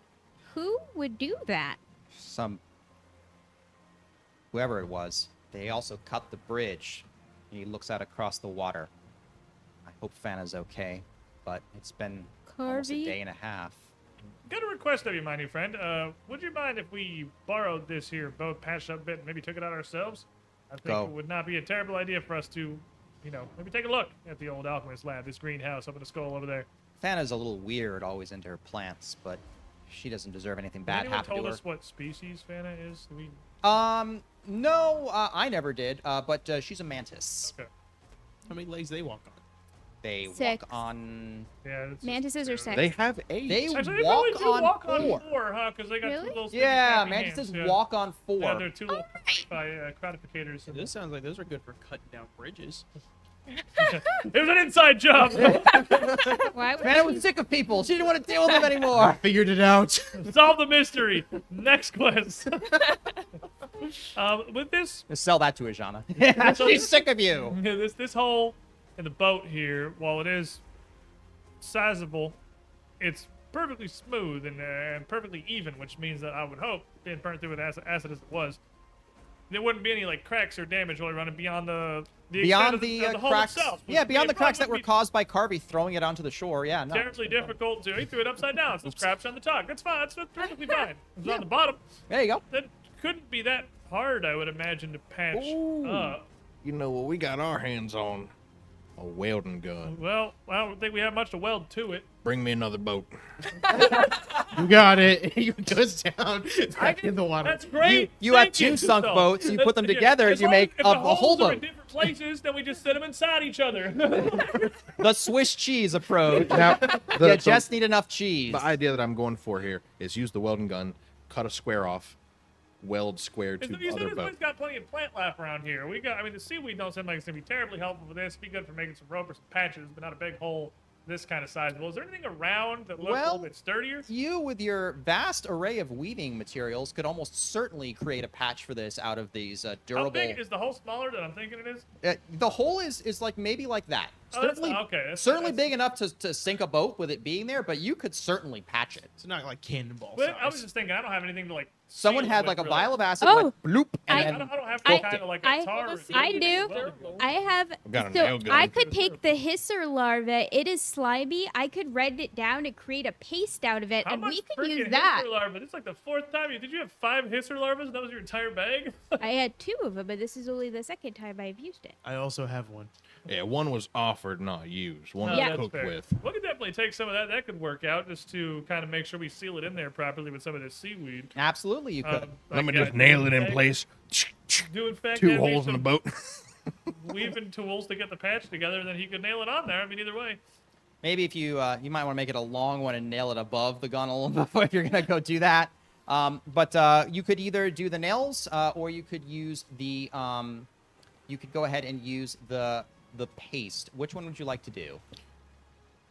Who would do that? Whoever it was. They also cut the bridge. He looks out across the water. I hope Fana's okay, but it's been almost a Carvey? day and a half. Got a request of you, my new friend. Would you mind if we borrowed this here boat, patched up a bit, and maybe took it out ourselves? I think Go. it would not be a terrible idea for us to, maybe take a look at the old alchemist lab, this greenhouse up in the skull over there. Fana's a little weird, always into her plants, but she doesn't deserve anything bad Anyone happen told to her. us what species Fana is? No, I never did, but she's a mantis. Okay. How many legs they walk on? They 6. walk on... Yeah. That's Mantises are just, 6. They have 8. They Actually, they walk probably do on walk 4. on 4, huh? Because they got Really? two little sticky, Yeah, snappy mantises hands, walk on 4. Yeah, they're two little gratificators. This sounds like those are good for cutting down bridges. It was an inside job. Why would Fana she- was sick of people. She didn't want to deal with them anymore. Figured it out. Solve the mystery. Next quest. With this Sell that to Ajana. She's sick of you. this hole in the boat here, while it is sizable, it's perfectly smooth and perfectly even, which means that I would hope, being burnt through with acid as it was, there wouldn't be any like cracks or damage really running beyond the Beyond extent the of the hull cracks, itself. yeah, beyond the It cracks that probably were caused by Carvey throwing it onto the shore. Yeah, no. terribly difficult to. He threw it upside down, so it's scraps on the top. That's fine. That's perfectly fine. It's on the bottom. There you go. That couldn't be that hard, I would imagine, to patch up. You know what we got our hands on? A welding gun. Well, I don't think we have much to weld to it. Bring me another boat. You got it. He goes down back in the water. That's great. You have Thank 2 sunk So, boats, you put them yeah, together, as you long make as- if a the whole holes are in boat. different places, then we just set them inside each other. The Swiss cheese approach. Now, You just need enough cheese. the idea that I'm going for here is use the welding gun, cut a square off, weld square to You said other this boat. place got plenty of plant life around here. The seaweed don't seem like it's gonna be terribly helpful for this. Be good for making some rope or some patches, but not a big hole this kind of size. Well, is there anything around that looks a Well, little bit sturdier? You, with your vast array of weaving materials, could almost certainly create a patch for this out of these How durable. big is the hole? Smaller than I'm thinking it is. The hole is like maybe like that. Oh, that's- Certainly, okay, that's- certainly that's- big enough to sink a boat with it being there, but you could certainly patch it. It's not like cannonball But size. I was just thinking, I don't have anything to like. Someone seal it had with, like a really. vial of acid, Oh, went bloop, and I- then I don't have to I- kind of like a I- tar. Well, or the something. I do. Well, I have. got a So nail gun. I could take the hisser larva. It is slimy. I could rend it down and create a paste out of it, How and much we could freaking use that. Hisser larva? This is like the 4th time. Did you have 5 hisser larvas and that was your entire bag? I had 2 of them, but this is only the second time I've used it. I also have one. Yeah, one was offered, not used. One No, was Yeah. that's cooked fair. with. We could definitely take some of that. That could work out just to kind of make sure we seal it in there properly with some of this seaweed. absolutely you could. Let me Like, just nail it in fact- place. Do in fact 2 have me holes in the some boat. weaving tools to get the patch together, and then he could nail it on there. I mean, either way. Maybe if you you might want to make it a long one and nail it above the gunnel before if you're gonna go do that. But you could either do the nails or you could use the you could go ahead and use the paste. Which one would you like to do?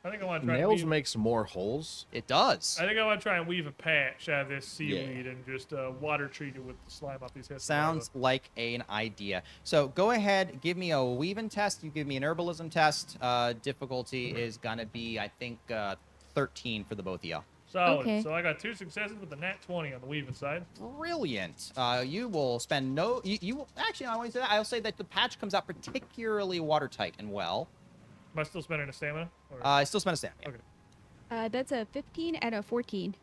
I think I want to try. Nails and weave, makes more holes. It does. I think I want to try and weave a patch out of this seaweed and just water treat it with the slime off these heads. Sounds like an idea. So go ahead, give me a weaving test. You give me an herbalism test. Difficulty is gonna be, I think, 13 for the both of you. solid. Okay. So I got 2 successes with a nat 20 on the weaving side. Brilliant. You will spend no. You will actually. I want to say that. I'll say that the patch comes out particularly watertight and well. Am I still spending a stamina? Or... Still spend a stamina. Yeah. Okay. That's a 15 and a 14.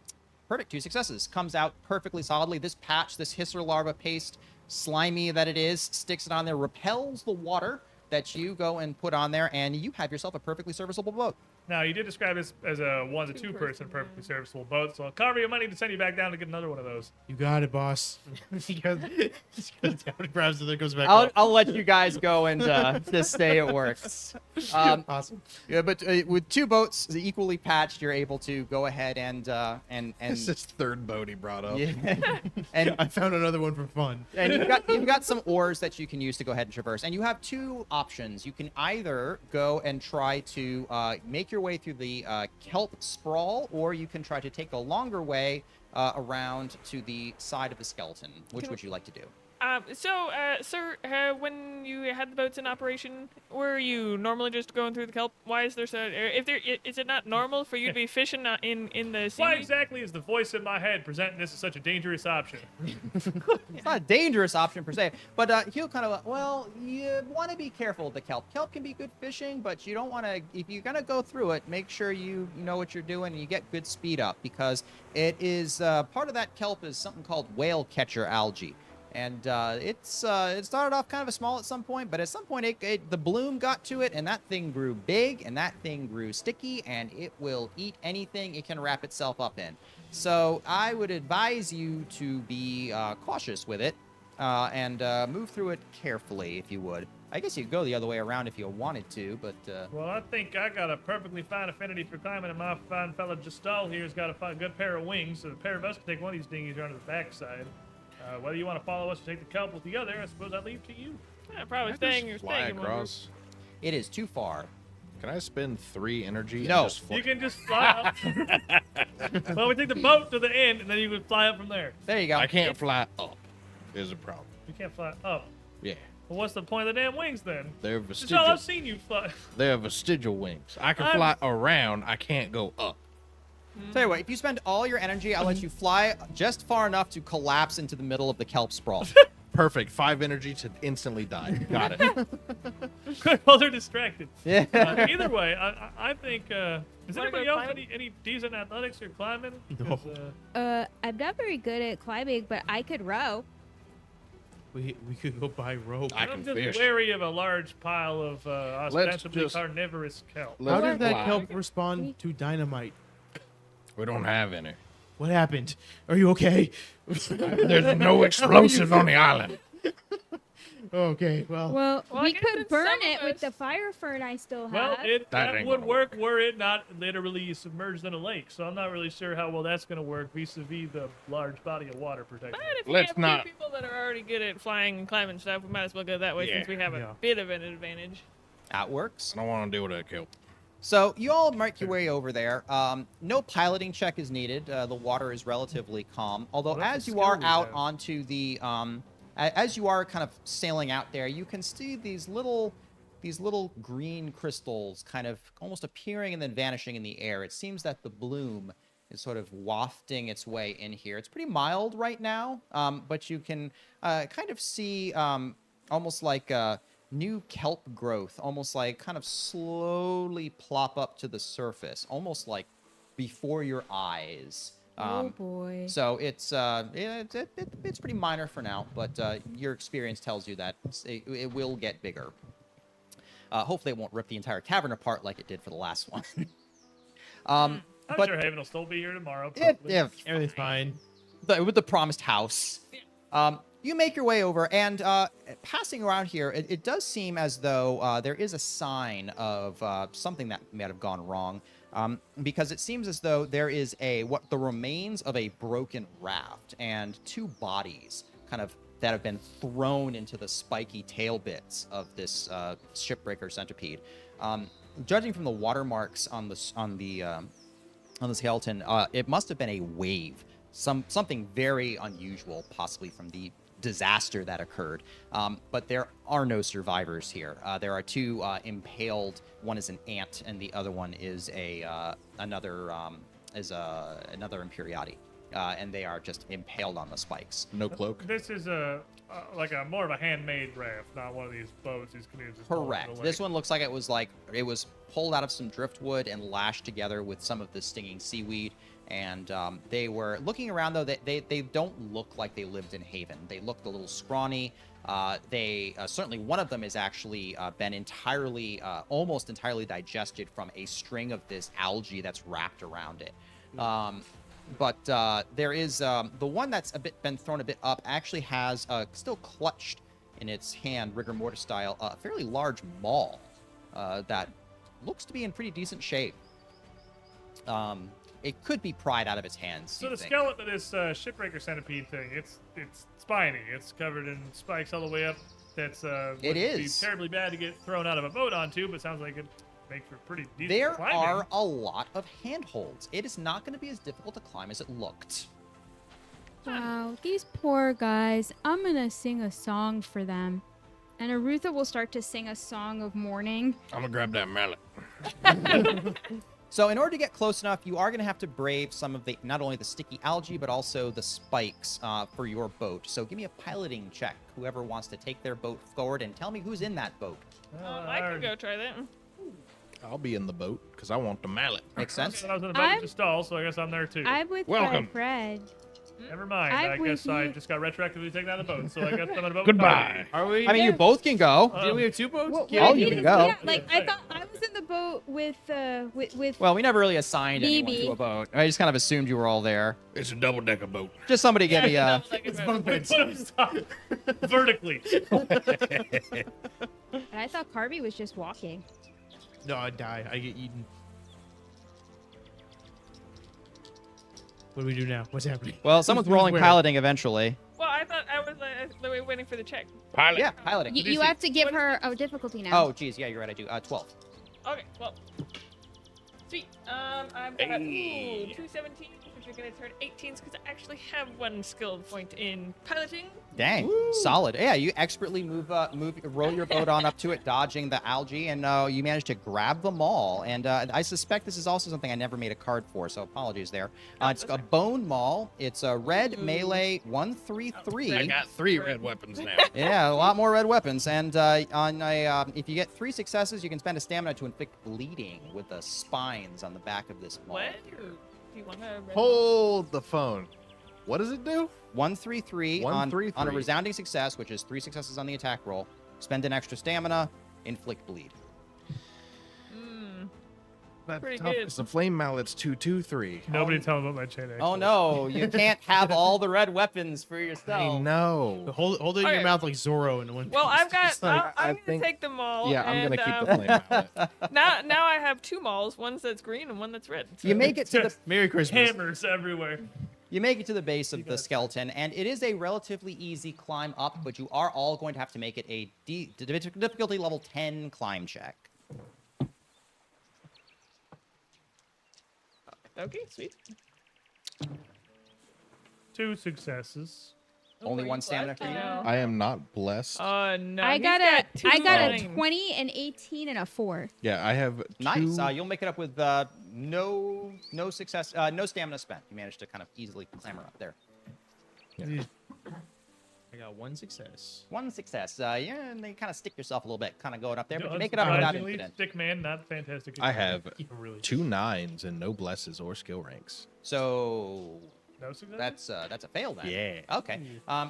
Perfect. 2 successes. Comes out perfectly solidly. This patch, this hisser larva paste, slimy that it is, sticks it on there, repels the water that you go and put on there, and you have yourself a perfectly serviceable boat. Now, you did describe this as a 1 to 2 person perfectly serviceable boat, so I'll cover your money to send you back down to get another one of those. You got it, boss. he goes down, grabs it, then goes back I'll, up. I'll let you guys go and just stay at work. Awesome. Yeah, but with 2 boats equally patched, you're able to go ahead and It's his 3rd boat he brought up. yeah. and I found another one for fun. and you've got some oars that you can use to go ahead and traverse. And you have 2 options. You can either go and try to make your way through the kelp sprawl, or you can try to take the longer way around to the side of the skeleton. Which would you like to do? Sir, when you had the boats in operation, were you normally just going through the kelp? Why is there so? If there is it not normal for you to be fishing in the sea? Why exactly is the voice in my head presenting this as such a dangerous option? It's not a dangerous option per se, but he'll kind of, well, you want to be careful with the kelp. Kelp can be good fishing, but you don't want to, if you're going to go through it, make sure you know what you're doing and you get good speed up, because it is, part of that kelp is something called whale catcher algae. And it started off kind of small at some point, but at some point the bloom got to it, and that thing grew big, and that thing grew sticky, and it will eat anything it can wrap itself up in. So I would advise you to be cautious with it and move through it carefully, if you would. I guess you could go the other way around if you wanted to, but Well, I think I got a perfectly fine affinity for climbing, and my fine fella Justal here's got a good pair of wings, so the pair of us can take one of these dinghies around to the backside. Whether you want to follow us or take the kelp with the other, I suppose I leave to you. Yeah, probably Can I staying just or fly staying in one group. across. it is too far. Can I spend 3 energy? No. And just fly? You can just fly up. Well, we take the boat to the end, and then you can fly up from there. There you go. I can't fly up. Is a problem. You can't fly up. Yeah. Well, what's the point of the damn wings then? They're That's all vestigial. I've seen you fly. They're vestigial wings. I can I'm- fly around. I can't go up. Tell you what, if you spend all your energy, I'll let you fly just far enough to collapse into the middle of the kelp sprawl. Perfect. 5 energy to instantly die. Got it. Well, they're distracted. Yeah. Either way, I think. Does Wanna go anybody else climbing? any decent athletics or climbing? No. 'Cause, I'm not very good at climbing, but I could row. We could go buy rope. I I'm can just fish. wary of a large pile of ostensibly just- carnivorous kelp. How Let's did that fly. kelp respond to dynamite? We don't have any. What happened? Are you okay? There's no explosive on the island. Okay, well. Well, Well, I we guess could it's burn some it of with us. the fire fern I still Well, have. that ain't would gonna work were it not literally submerged in a lake. So I'm not really sure how well that's going to work vis-a-vis the large body of water protection. But if we Let's have not- two people that are already good at flying and climbing stuff, we might as well go that way since Yeah. we have a Yeah. bit of an advantage. That works. I don't want to deal with that kelp. So you all make your way over there. No piloting check is needed. The water is relatively calm. Although Well, that's as a you skill are we out have. onto the, as you are kind of sailing out there, you can see these little these little green crystals kind of almost appearing and then vanishing in the air. It seems that the bloom is sort of wafting its way in here. It's pretty mild right now, but you can kind of see almost like new kelp growth, almost like kind of slowly plop up to the surface, almost like before your eyes. Oh boy. So it's it's pretty minor for now, but your experience tells you that it will get bigger. Hopefully, it won't rip the entire cavern apart like it did for the last one. I'm but sure Haven will still be here tomorrow. if, probably. Everything's fine. with the promised house, you make your way over, and passing around here, it does seem as though there is a sign of something that may have gone wrong. Because it seems as though there is what the remains of a broken raft and two bodies kind of that have been thrown into the spiky tail bits of this shipbreaker centipede. Judging from the watermarks on the skeleton, it must have been a wave, something very unusual, possibly from the disaster that occurred. But there are no survivors here. There are two impaled. One is an ant, and the other one is another Imperiati, and they are just impaled on the spikes. No cloak. This is like a more of a handmade raft, not one of these boats. These canoes. just pulled into Correct. the This lake. one looks like it was pulled out of some driftwood and lashed together with some of the stinging seaweed. And they were looking around, though. They don't look like they lived in Haven. They looked a little scrawny. They certainly, one of them has actually been almost entirely digested from a string of this algae that's wrapped around it. But there is the one that's been thrown a bit up actually has still clutched in its hand, rigor mortis style, a fairly large maul that looks to be in pretty decent shape. It could be pried out of its hands. So you the think. skeleton of this shipbreaker centipede thing, it's spiny. It's covered in spikes all the way up. That's would be is. terribly bad to get thrown out of a boat onto, but sounds like it makes for pretty decent There climbing. are a lot of handholds. It is not going to be as difficult to climb as it looked. Wow, these poor guys. I'm gonna sing a song for them. And Arutha will start to sing a song of mourning. I'm gonna grab that mallet. So in order to get close enough, you are going to have to brave some of the, not only the sticky algae, but also the spikes for your boat. So give me a piloting check, whoever wants to take their boat forward, and tell me who's in that boat. I can go try that. I'll be in the boat because I want the mallet. Makes sense? I was in the boat I'm- with the stall, so I guess I'm there too. I'm with Welcome. my friend. Never mind. I'm I guess with I you. just got retroactively taken out of the boat, so I guess I'm in a boat. with Goodbye. Are we? I mean, you both can go. Didn't we have two boats? Well, Oh, you we can didn't- go. Yeah, like I thought I was in the boat with Well, we never really assigned anyone Maybe. to a boat. I just kind of assumed you were all there. It's a double-decker boat. Just somebody give me a... It's bunk beds. Vertically. and I thought Carby was just walking. No, I die. I get eaten. What do we do now? What's happening? Well, someone's Who's rolling where? piloting eventually. Well, I thought I was waiting for the check. Pilot. Yeah, piloting. You have to give her a difficulty now. Oh, geez. Yeah, you're right. I do. 12. Okay, well. Sweet. I've got 2 17s, which are going to turn 18s because I actually have one skill point in piloting. Dang, solid. Yeah, you expertly roll your boat on up to it, dodging the algae, and you manage to grab them all. And I suspect this is also something I never made a card for, so apologies there. It's a bone maul. It's a red melee 1-3-3. I got 3 red weapons now. Yeah, a lot more red weapons. And if you get 3 successes, you can spend a stamina to inflict bleeding with the spines on the back of this maul. What? here. Do you want to? Hold the phone. What does it do? 1-3-3 on 1-3-3. a resounding success, which is 3 successes on the attack roll. Spend an extra stamina, inflict bleed. That's Pretty tough. good. It's the flame mallet's 2-2-3. Nobody tell me about my chain. Oh no, you can't have all the red weapons for yourself. I know. Hold it in Okay. your mouth like Zorro in one Well, piece. I've got. Just like, I I'm gonna think- take them all. Yeah, I'm and, gonna keep the flame mallet. Now I have 2 malls. One's that's green and one that's red. You So- make it to the Merry Christmas. Hammers everywhere. you make it to the base of the skeleton, and it is a relatively easy climb up, but you are all going to have to make it a difficulty level 10 climb check. Okay, sweet. 2 successes. Only one stamina for you? I am not blessed. No. I he's got a two I got a nines. 20, an 18, and a 4. Yeah, I have Nice. two. You'll make it up with no success, no stamina spent. You managed to kind of easily clamber up there. I got 1 success. One success. Yeah, and then you kind of stick yourself a little bit, kind of going up there, but you make it up without Unsurprisingly, incident. Stick man, not fantastic. I have Yeah, really. 2 9s and no blesses or skill ranks. So No success. that's a fail then. Yeah. Okay.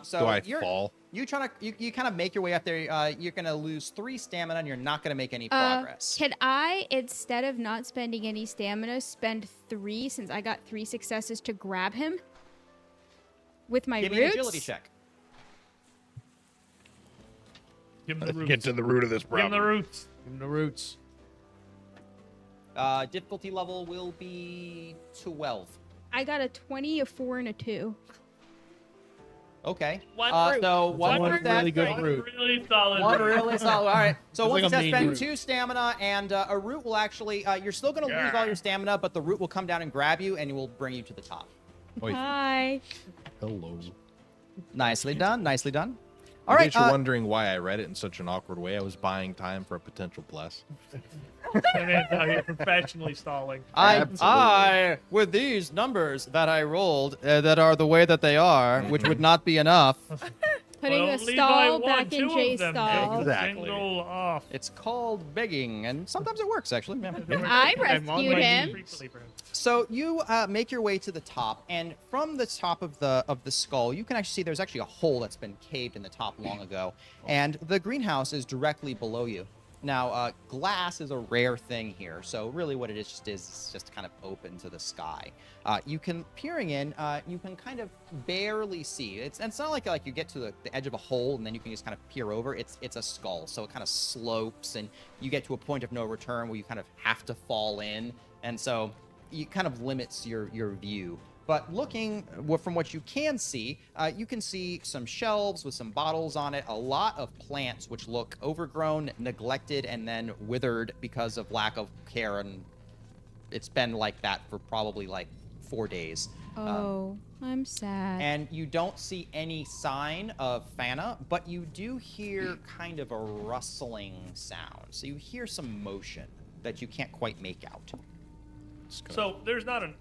So Do I you're, fall? You trying to you kind of make your way up there. You're gonna lose 3 stamina, and you're not gonna make any progress. Can I, instead of not spending any stamina, spend 3 since I got 3 successes to grab him with my Give me an roots? agility check. Give him the Let's roots. get to the root of this Give him problem. the roots. Give him the roots. Difficulty level will be 12. I got a 20, a 4, and a 2. Okay. One root. So One one root, that, really good One root. really solid. One root. really solid. All right. So It's one like a success main spent root. 2 stamina, and a root will actually. You're still going to lose all your stamina, but the root will come down and grab you, and it will bring you to the top. Wait, Hi. hello. Nicely done. Nicely done. All In right. case you're wondering why I read it in such an awkward way, I was buying time for a potential bless. And then you're professionally stalling. I, with these numbers that I rolled, that are the way that they are, which would not be enough. Putting Well, a only by stall one, back in 2 Jay's of them stall. take a Exactly. Single off. It's called begging, and sometimes it works actually. Yeah. I I'm on rescued my him. Frequently, perhaps. So you make your way to the top, and from the top of the skull, you can actually see there's actually a hole that's been caved in the top long ago, and the greenhouse is directly below you. Now, glass is a rare thing here, so really what it is just kind of open to the sky. You can peering in, you can kind of barely see. It's not like you get to the edge of a hole and then you can just kind of peer over. It's a skull, so it kind of slopes, and you get to a point of no return where you kind of have to fall in, and so it kind of limits your view. But looking from what you can see some shelves with some bottles on it, a lot of plants which look overgrown, neglected, and then withered because of lack of care, and it's been like that for probably like 4 days. Oh, I'm sad. And you don't see any sign of Fana, but you do hear kind of a rustling sound. So you hear some motion that you can't quite make out. So there's not an.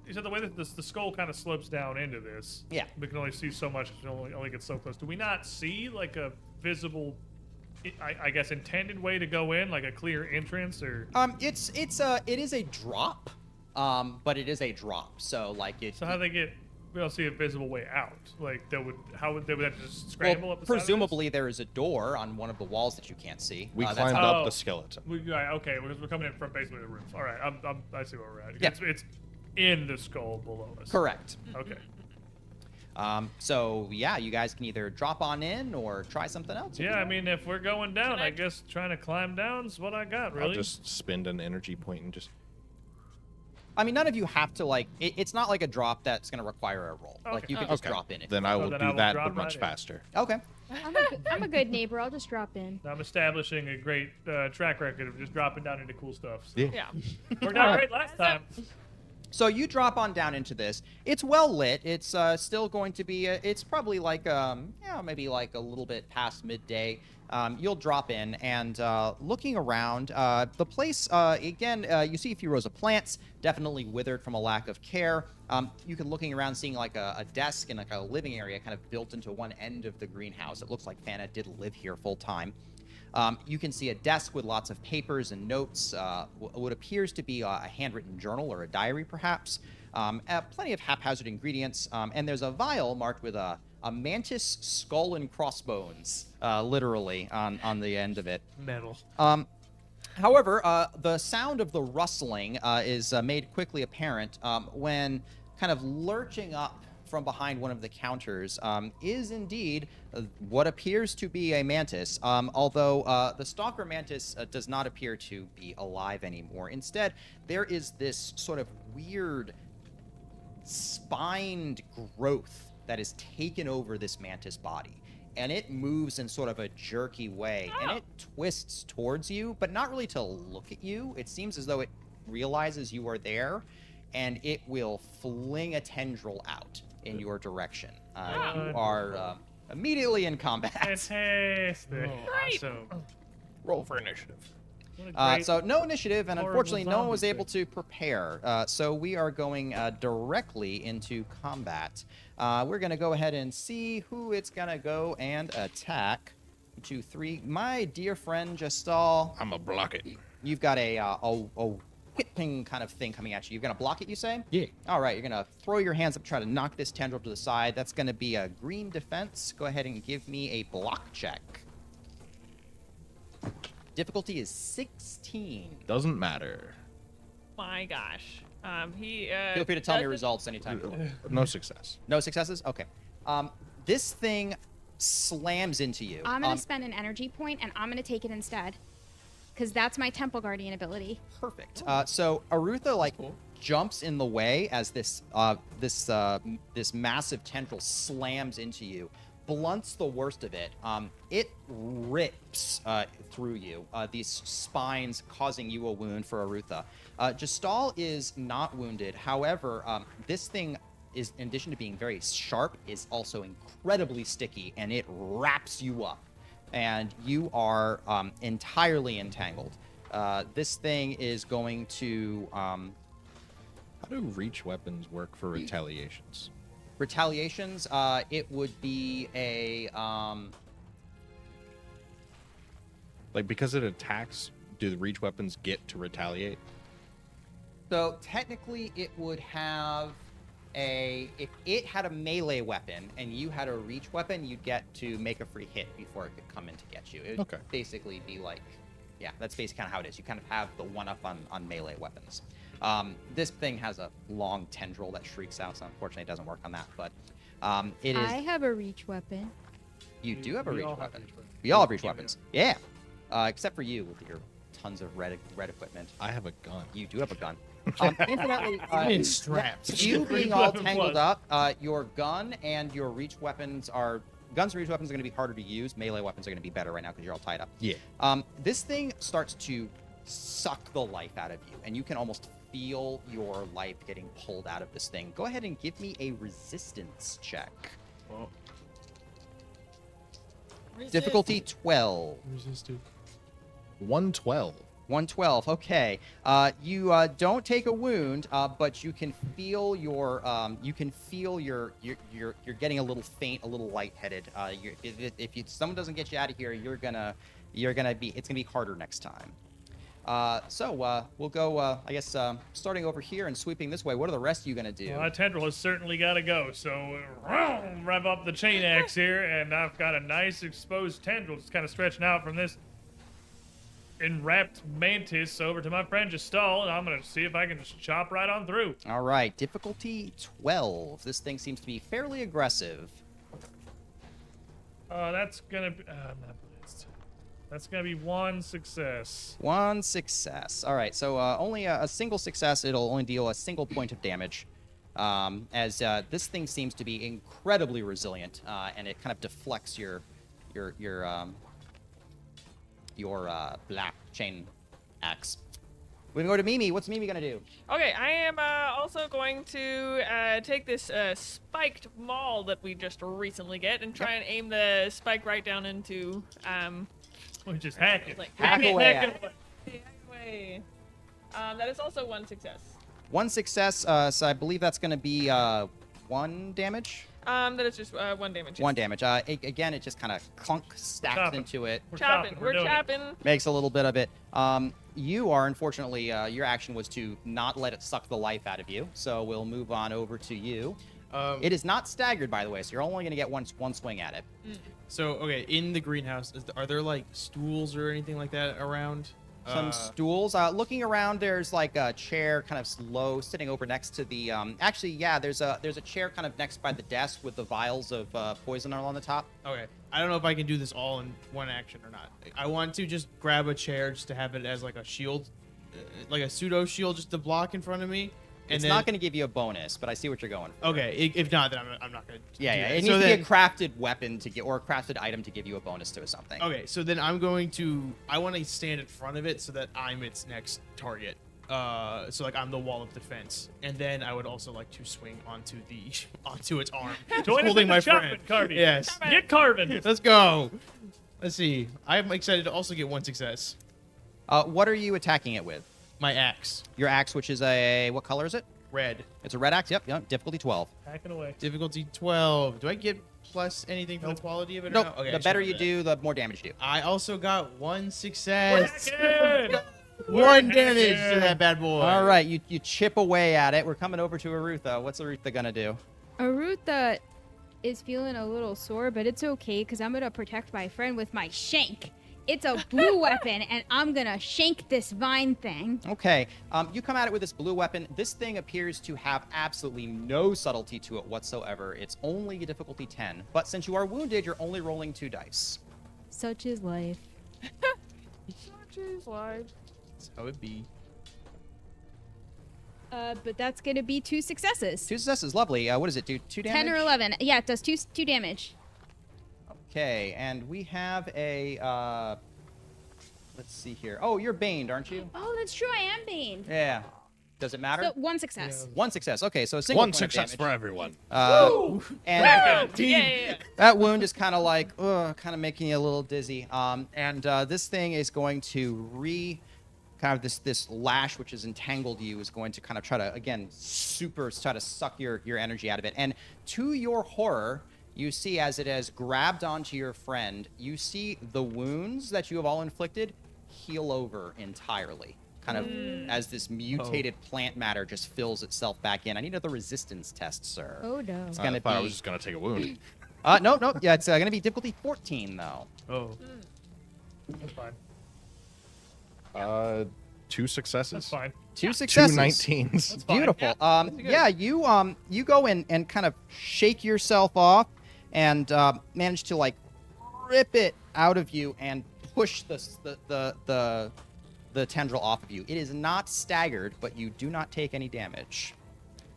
You said the way that the skull kind of slopes down into this. Yeah. We can only see so much. It only gets so close. Do we not see like a visible, I guess, intended way to go in, like a clear entrance, or? It is a drop, but it is a drop. So like it. So how they get? We don't see a visible way out. Like they would have to just scramble up the side of this? presumably there is a door on one of the walls that you can't see. We That's climbed how- up Oh. the skeleton. Right, okay, because we're coming in from basically the roof. All right, I see where we're at. Yeah. It's in the skull below us. Correct. Okay. So yeah, you guys can either drop on in or try something else. Yeah, I mean, if we're going down, I guess trying to climb down is what I got, really. I'll just spend an energy point and just. I mean, none of you have to like. It's not like a drop that's going to require a roll. Like Okay. you can just drop in. If Then I will then do I will that, drop but much right in. faster. Okay. I'm a good neighbor. I'll just drop in. I'm establishing a great track record of just dropping down into cool stuff. So. Yeah. Yeah. Worked out great last time. So you drop on down into this. It's well lit. It's still going to be. It's probably like maybe like a little bit past midday. You'll drop in and looking around, the place again. You see a few rows of plants, definitely withered from a lack of care. You can looking around, seeing like a desk and like a living area kind of built into one end of the greenhouse. It looks like Fana did live here full time. You can see a desk with lots of papers and notes, what appears to be a handwritten journal or a diary, perhaps. Plenty of haphazard ingredients, and there's a vial marked with a mantis skull and crossbones, literally, on the end of it. Metal. However, the sound of the rustling is made quickly apparent when kind of lurching up from behind one of the counters is indeed what appears to be a mantis, although the stalker mantis does not appear to be alive anymore. Instead, there is this sort of weird spined growth that has taken over this mantis body. And it moves in sort of a jerky way, and it twists towards you, but not really to look at you. It seems as though it realizes you are there, and it will fling a tendril out in your direction. You are immediately in combat. Fantastic. Great. Awesome. Roll for initiative. What a great So no initiative, and horrible unfortunately, no one was zombie able to prepare. So we are going directly into combat. We're going to go ahead and see who it's going to go and attack. 1, 2, 3. My dear friend Gestal, I'm a block it. you've got a whipping kind of thing coming at you. You're going to block it, you say? Yeah. All right, you're going to throw your hands up, try to knock this tendril to the side. That's going to be a green defense. Go ahead and give me a block check. Difficulty is 16. Doesn't matter. My gosh. He Feel free to tell me doesn't- results anytime you want. No success. No successes? Okay. This thing slams into you. I'm gonna spend an energy point and I'm gonna take it instead, because that's my Temple Guardian ability. Perfect. So Arutha jumps in the way as this massive tendril slams into you. Blunts the worst of it. It rips through you. These spines causing you a wound for Arutha. Gestal is not wounded. However, this thing is, in addition to being very sharp, is also incredibly sticky, and it wraps you up, and you are entirely entangled. This thing is going to How do reach weapons work for retaliations? retaliations. It would be a Like, because it attacks, do the reach weapons get to retaliate? so technically it would have if it had a melee weapon and you had a reach weapon, you'd get to make a free hit before it could come in to get you. It would Okay. basically be like, yeah, that's basically kind of how it is. You kind of have the one up on melee weapons. This thing has a long tendril that shrieks out, so unfortunately it doesn't work on that. But it is. I have a reach weapon. You do have a We reach all have weapon. reach weapons. We all have reach weapons. Yeah. Except for you with your tons of red equipment. I have a gun. You do have a gun. Incidentally, It's strapped. you being all Weapon tangled plus. up, your gun and your reach weapons are... Guns and reach weapons are going to be harder to use. Melee weapons are going to be better right now because you're all tied up. Yeah. This thing starts to suck the life out of you, and you can almost feel your life getting pulled out of this thing. Go ahead and give me a resistance check. Well, Difficulty 12. 112. 112. Okay. You don't take a wound, but you can feel you're getting a little faint, a little lightheaded. If someone doesn't get you out of here, it's gonna be harder next time. So we'll go. I guess starting over here and sweeping this way. What are the rest of you gonna do? well, that tendril has certainly got to go. So rev up the chain axe here, and I've got a nice exposed tendril just kind of stretching out from this enwrapped mantis over to my friend Gestal, and I'm gonna see if I can just chop right on through. All right. Difficulty 12. This thing seems to be fairly aggressive. That's gonna be. I'm not blitzed. That's gonna be one success. One success. All right, so only a single success. It'll only deal a single point of damage, as this thing seems to be incredibly resilient, and it kind of deflects your black chain axe. We can go to Mimi. What's Mimi gonna do? Okay, I am also going to take this spiked maul that we just recently get and try and aim the spike right down into We just hack it. like Hack it, away hack at it away. That is also one success. One success. So I believe that's gonna be 1 damage. That is just 1 damage. 1 damage. Again, it just kind of clunk stacks Chopping. into it. We're Chopping. We're doing it. chopping. Makes a little bit of it. You are, unfortunately, your action was to not let it suck the life out of you. So we'll move on over to you. It is not staggered, by the way, so you're only going to get one swing at it. So, okay, in the greenhouse, are there like stools or anything like that around? Some stools. Looking around, there's like a chair kind of low, sitting over next to the... actually, yeah, there's a chair kind of next by the desk with the vials of poison on the top. Okay, I don't know if I can do this all in one action or not. I want to just grab a chair just to have it as like a shield, like a pseudo shield, just to block in front of me. And It's then, not going to give you a bonus, but I see what you're going for. Okay, if not, then I'm not gonna. Yeah, do yeah. that. It So needs then, to be a crafted weapon to get, or a crafted item to give you a bonus to something. okay, so then I'm going to. I want to stand in front of it so that I'm its next target. So like I'm the wall of defense, and then I would also like to swing onto its arm, Join us holding in my the friend. chopping, Carvey. Yes. Get carving. Let's go. Let's see. I'm excited to also get one success. What are you attacking it with? My axe, Your axe, which is what color is it? red. It's a red axe. Yep. Difficulty 12. Hacking away. Difficulty 12. Do I get plus anything for the quality of it? Or Nope. no? Okay, I The just better wanted you that. do, the more damage you do. I also got one success. Hacking. One damage to that bad boy. All right, you chip away at it. We're coming over to Arutha. What's Arutha gonna do? Arutha is feeling a little sore, but it's okay because I'm gonna protect my friend with my shank. It's a blue weapon, and I'm gonna shank this vine thing. Okay, you come at it with this blue weapon. This thing appears to have absolutely no subtlety to it whatsoever. It's only a difficulty 10. But since you are wounded, you're only rolling 2 dice. Such is life. That's how it be. But that's gonna be 2 successes. 2 successes, lovely. What does it do? 2 damage? 10 or 11. Yeah, it does two damage. Okay, and we have a, let's see here. Oh, you're baned, aren't you? Oh, that's true. I am Bane. Yeah. Does it matter? So 1 success. 1 success. Okay, so a single One point of success damage. for everyone. And Yeah. that wound is kind of like, kind of making you a little dizzy. And this thing is going to kind of this lash which has entangled you is going to kind of try to, again, try to suck your energy out of it. And to your horror, you see as it has grabbed onto your friend, you see the wounds that you have all inflicted heal over entirely. Kind of as this mutated plant matter just fills itself back in. I need another resistance test, sir. Oh no. It's I gonna thought I be. was just gonna take a wound. No. Yeah, it's gonna be difficulty 14 though. Oh. That's fine. 2 successes. That's fine. 2 2 successes. 19s. fine. Beautiful. good. Yeah, you go in and kind of shake yourself off and manage to like rip it out of you and push the tendril off of you. It is not staggered, but you do not take any damage.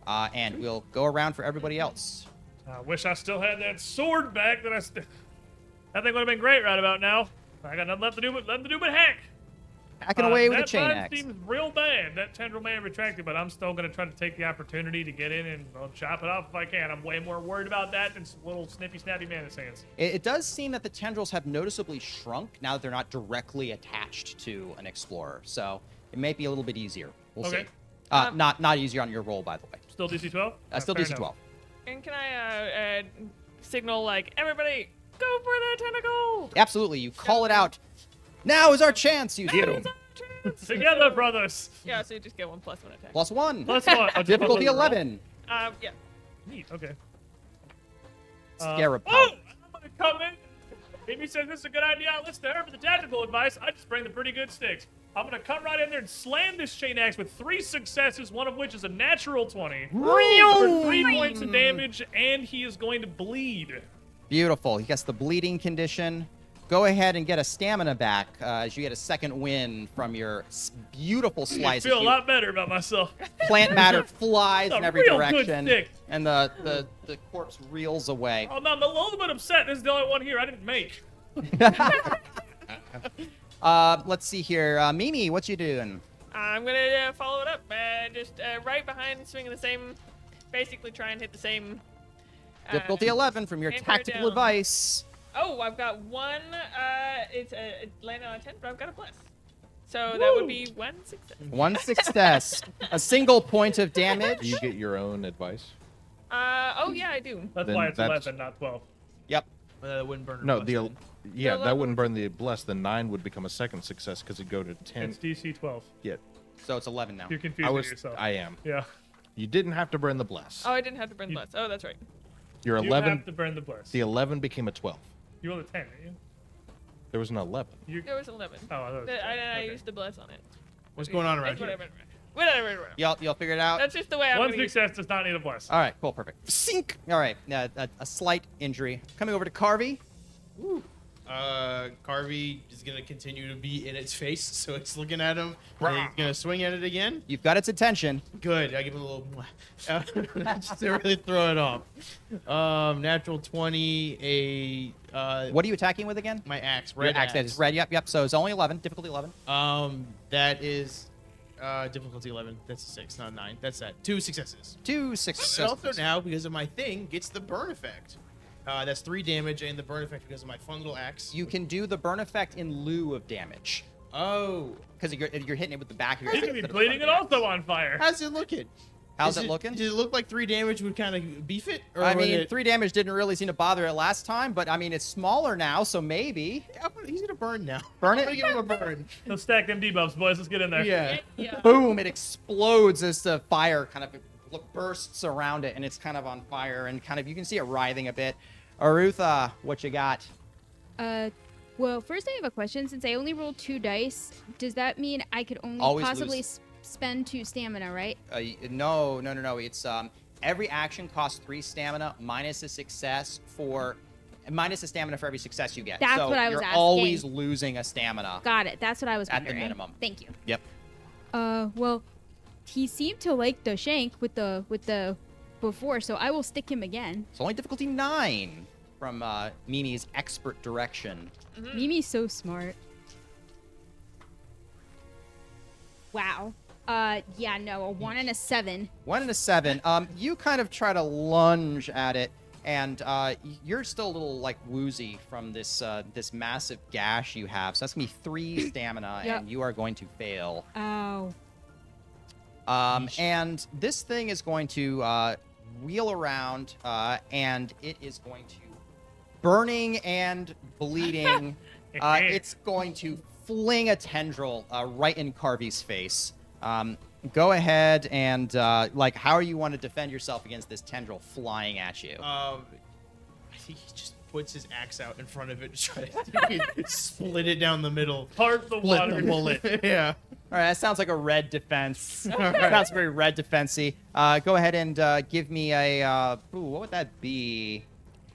And we'll go around for everybody else. I wish I still had that sword back. That thing would have been great right about now. I got nothing left to do but hack. Hacking away with a that chain vine axe. seems real bad. That tendril may have retracted, but I'm still going to try to take the opportunity to get in and chop it off if I can. I'm way more worried about that than some little snippy, snappy mantis hands. It does seem that the tendrils have noticeably shrunk now that they're not directly attached to an explorer. So it may be a little bit easier. We'll Okay. see. Not easier on your roll, by the way. Still DC 12? Still Fair DC enough. 12. And can I signal like everybody go for the tentacle? Absolutely. You call it out. Now is our chance, you hear. Together, brothers. Yeah, so you just get 1 plus 1 attack. +1. Plus one. Oh, Difficulty roll. 11. Yeah. Neat. Okay. Scarab. Oh, I'm gonna come in. Amy says this is a good idea. I listen to her for the tactical advice. I just bring the pretty good sticks. I'm gonna come right in there and slam this chain axe with 3 successes, one of which is a natural 20. For 3 points of damage, and he is going to bleed. Beautiful. He gets the bleeding condition. Go ahead and get a stamina back as you get a second win from your beautiful I slice. feel as a you- lot better about myself. Plant matter flies It's a in every real good direction, stick. and the corpse reels away. Oh, no, I'm a little bit upset. This is the only one here I didn't make. Let's see here. Mimi, what you doing? I'm gonna follow it up. Just right behind, swinging the same. Basically, try and hit the same. Difficulty 11 from your hammer tactical down. advice. Oh, I've got 1. It's landed on a 10, but I've got a plus. So that would be 1 success. 1 success. A single point of damage. Do you get your own advice? Oh yeah, I do. That's Then why it's that's- 11, not 12. Yep. That wouldn't burn. her No, blessed. yeah, The that wouldn't burn the bless. The 9 would become a second success because it'd go to 10. It's DC 12. Yeah, So it's 11 now. You're confusing yourself. I am. Yeah. You didn't have to burn the bless. Oh, I didn't have to burn bless. Oh, that's right. Your You 11, have to burn the bless. the 11 became a 12. You rolled a 10, didn't There was an 11. you? There was 11. Oh, I thought it was I 10. Okay. used the bless on it. What's going on around It's here? whatever. Y'all figure it out? That's just the way I'm One gonna use. success does not need a bless. All right, cool, perfect. Sink. All right, a slight injury. Coming over to Carvey. Carvey is gonna continue to be in its face, so it's looking at him. And he's gonna swing at it again. You've got its attention. Good. I give it a little, just to really throw it off. Natural 20. What are you attacking with again? My axe, Your red axe. That is red. Yep. So it's only 11. Difficulty 11. That is Difficulty 11. That's a 6, not a 9. That's that. 2 successes. 2 It successes. also now, because of my thing, gets the burn effect. That's 3 damage, and the burn effect because of my fun little axe. You can do the burn effect in lieu of damage. Oh. Because you're hitting it with the back of your He axe could be instead of the bleeding front and of the also axe. on fire. How's it looking? How's Is it looking? Does it look like 3 damage would kind of beef it? Or I would mean, it... 3 damage didn't really seem to bother it last time, but I mean, it's smaller now, so maybe. He's gonna burn now. Burn I'm gonna it? give him a burn. Let's stack them debuffs, boys. Let's get in there. Yeah. Yeah. Boom! It explodes as the fire kind of bursts around it, and it's kind of on fire, and kind of you can see it writhing a bit. Arutha, what you got? Well, first I have a question. Since I only rolled 2 dice, does that mean I could only Always possibly lose. spend 2 stamina, right? No. It's every action costs 3 stamina minus a success for minus a stamina for every success you get. That's so what I was you're asking. always losing a stamina. Got it. That's what I was At the wondering. minimum. Thank you. Yep. Well, he seemed to like the shank with the before, so I will stick him again. It's only difficulty 9 from Mimi's expert direction. Mimi's so smart. Wow. Yeah, no, a 1 and a 7. 1 and a 7. You kind of try to lunge at it, and you're still a little like woozy from this this massive gash you have. So that's gonna be 3 stamina, Yep. and you are going to fail. Ow. And this thing is going to wheel around, and it is going to burning and bleeding. It's going to fling a tendril right in Carvy's face. Go ahead and how you want to defend yourself against this tendril flying at you. I think he just puts his axe out in front of it to try to split it down the middle. Part the Split water. the bullet. Yeah. All right, that sounds like a red defense. Sounds very red defensey. Go ahead and give me a. What would that be?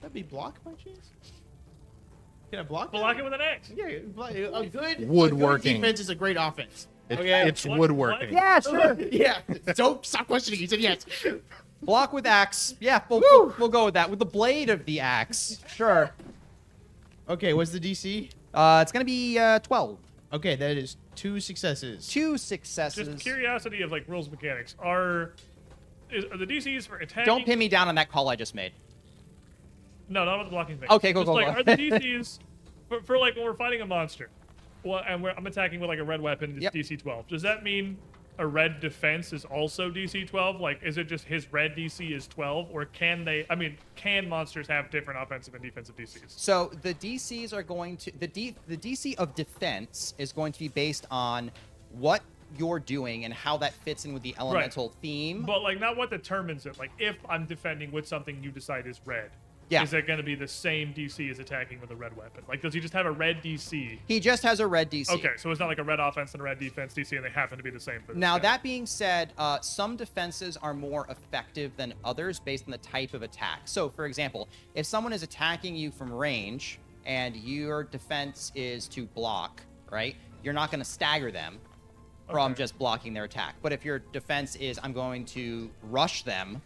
That'd be block by chance? Can I block? Block it with an axe. Yeah, a good Woodworking. A good defense is a great offense. It's What? woodworking. Yeah, sure. Yeah. Don't stop questioning. He said yes. Block with axe. Yeah, we'll go with that. With the blade of the axe. Sure. Okay, what's the DC? It's gonna be 12. Okay, that is 2 successes. 2 successes. Just curiosity of like rules mechanics. Are the DCs for attacking? Don't pin me down on that call I just made. No, not with the blocking thing. Okay, cool, Just, cool, like, cool. are the DCs for like when we're fighting a monster? Well, and I'm attacking with like a red weapon. It's Yep. DC 12. Does that mean a red defense is also DC 12? Like, is it just his red DC is 12, or can they? I mean, can monsters have different offensive and defensive DCs? So the DCs are going to the DC of defense is going to be based on what you're doing and how that fits in with the elemental theme. But like, not what determines it. Like, if I'm defending with something you decide is red, Yeah. is it going to be the same DC as attacking with a red weapon? Like, does he just have a red DC? He just has a red DC. Okay, so it's not like a red offense and a red defense DC, and they happen to be the same for this Now, guy. that being said, some defenses are more effective than others based on the type of attack. So, for example, if someone is attacking you from range and your defense is to block, right? You're not going to stagger them from Okay. just blocking their attack. But if your defense is, I'm going to rush them,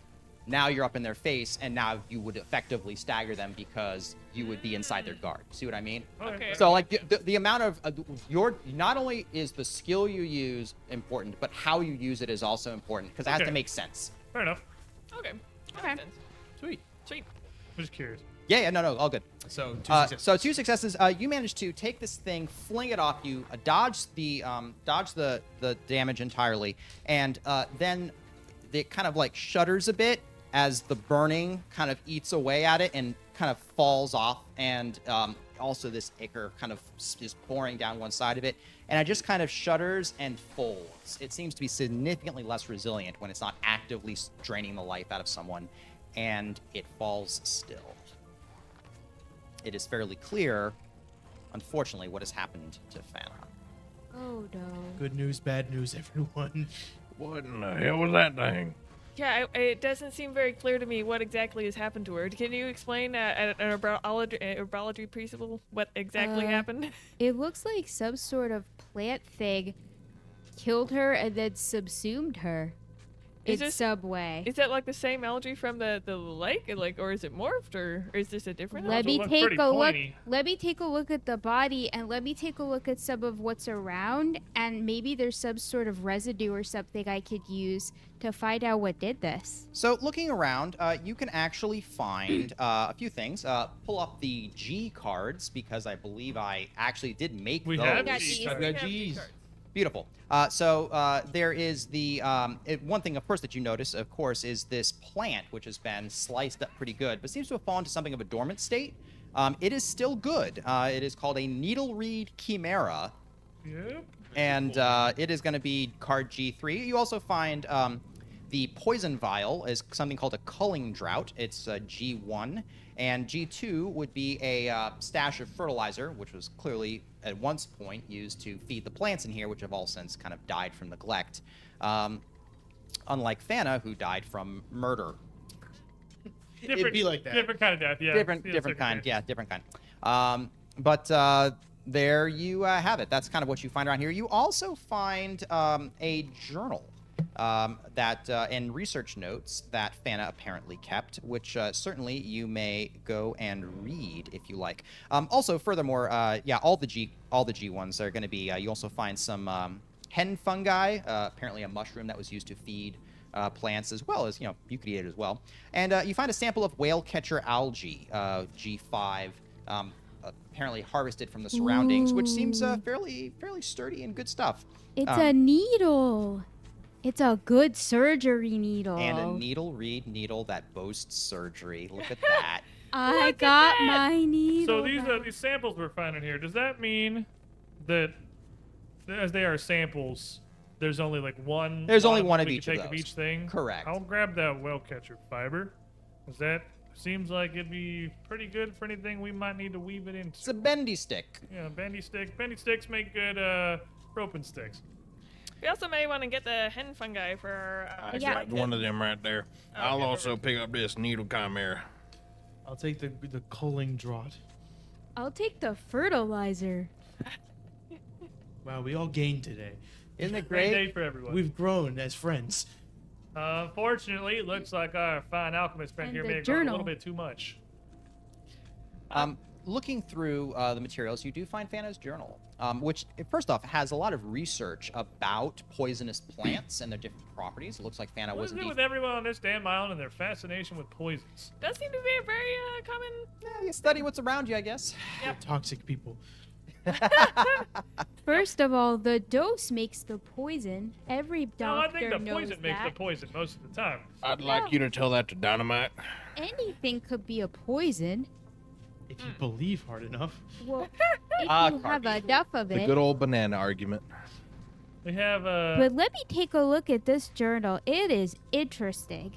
now you're up in their face, and now you would effectively stagger them because you would be inside their guard. See what I mean? Okay. So, like, the amount of your not only is the skill you use important, but how you use it is also important because it has Okay. to make sense. Fair enough. Okay. That Okay. makes sense. Sweet. Sweet. I'm just curious. Yeah, no, all good. So 2 successes. So 2 successes. You managed to take this thing, fling it off you, dodge the damage entirely, and then it kind of like shudders a bit as the burning kind of eats away at it and kind of falls off, and also this ichor kind of is pouring down one side of it, and it just kind of shudders and folds. It seems to be significantly less resilient when it's not actively draining the life out of someone, and it falls still. It is fairly clear, unfortunately, what has happened to Fana. Oh no. Good news, bad news, everyone. What in the hell was that thing? Yeah, it doesn't seem very clear to me what exactly has happened to her. Can you explain at an herbology principle what exactly happened? It looks like some sort of plant thing killed her and then subsumed her. Is It's this- Subway. Is that like the same algae from the lake, like, or is it morphed, or is this a different? Let algae? me look take pretty a look. pointy. Let me take a look at the body, and let me take a look at some of what's around, and maybe there's some sort of residue or something I could use to find out what did this. So looking around, you can actually find a few things. Pull up the G cards because I believe I actually did make We those. have got G these. cards. I've got G's. Beautiful. There is the one thing, of course, that you notice, of course, is this plant, which has been sliced up pretty good, but seems to have fallen to something of a dormant state. It is still good. It is called a needle reed chimera, Yep. and it is going to be card G3. You also find the poison vial is something called a culling drought. It's G1, and G2 would be a stash of fertilizer, which was clearly at one point used to feed the plants in here, which have all since kind of died from neglect. Unlike Fana, who died from murder. It'd be like that. Different kind of death, yeah. Different Yeah, kind. second Yeah, different kind. There you have it. That's kind of what you find around here. You also find a journal and research notes that Fana apparently kept, which certainly you may go and read if you like. Also, furthermore, all the G ones are going to be. You also find some hen fungi, apparently a mushroom that was used to feed plants, as well as you could eat it as well. And you find a sample of whale catcher algae, G5. Apparently harvested from the surroundings, which seems fairly sturdy and good stuff. It's a needle. It's a good surgery needle. And a needle reed needle that boasts surgery. Look at that. I got my needle. So these samples we're finding here, does that mean that as they are samples, there's only like one? There's only lot one we of can each of take of those. each thing? Correct. I'll grab that whale catcher fiber. Is that seems like it'd be pretty good for anything we might need to weave it into? It's a bendy stick. Yeah, bendy stick. Bendy sticks make good roping sticks. We also may want to get the hen fungi for our. I Yeah. got one of them right there. I'll also pick up this needle chimera. I'll take the culling draught. I'll take the fertilizer. Wow, we all gained today. Isn't it Great great? day for everyone. We've grown as friends. Unfortunately, it looks like our fine alchemist friend And here the may have gone a journal. little bit too much. Looking through the materials, you do find Fana's journal, which, first off, has a lot of research about poisonous plants and their different properties. It looks like Fana What was is it indeed. with everyone on this damn island and their fascination with poisons? Does seem to be a very common. Yeah, you study what's around you, I guess. Toxic people. First of all, the dose makes the poison. Every No, I doctor think the knows poison makes the that. poison most of the time. I'd like you to tell that to Dynamite. Anything could be a poison. If you believe hard enough. Well, if you have Carby. enough of The it. good old banana argument. We have But let me take a look at this journal. It is interesting.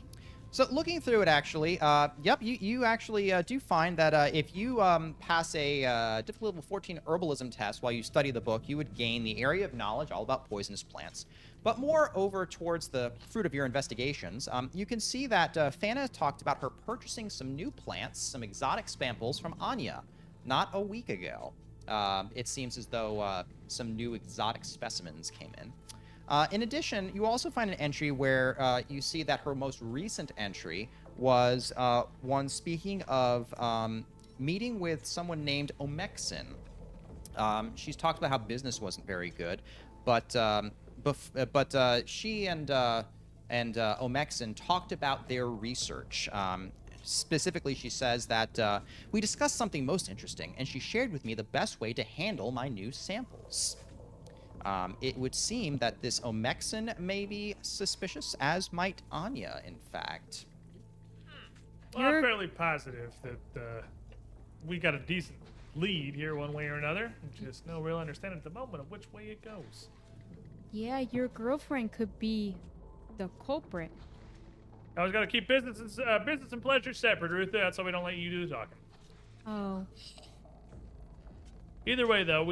So looking through it, actually, you actually do find that if you pass a difficult level 14 herbalism test while you study the book, you would gain the area of knowledge all about poisonous plants. But more over towards the fruit of your investigations, you can see that Fana talked about her purchasing some new plants, some exotic samples from Anya, not a week ago. It seems as though some new exotic specimens came in. In addition, you also find an entry where you see that her most recent entry was one speaking of meeting with someone named Omexin. She's talked about how business wasn't very good, but she and Omexin talked about their research. Specifically, she says that we discussed something most interesting, and she shared with me the best way to handle my new samples. It would seem that this Omexin may be suspicious, as might Anya, in fact. Well, I'm fairly positive that we got a decent lead here one way or another. Just no real understanding at the moment of which way it goes. Yeah, your girlfriend could be the culprit. I always got to keep business and pleasure separate, Ruth. That's why we don't let you do the talking. Oh. Either way, though,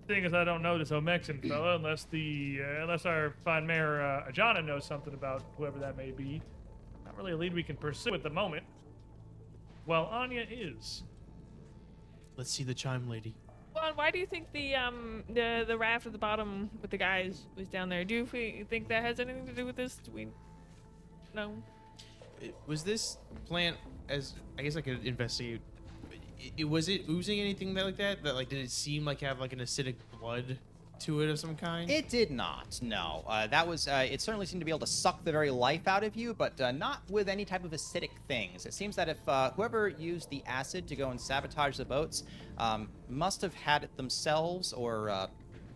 seeing as I don't know this Omexin fella, unless our fine mayor Ajana knows something about whoever that may be, not really a lead we can pursue at the moment. Well, Anya is. Let's see the chime lady. Well, why do you think the raft at the bottom with the guys was down there? Do you think that has anything to do with this? Do we know? Was this plant, as I guess I could investigate, was it oozing anything like that? That like, did it seem like have like an acidic blood to it of some kind? It did not. No, that was. It certainly seemed to be able to suck the very life out of you, but not with any type of acidic things. It seems that if whoever used the acid to go and sabotage the boats must have had it themselves or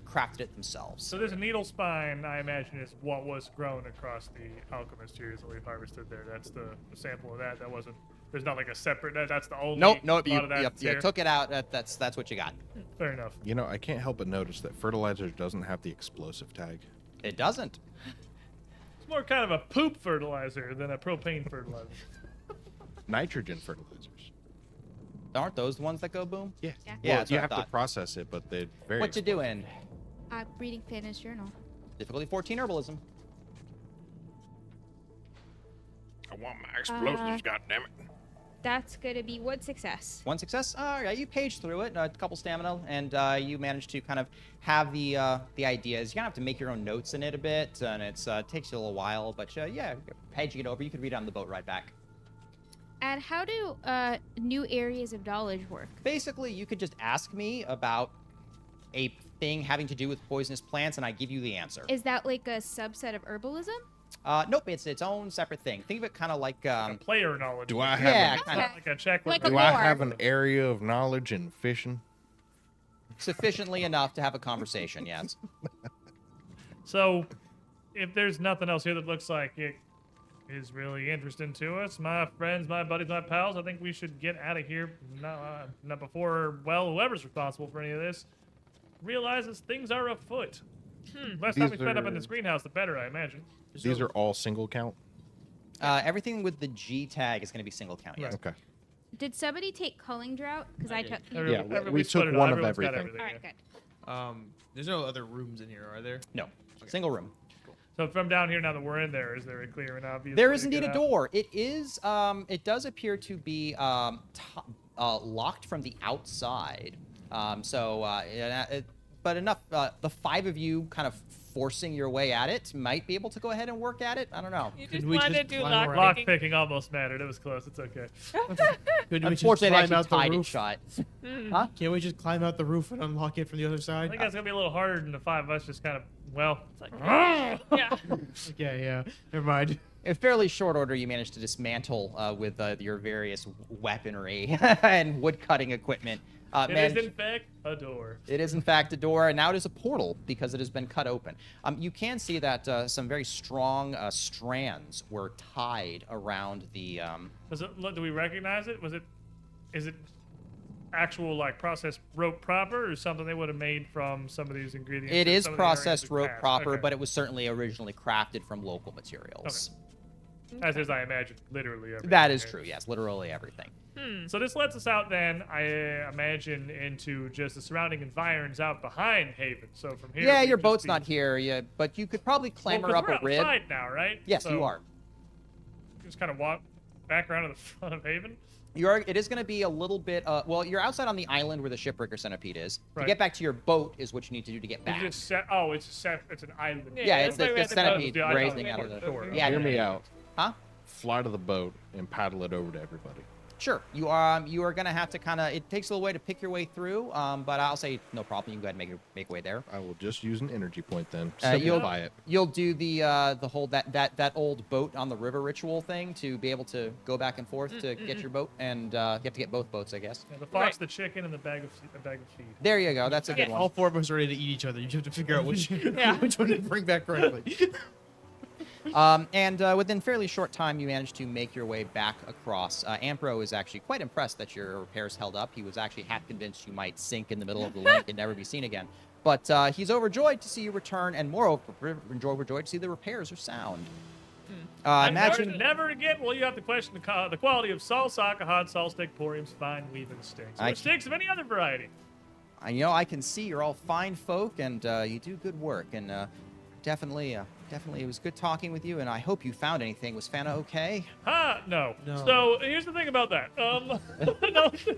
crafted it themselves. So this needle spine, I imagine, is what was grown across the alchemist here that we've harvested there. That's the sample of that. That wasn't. There's not like a separate. That's the only. Nope. lot You of that's here. took it out. That's what you got. Fair enough. You know, I can't help but notice that fertilizer doesn't have the explosive tag. It doesn't. It's more kind of a poop fertilizer than a propane fertilizer. Nitrogen fertilizers. Aren't those the ones that go boom? Yeah. Yeah. Yeah, Well, that's you what I have to thought. process it, but they're very. What you doing? Reading Fitness Journal. Difficulty 14 herbalism. I want my explosives, goddammit. That's gonna be one success. One success. All right, you page through it, a couple stamina, and you manage to kind of have the ideas. You're gonna have to make your own notes in it a bit, and it takes you a little while, but yeah, paging it over. You could read it on the boat ride back. And how do new areas of knowledge work? Basically, you could just ask me about a thing having to do with poisonous plants, and I give you the answer. Is that like a subset of herbalism? Nope, it's its own separate thing. Think of it kind of like Player knowledge. Do I have yeah, an, It's kind not of like a check. Like with a do I lore. have an area of knowledge in fishing? sufficiently enough to have a conversation. Yes. So, if there's nothing else here that looks like it is really interesting to us, my friends, my buddies, my pals, I think we should get out of here. Not before, well, whoever's responsible for any of this realizes things are afoot. Less time we These spend up in are- this greenhouse, the better, I imagine. These are all single count. Everything with the G tag is going to be single count. Yes. Okay. Did somebody take culling drought? Because I took. Yeah, we split took it up. one of Everyone's got everything. All right, yeah. good. There's no other rooms in here, are there? No. Single room. So from down here, now that we're in there, is there a clear and obvious? There way is to indeed get a out? door. It is. It does appear to be locked from the outside. But enough. The five of you kind of forcing your way at it might be able to go ahead and work at it. I don't know. You Could just we wanted to just do climb lock around? Lock picking. picking almost mattered. It was close. It's okay. Could we just Unfortunately, climb they out actually the tied it roof? shut. Can't we just climb out the roof and unlock it from the other I side? think that's gonna be a little harder than the five of us just kind of. Well, It's like, yeah. Okay, yeah. Never mind. In fairly short order, you managed to dismantle with your various weaponry and wood cutting equipment. it is managed- in fact a door. It is in fact a door, and now it is a portal because it has been cut open. You can see that some very strong strands were tied around the. Do we recognize it? Is it actual like processed rope proper, or something they would have made from some of these ingredients? It in is some of the areas processed we rope passed? proper, Okay. but it was certainly originally crafted from local materials. As is, I imagine, literally everything. That is right? true. Yes, literally everything. So this lets us out then, I imagine, into just the surrounding environs out behind Haven. So from here. Yeah, we'd your just boat's be- not here, but you could probably Well, clamber 'cause up we're a rib. outside now, right? Yes, So you are. Just kind of walk back around to the front of Haven. It is going to be a little bit. Well, you're outside on the island where the shipwrecker centipede is. Right. To get back to your boat is what you need to do to get Is back. it it's an island. Yeah, it's that's the why we had to centipede go- grazing I out thought of it the. was Yeah, Hear me out. Huh? Fly to the boat and paddle it over to everybody. Sure. You are going to have to kind of. It takes a little way to pick your way through. But I'll say no problem. You can go ahead and make your way there. I will just use an energy point then. You'll- Simplify it. You'll do the whole that old boat on the river ritual thing to be able to go back and forth to get your boat, and you have to get both boats, I guess. Yeah, the fox, Right. the chicken, and a bag of feed. There you go. That's a good Yeah. one. All four of us are ready to eat each other. You have to figure out which, Yeah. which one to bring back correctly. And within fairly short time, you managed to make your way back across. Ampro is actually quite impressed that your repairs held up. He was actually half convinced you might sink in the middle of the lake and never be seen again. But he's overjoyed to see you return, and moreover, overjoyed to see the repairs are sound. Imagine. Never again will you have to question the quality of salt sock, a hot salt stick, porium's fine weaving sticks, I- or sticks of any other variety. I can see you're all fine folk, and you do good work, and definitely definitely it was good talking with you, and I hope you found anything. Was Fana okay? No. No. So here's the thing about that. No,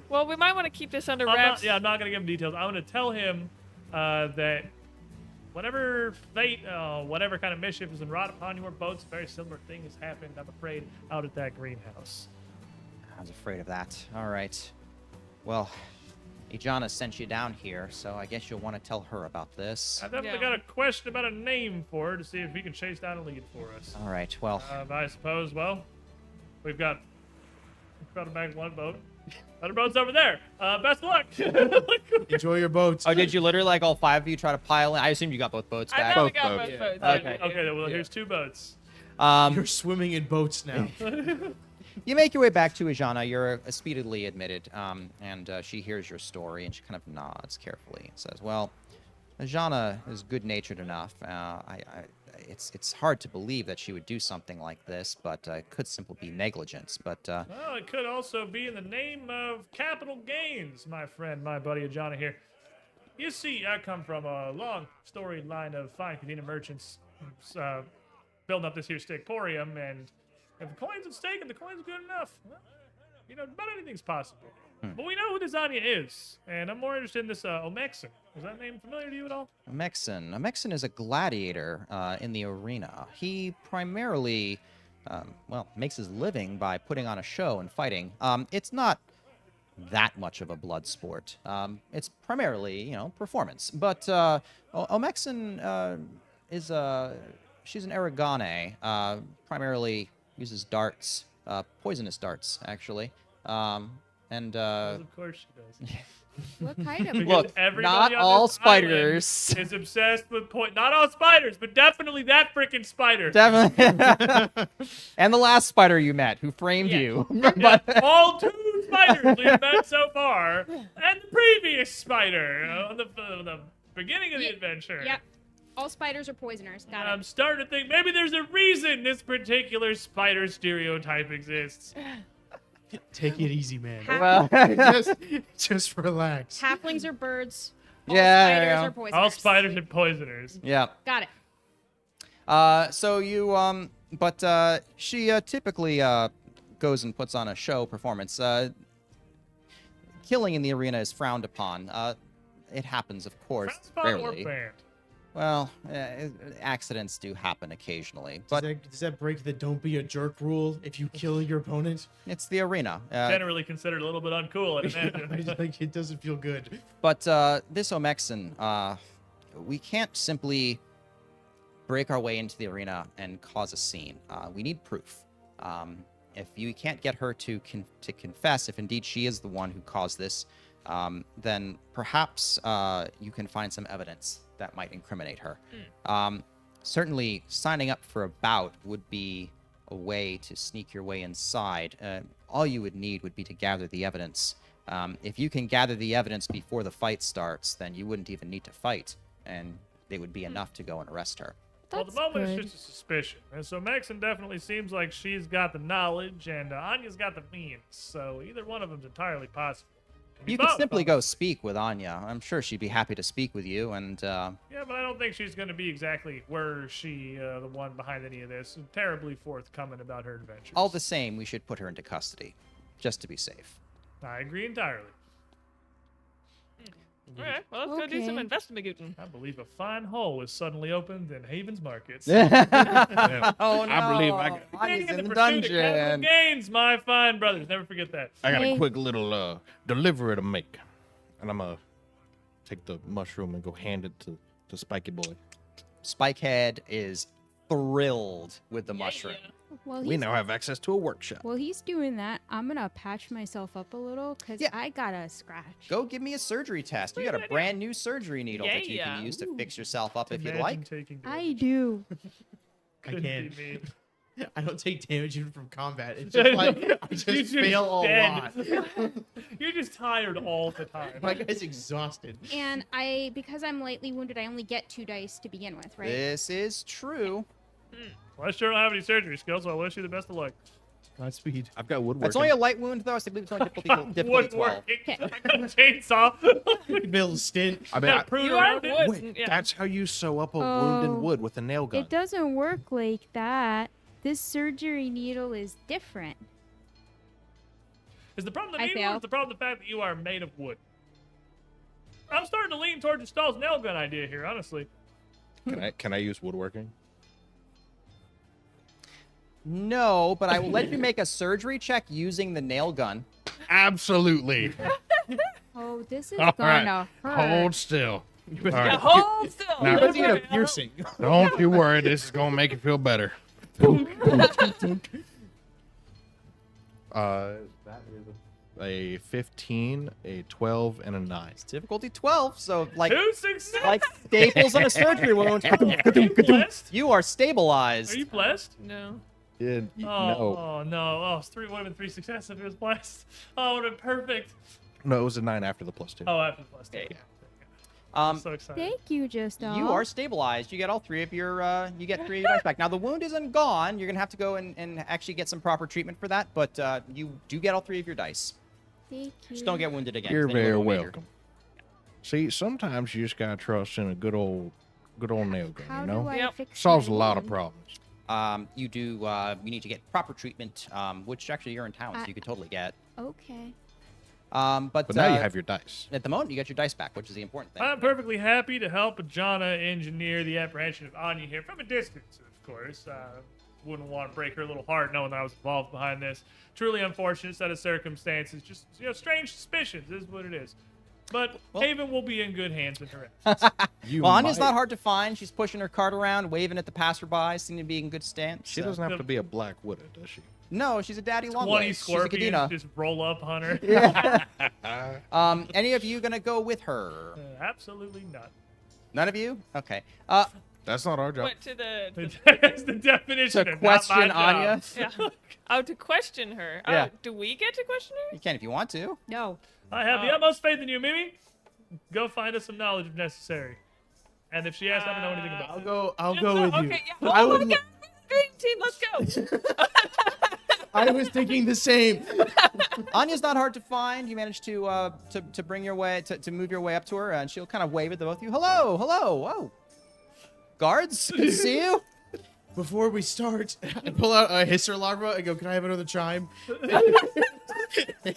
Well, we might want to keep this under I'm wraps. not gonna give him details. I'm gonna tell him that whatever fate, whatever kind of mischief has been wrought upon your boats, a very similar thing has happened, I'm afraid, out at that greenhouse. I was afraid of that. All right. Well, Ijana sent you down here, so I guess you'll want to tell her about this. I definitely Yeah. got a question about a name for her to see if we can chase down a lead for us. All right. Well, I suppose, well, we've got back one boat. Other boat's over there. Best of luck. Enjoy your boats. oh, did you literally like all 5 of you try to pile in? I assume you got both boats I back. know we Both got boats. both boats. Okay. Okay, well, here's 2 boats. You're swimming in boats now. You make your way back to Ijana. You're speedily admitted, and she hears your story, and she kind of nods carefully and says, "Well, Ijana is good-natured enough. It's hard to believe that she would do something like this, but it could simply be negligence. But Well, it could also be in the name of capital gains, my friend, my buddy Ajana here. You see, I come from a long storied line of fine Canadian merchants building up this here stickporium, and if the coin's at stake and the coin's good enough, well, you know, about anything's possible. But we know who this Anya is, and I'm more interested in this Omexon. Is that name familiar to you at all? Mexen is a gladiator in the arena. He primarily, makes his living by putting on a show and fighting. It's not that much of a blood sport. It's primarily, performance. But Omexen is she's an Aragane, primarily uses darts, poisonous darts, actually. And Of course she does. What kind of? Because look, everybody not on all this island spiders. is obsessed with not all spiders, but definitely that freaking spider. Definitely. And the last spider you met, who framed Yeah. you. Yeah, all 2 spiders we've met so far, and the previous spider on the beginning of the Yep. adventure. Yep. All spiders are poisoners. Got I'm it. starting to think maybe there's a reason this particular spider stereotype exists. Take it easy, man. Well, Just relax. Halflings are birds. All Yeah, spiders yeah. are poisoners. All spiders and poisoners. yeah. Got it. So you, she typically goes and puts on a show performance. Killing in the arena is frowned upon. It happens, of course, Frowned upon or rarely. banned? Well, accidents do happen occasionally, but Does that break the don't be a jerk rule if you kill your opponent? it's the arena. Generally considered a little bit uncool, I'd imagine. Like, it doesn't feel good. But this Omexen, we can't simply break our way into the arena and cause a scene. We need proof. If you can't get her to confess, if indeed she is the one who caused this, then perhaps you can find some evidence that might incriminate her. Certainly, signing up for a bout would be a way to sneak your way inside. All you would need would be to gather the evidence. If you can gather the evidence before the fight starts, then you wouldn't even need to fight, and it would be enough to go and arrest her. Well, at the That's moment good. it's just a suspicion. And so Maxon definitely seems like she's got the knowledge and Anya's got the means. So either one of them's entirely possible. Could be You could both, simply go honestly. speak with Anya. I'm sure she'd be happy to speak with you, and Yeah, but I don't think she's going to be exactly were she the one behind any of this. Terribly forthcoming about her adventures. all the same, we should put her into custody, just to be safe. I agree entirely. All right, well, let's go do some Okay. investigating. I believe a fine hole is suddenly opened in Haven's Markets. Oh no! I believe I got- Anya's In in the the pursuit of capital dungeon. gains, my fine brothers. Never forget that. I got Hey. a quick little delivery to make, and I'm gonna take the mushroom and go hand it to Spiky Boy. Spikehead is thrilled with the mushroom. Well, We he's, now have access to a workshop. while he's doing that, I'm gonna patch myself up a little because Yeah. I got a scratch. Go give me a surgery test. You got a brand new surgery needle that you Yeah. can use to fix yourself up if you'd Imagine like. taking I damage. do. I Couldn't can't. be me. I don't take damage even from combat. It's just like I You're just fail a dead. lot. You're just tired all the time. My guy's exhausted. And because I'm lightly wounded, I only get 2 dice to begin with, right? This is true. Well, I sure don't have any surgery skills, so I wish you the best of luck. Godspeed. I've got woodworking. That's only a light wound, though. So I believe it's only difficulty 12. Woodworking. Chainsaw. Build stint. I mean, Got prune You are around it. wood. wait, Yeah. that's how you sew up a wound in Oh. wood with a nail gun. It doesn't work like that. This surgery needle is different. Is the problem the I needle or failed. is the problem the fact that you are made of wood? I'm starting to lean towards Stahl's nail gun idea here, honestly. Can I use woodworking? No, but I will let you make a surgery check using the nail gun. Absolutely. Oh, this is All right. gonna hurt. Hold still. All Yeah, right. hold still. Now- You're looking at a piercing. Don't you worry. This is gonna make you feel better. That is a 15, a 12, and a 9. It's difficulty 12, so like 2 success. like staples on a surgery wound. Are you blessed? You are stabilized. Are you blessed? No. Oh, oh no. Oh, it's 3 would have been 3 success if it was blessed. Oh, it would have been perfect. No, it was a 9 after the +2. Oh, after the plus 2. Yeah. I'm so excited. Thank you, just You are stabilized. You get all 3 of your you get 3 of your dice back. Now the wound isn't gone. You're gonna have to go and actually get some proper treatment for that, but you do get all 3 of your dice. Thank you. Just don't get wounded again. 'cause You're then you very go to a major. welcome. See, sometimes you just gotta trust in a good old nail gun. How You do know, I Yep. fix solves a my lot of wound? problems. You do. You need to get proper treatment, which actually you're in town, so you could totally get. Okay. But But now you have your dice. at the moment you got your dice back, which is the important thing. I'm perfectly happy to help Jana engineer the apprehension of Anya here from a distance, of course. Wouldn't want to break her little heart knowing that I was involved behind this. Truly unfortunate set of circumstances. Just, strange suspicions is what it is. But Well- Haven will be in good hands in her absence. Well, Anya's not hard to find. She's pushing her cart around, waving at the passerby, seeming to be in good stance. She doesn't have to be a black widow, does she? No, she's a daddy long 20 legs. She's a scorpions Kadena. just roll up on her. Any of you gonna go with her? Absolutely not. None of you? Okay. That's not our job. Went to the That's the definition To of not my question job. Anya? yeah. Oh, to question her. Yeah. Oh, do we get to question her? You can if you want to. No. I have the utmost faith in you, Mimi. Go find us some knowledge if necessary. And if she asks, I don't know anything about it. I'll Yeah, go no, with you. okay, yeah. I Oh would. my God, dream team, let's go. I was thinking the same. Anya's not hard to find. You managed to bring your way to move your way up to her, and she'll kind of wave at the both of you. Hello, hello, whoa. Guards, good to see you. Before we start, I pull out a hisser larva and go, "Can I have another chime?" Hand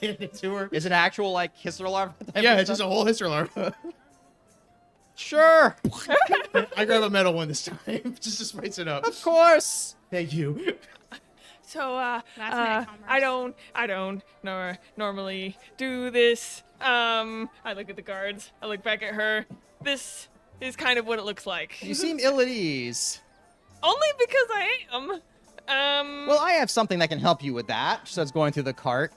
it to her. Is it actual like hisser larva? Yeah, it's just a whole hisser larva. Sure, I grab a metal one this time, just to spice it up. of course. Thank you. So, Last minute I commerce. don't normally do this. I look at the guards. I look back at her. This is kind of what it looks like. You seem ill at ease. Only because I am. Well, I have something that can help you with that. She says, going through the cart.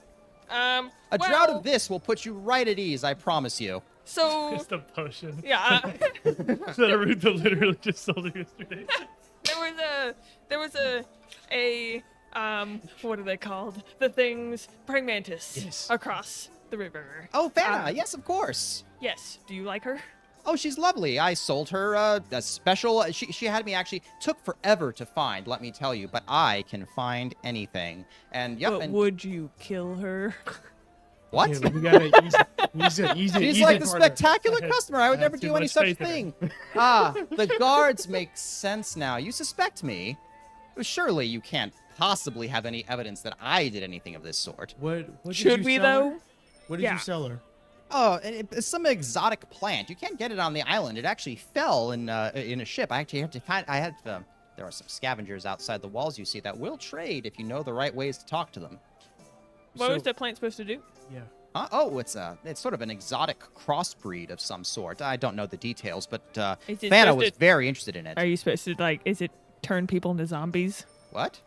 A drought well, of this will put you right at ease, I promise you. So, Just a potion. yeah, That Arutha literally just sold her yesterday. there was a what are they called? The things, praying mantis Yes. across the river. Oh, Fana, yes, of course. Yes. Do you like her? Oh, she's lovely. I sold her a special. She had me actually took forever to find. Let me tell you, but I can find anything. And yep, and would you kill her? what? Yeah, we gotta ease it. She's like the spectacular customer. I would I never have too do any much such faith in her. thing. The guards make sense now. You suspect me? Surely you can't possibly have any evidence that I did anything of this sort. What did Should you we sell though? her? What did Yeah. you sell her? Oh, it's some exotic plant. You can't get it on the island. It actually fell in a ship. I actually had to find. There are some scavengers outside the walls. You see that will trade if you know the right ways to talk to them. What So- was the plant supposed to do? Yeah. It's sort of an exotic crossbreed of some sort. I don't know the details, but Is it Fana supposed was to- very interested in it. Are you supposed to is it turn people into zombies? What?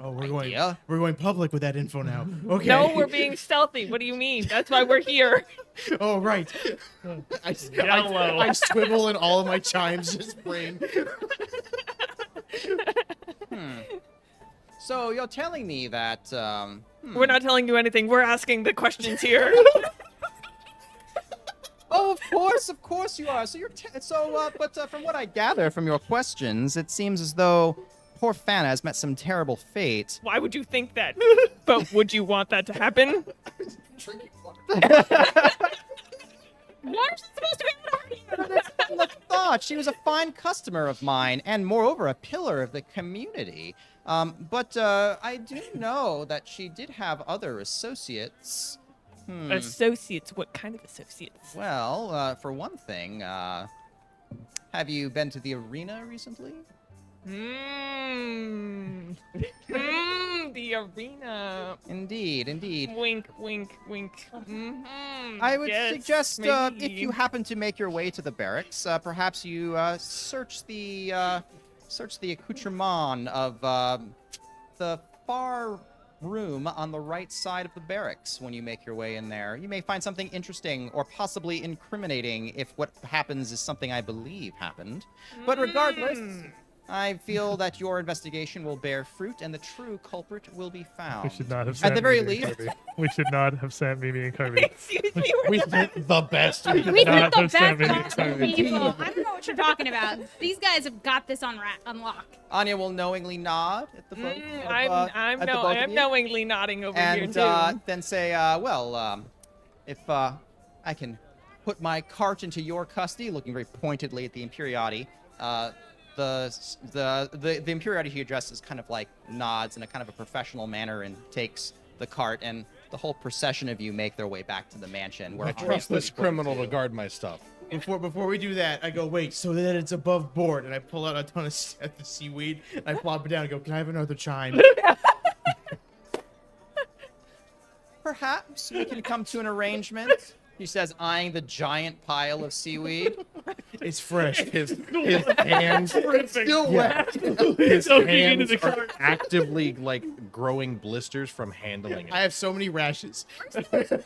Oh, Idea. we're going public with that info now. Okay. No, we're being stealthy. What do you mean? That's why we're here. Oh, right. Yellow. I swivel and all of my chimes just ring. So you're telling me that We're not telling you anything. We're asking the questions here. Oh, of course you are. So but from what I gather from your questions, it seems as though poor Fana has met some terrible fate. Why would you think that? But would you want that to happen? What is supposed to be The thought, she was a fine customer of mine, and moreover, a pillar of the community. But I do know that she did have other associates. Associates? What kind of associates? Well, for one thing, have you been to the arena recently? The arena. Indeed. Wink, wink, wink. Mm-hmm. I would Yes, suggest if maybe. you happen to make your way to the barracks, perhaps you search the accoutrement of the far room on the right side of the barracks when you make your way in there. You may find something interesting or possibly incriminating if what happens is something I believe happened. But regardless, I feel that your investigation will bear fruit and the true culprit will be found. We should not have At sent the very Mimi and least, Kirby. We should not have sent Mimi and Kirby. Excuse me. We did the best. We Not did the have best sent Mimi possible and Kirby. people. I don't know what you're talking about. These guys have got this on lock. Anya will knowingly nod at the both. I'm knowingly nodding over here And too. then say, if I can put my cart into your custody, looking very pointedly at the Imperiati, the Imperiati he addresses kind of like nods in a kind of a professional manner and takes the cart, and the whole procession of you make their way back to the mansion. Where I trust this criminal to guard my stuff. Before we do that, I go, wait, so that it's above board, and I pull out a ton of the seaweed, and I plop it down and go, can I have another chime? Perhaps we can come to an arrangement. He says, eyeing the giant pile of seaweed. It's fresh. His hands, Still wet. His Soaking into hands the are cart. actively like growing blisters from handling it. I have so many rashes. We're so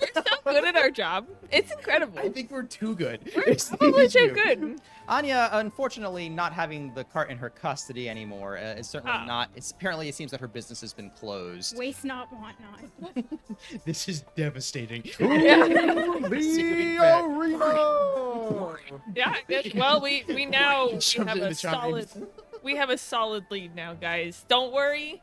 good at our job. It's incredible. I think we're too good. We're It's the probably too issue. good. Anya, unfortunately, not having the cart in her custody anymore is certainly not. Apparently, it seems that her business has been closed. Waste not, want not. This is devastating. The arena! Yeah. Well, we now we Shoved have it in a the chimes. solid lead now, guys. Don't worry.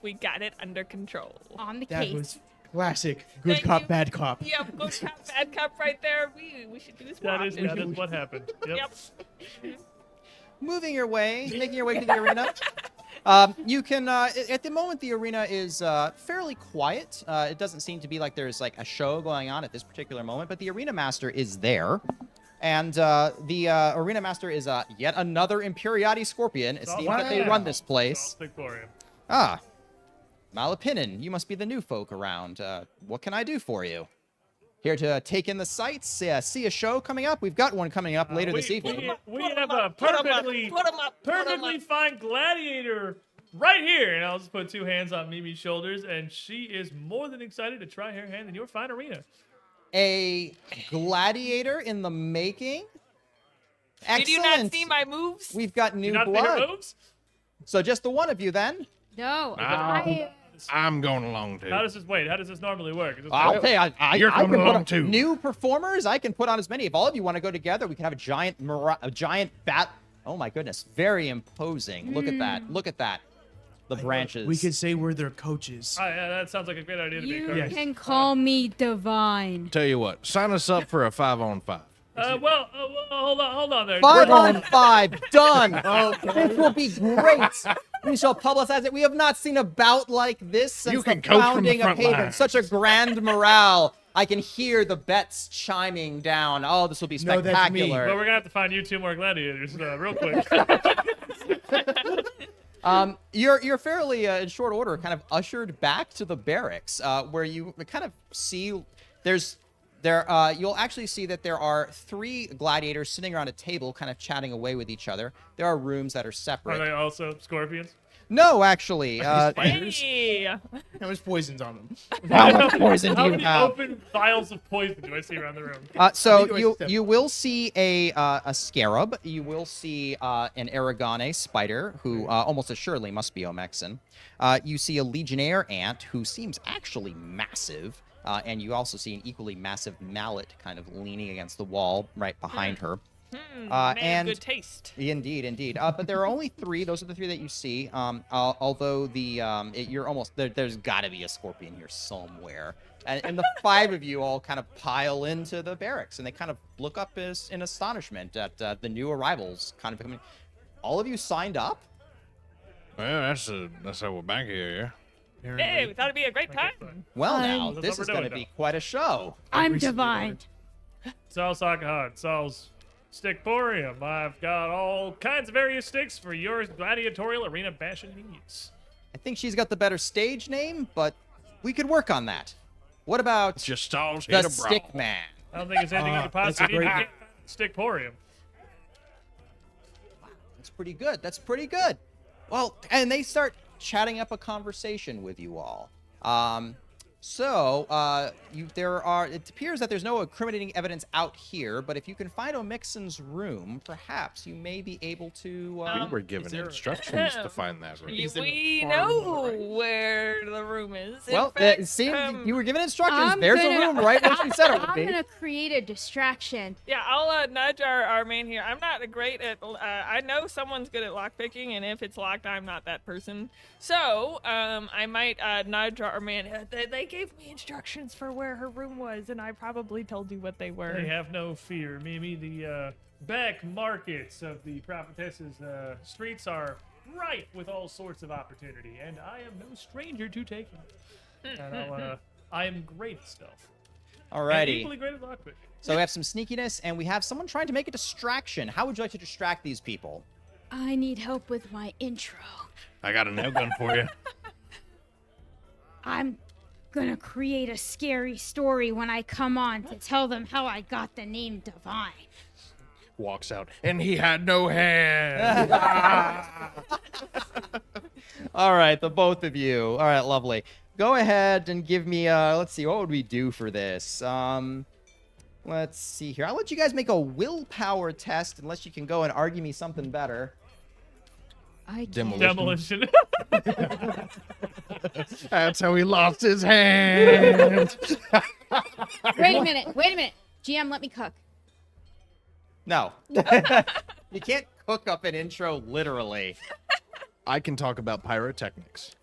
We got it under control. On the That case. was classic. Good Thank cop, you. bad cop. Yep, good cop, bad cop right there. We should do this more That is often. what happened. Yep. Yep. Making your way to the arena. You can, at the moment, the arena is fairly quiet. It doesn't seem to be like there's like a show going on at this particular moment, but the arena master is there. And the arena master is yet another Imperiati Scorpion. It seems that they run this place. Victoria. Ah, Malapinin, you must be the new folk around. What can I do for you? Here to take in the sights, see a show coming up? We've got one coming up later this evening. We have a perfectly fine gladiator right here. And I'll just put two hands on Mimi's shoulders, and she is more than excited to try her hand in your fine arena. A gladiator in the making? Excellent. Did you not see my moves? We've got Do new you not see her blood. moves? So just the one of you then? No, I'm going along too. How does this normally work? Is this I'll tell you, You're I coming can put along on too. New performers, I can put on as many. If all of you want to go together, we can have a giant bat. Oh my goodness, very imposing. Look at that. Look at that. The branches. We could say we're their coaches. yeah, that sounds like a great idea to me. you Curtis. can call me divine. Tell you what, sign us up for a 5-on-5. Hold on there. 5-on-5, done. This will be great. We shall publicize it. We have not seen a bout like this since You the can coach from the founding of front Haven. line. Such a grand morale. I can hear the bets chiming down. Oh, this will be No, that's me. spectacular. Well, we're gonna have to find you two more gladiators real quick. You're fairly in short order kind of ushered back to the barracks, where you kind of see you'll actually see that there are 3 gladiators sitting around a table, kind of chatting away with each other. There are rooms that are Are separate. they also scorpions? No, actually. Hey! How much poison's on them? How much poison do How you many have? open vials of poison do I see around the room? So do I you step- you will see a scarab. You will see an Aragane spider, who almost assuredly must be Omexan. You see a Legionnaire ant, who seems actually massive. And you also see an equally massive mallet kind of leaning against the wall right behind her. Man and of good taste. Indeed, indeed. But there are only 3. Those are the 3 that you see. Although you're almost there's got to be a scorpion here somewhere. And the 5 of you all kind of pile into the barracks, and they kind of look up in astonishment at the new arrivals. Kind of coming. All of you signed up. Well, that's how we're back here, yeah. Hey, we thought it'd be a great time. Well, now I'm- this is going to be quite a show. I'm recently divine. Saul Sakahad, Saul's Stickporium. I've got all kinds of various sticks for your gladiatorial arena bashing needs. I think she's got the better stage name, but we could work on that. What about Just stalls the hit a Stick brawl. Man? I don't think there's anything you could possibly need to get Stickporium. That's pretty good. That's pretty good. Well, and they start chatting up a conversation with you all. It appears that there's no incriminating evidence out here, but if you can find Omixon's room, perhaps you may be able to. We were given instructions to find that room. We know where the room is. In Well, fact, it seemed you were given instructions. I'm There's a gonna- room right where she said it would I'm be. gonna create a distraction. Yeah, I'll nudge our man here. I'm not great at. I know someone's good at lockpicking, and if it's locked, I'm not that person. So, I might nudge our man. They gave me instructions for where her room was, and I probably told you what they were. They have no fear, Mimi. The back markets of the prophetess's streets are ripe with all sorts of opportunity, and I am no stranger to taking it. And I am great at stealth. And Alrighty. equally great at lockpicking. So we have some sneakiness, and we have someone trying to make a distraction. How would you like to distract these people? I need help with my intro. I got a nail gun for you. I'm gonna create a scary story when I come on to tell them how I got the name Divine. Walks out, and he had no hand. All right, the both of you. All right, lovely. Go ahead and give me. Let's see. What would we do for this? Let's see here. I'll let you guys make a willpower test, unless you can go and argue me something better. I can't. Demolition. That's how he lost his hand. Wait a minute. GM, let me cook. No, you can't cook up an intro literally. I can talk about pyrotechnics.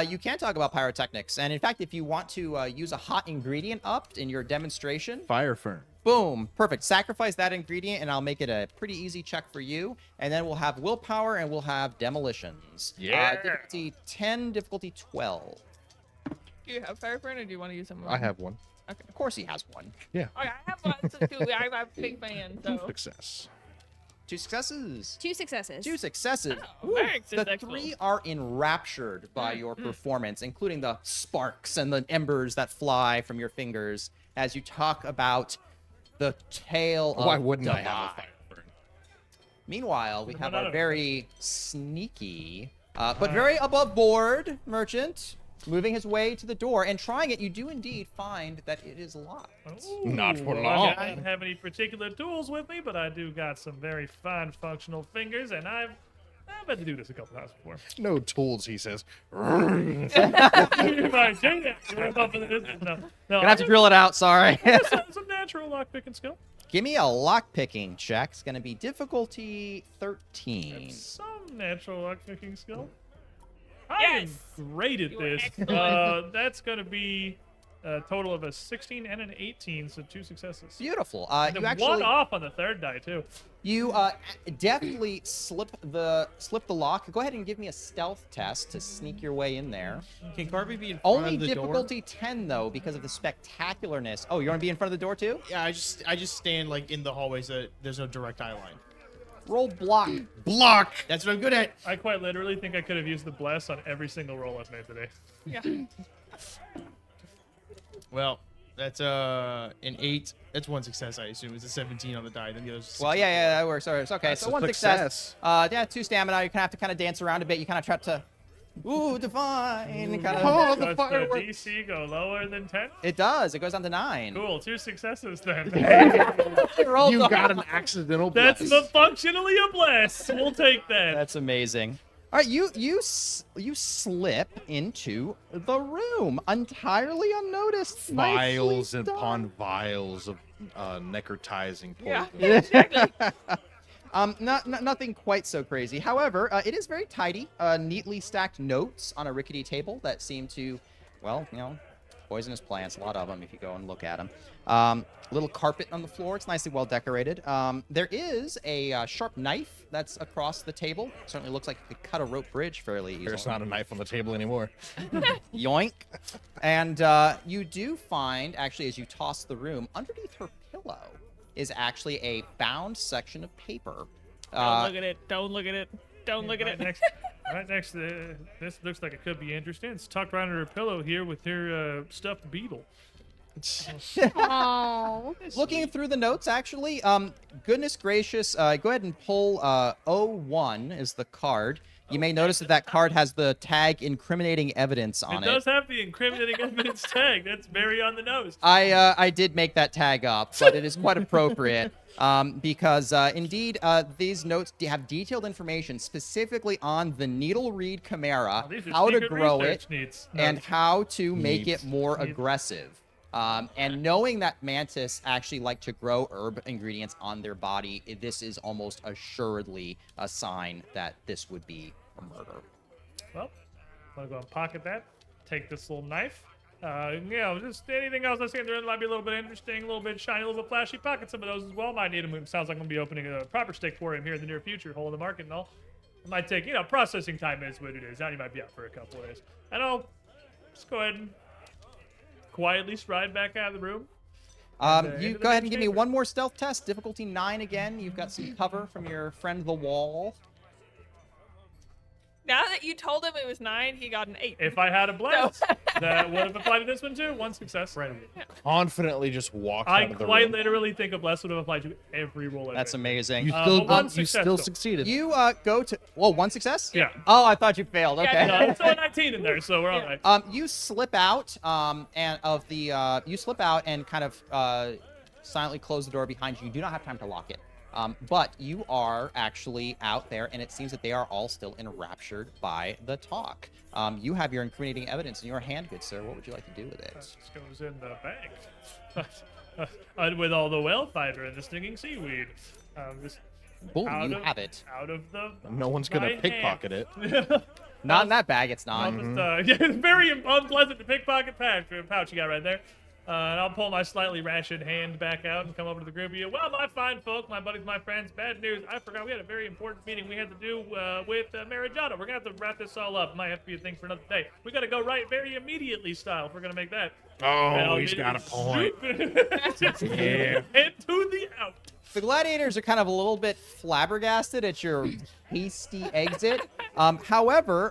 You can talk about pyrotechnics, and in fact, if you want to use a hot ingredient up in your demonstration, Fire fern. boom, perfect. Sacrifice that ingredient, and I'll make it a pretty easy check for you. And then we'll have willpower, and we'll have demolitions. Yeah. Difficulty 10, difficulty 12. Do you have fire burn, or do you want to use some? I have one. Of course, he has one. Okay, I have one too. I'm a big fan. So. Success. 2 successes. 2 successes. 2 successes. Oh, very The successful. 3 are enraptured by your performance, including the sparks and the embers that fly from your fingers as you talk about the tale of Why wouldn't I Divine. have a fire fern? Meanwhile, we have Not our a- very sneaky, but very above board merchant moving his way to the door and trying it. You do indeed find that it is locked. Not for Ooh, long. I don't have any particular tools with me, but I do got some very fine functional fingers, and I've had to do this a couple times before. No tools, he says. If I do that, I'm up for this. No, Gonna have to drill it out, sorry. some natural lockpicking skill. Give me a lockpicking check. It's gonna be difficulty 13. Some natural lockpicking skill. Yes! I am great at You are this. excellent. That's going to be a total of a 16 and an 18, so 2 successes. Beautiful. And You then actually one off on the third die, too. you definitely slip the lock. Go ahead and give me a stealth test to sneak your way in there. Can Carby be in front Only of the difficulty 10 though, because of the spectacularness. Oh, you want to be in front of the door too? door? Yeah, I just stand like in the hallway so there's no direct eye line. Roll block. Block. That's what I'm good at. I quite literally think I could have used the bless on every single roll I've made today. Yeah. Well, that's an 8. That's 1 success, I assume. It's a 17 on the die. Then the other's. Well, yeah, that works. Sorry, it's okay. That's So a 1 success. success. Yeah, 2 stamina. You kind of have to kind of dance around a bit. You kind of try to, ooh, divine. Kind Oh, of. the Does fireworks. the DC go lower than 10? It does. It goes on to 9. Cool, 2 successes then. Roll You the- got an accidental That's bless. functionally a bless. We'll take that. That's amazing. All right, you slip into the room entirely unnoticed. Vials Nicely done. upon vials of necrotizing Yeah, poison. exactly. Nothing quite so crazy. However, it is very tidy. Neatly stacked notes on a rickety table that seem to, well, poisonous plants. A lot of them if you go and look at them. Little carpet on the floor. It's nicely well decorated. There is a sharp knife that's across the table. Certainly looks like you could cut a rope bridge fairly easily. There's not a knife on the table anymore. Yoink. And you do find, actually, as you toss the room, underneath her pillow is actually a bound section of paper. Don't look at it. Don't look at it. Don't look at Right it. next, right next to this looks like it could be interesting. It's tucked right under her pillow here with her stuffed beetle. Oh. Looking through the notes, actually, goodness gracious, go ahead and pull 01 is the card. You may notice that card has the tag incriminating evidence on It does have the incriminating evidence tag. That's very on the nose. I did make that tag up, but it is quite appropriate because indeed these notes have detailed information specifically on the needle reed chimera, Oh, these are how to secret grow research it, needs. and how to make Neat. it more aggressive. And knowing that mantis actually like to grow herb ingredients on their body, this is almost assuredly a sign that this would be a murder. Well, I'm gonna go and pocket that. Take this little knife. Just anything else I see in there might be a little bit interesting, a little bit shiny, a little bit flashy. Pocket some of those as well. Might need them. It sounds like I'm gonna be opening a proper steak for him here in the near future, hole in the market and all. It might take, processing time is what it is. Now you might be out for a couple of days. And I'll just go ahead and quietly stride back out of the room. You into the go ahead main and give me chamber. one more stealth test. Difficulty 9 again. You've got some cover from your friend the wall. Now that you told him it was 9, he got an 8. If I had a blast, that would have applied to this one too. One success. Right. Confidently just walks I out of the quite room. literally think a blast would have applied to every roll. That's I've made. amazing. You but still, one you success, still though. succeeded. You go to one success? Yeah. Oh, I thought you failed. Yeah, Okay. no, It's a 19 in there, so we're all right. You slip out you slip out and kind of silently close the door behind you. You do not have time to lock it. But you are actually out there, and it seems that they are all still enraptured by the talk. You have your incriminating evidence in your hand, good sir. What would you like to do with it? This goes in the bag. With all the whale fiber and the stinging seaweed. Just Boom, out you of- have it. out of the. No one's gonna my pickpocket it. hand. Not in that bag, it's I'll not. just, it's very unpleasant to pickpocket pouch you got right there. And I'll pull my slightly rationed hand back out and come over to the group of you. Well, my fine folk, my buddies, my friends, bad news. I forgot we had a very important meeting we had to do with Marijana. We're going to have to wrap this all up. Might have to be a thing for another day. We got to go right very immediately style if we're going to make that. Oh, he's got a point. Yeah. And to the out. The gladiators are kind of a little bit flabbergasted at your hasty exit. However,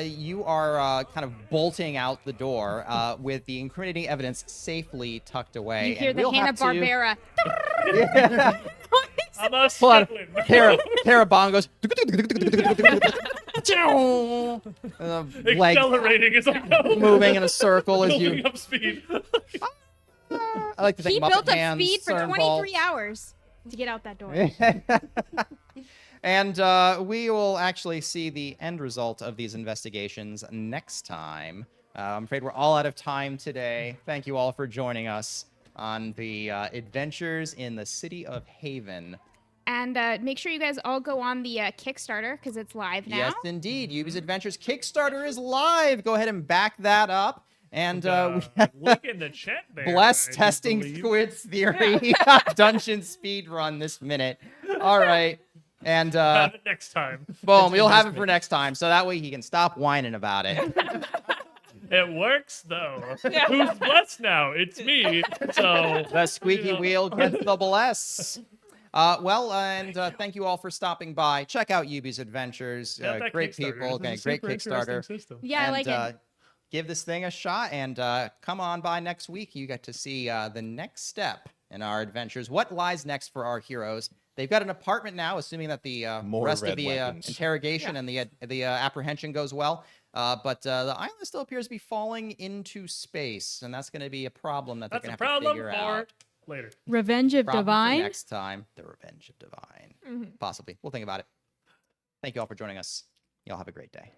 you are kind of bolting out the door with the incriminating evidence safely tucked away. You hear and the we'll have to- Hanna-Barbera. I'm a Hold on. stickling. Tara Bong goes. Legs Accelerating is like no. moving in a circle as Building you. up speed. I like to think He Muppet built up hands, speed for CERN 23 balls. hours to get out that door. And we will actually see the end result of these investigations next time. I'm afraid we're all out of time today. Thank you all for joining us on the adventures in the city of Haven. And make sure you guys all go on the Kickstarter because it's live now. Yes, indeed. Yubi's Adventures Kickstarter is live. Go ahead and back that up. And Link in the chat there. Bless I do testing believe. Squid's theory dungeon speed run this minute. All right. And Have it next time. boom, you'll have it for next time. So that way he can stop whining about it. It works though. Who's blessed now? It's me. So The squeaky Yeah. wheel gets the bless. And thank you all for stopping by. Check out Yubi's Adventures. yeah, that Great Kickstarter. people. This is a Great super interesting Kickstarter. system. Yeah, I like it. Give this thing a shot and come on by next week. You get to see the next step in our adventures. What lies next for our heroes? They've got an apartment now, assuming that the More rest of red the weapons. interrogation and the apprehension goes well. But the island still appears to be falling into space, and that's going to be a problem that That's they're a going to have to problem figure for out. later. Revenge of Problem for Divine. next time, the Revenge of Divine. Possibly. We'll think about it. Thank you all for joining us. Y'all have a great day.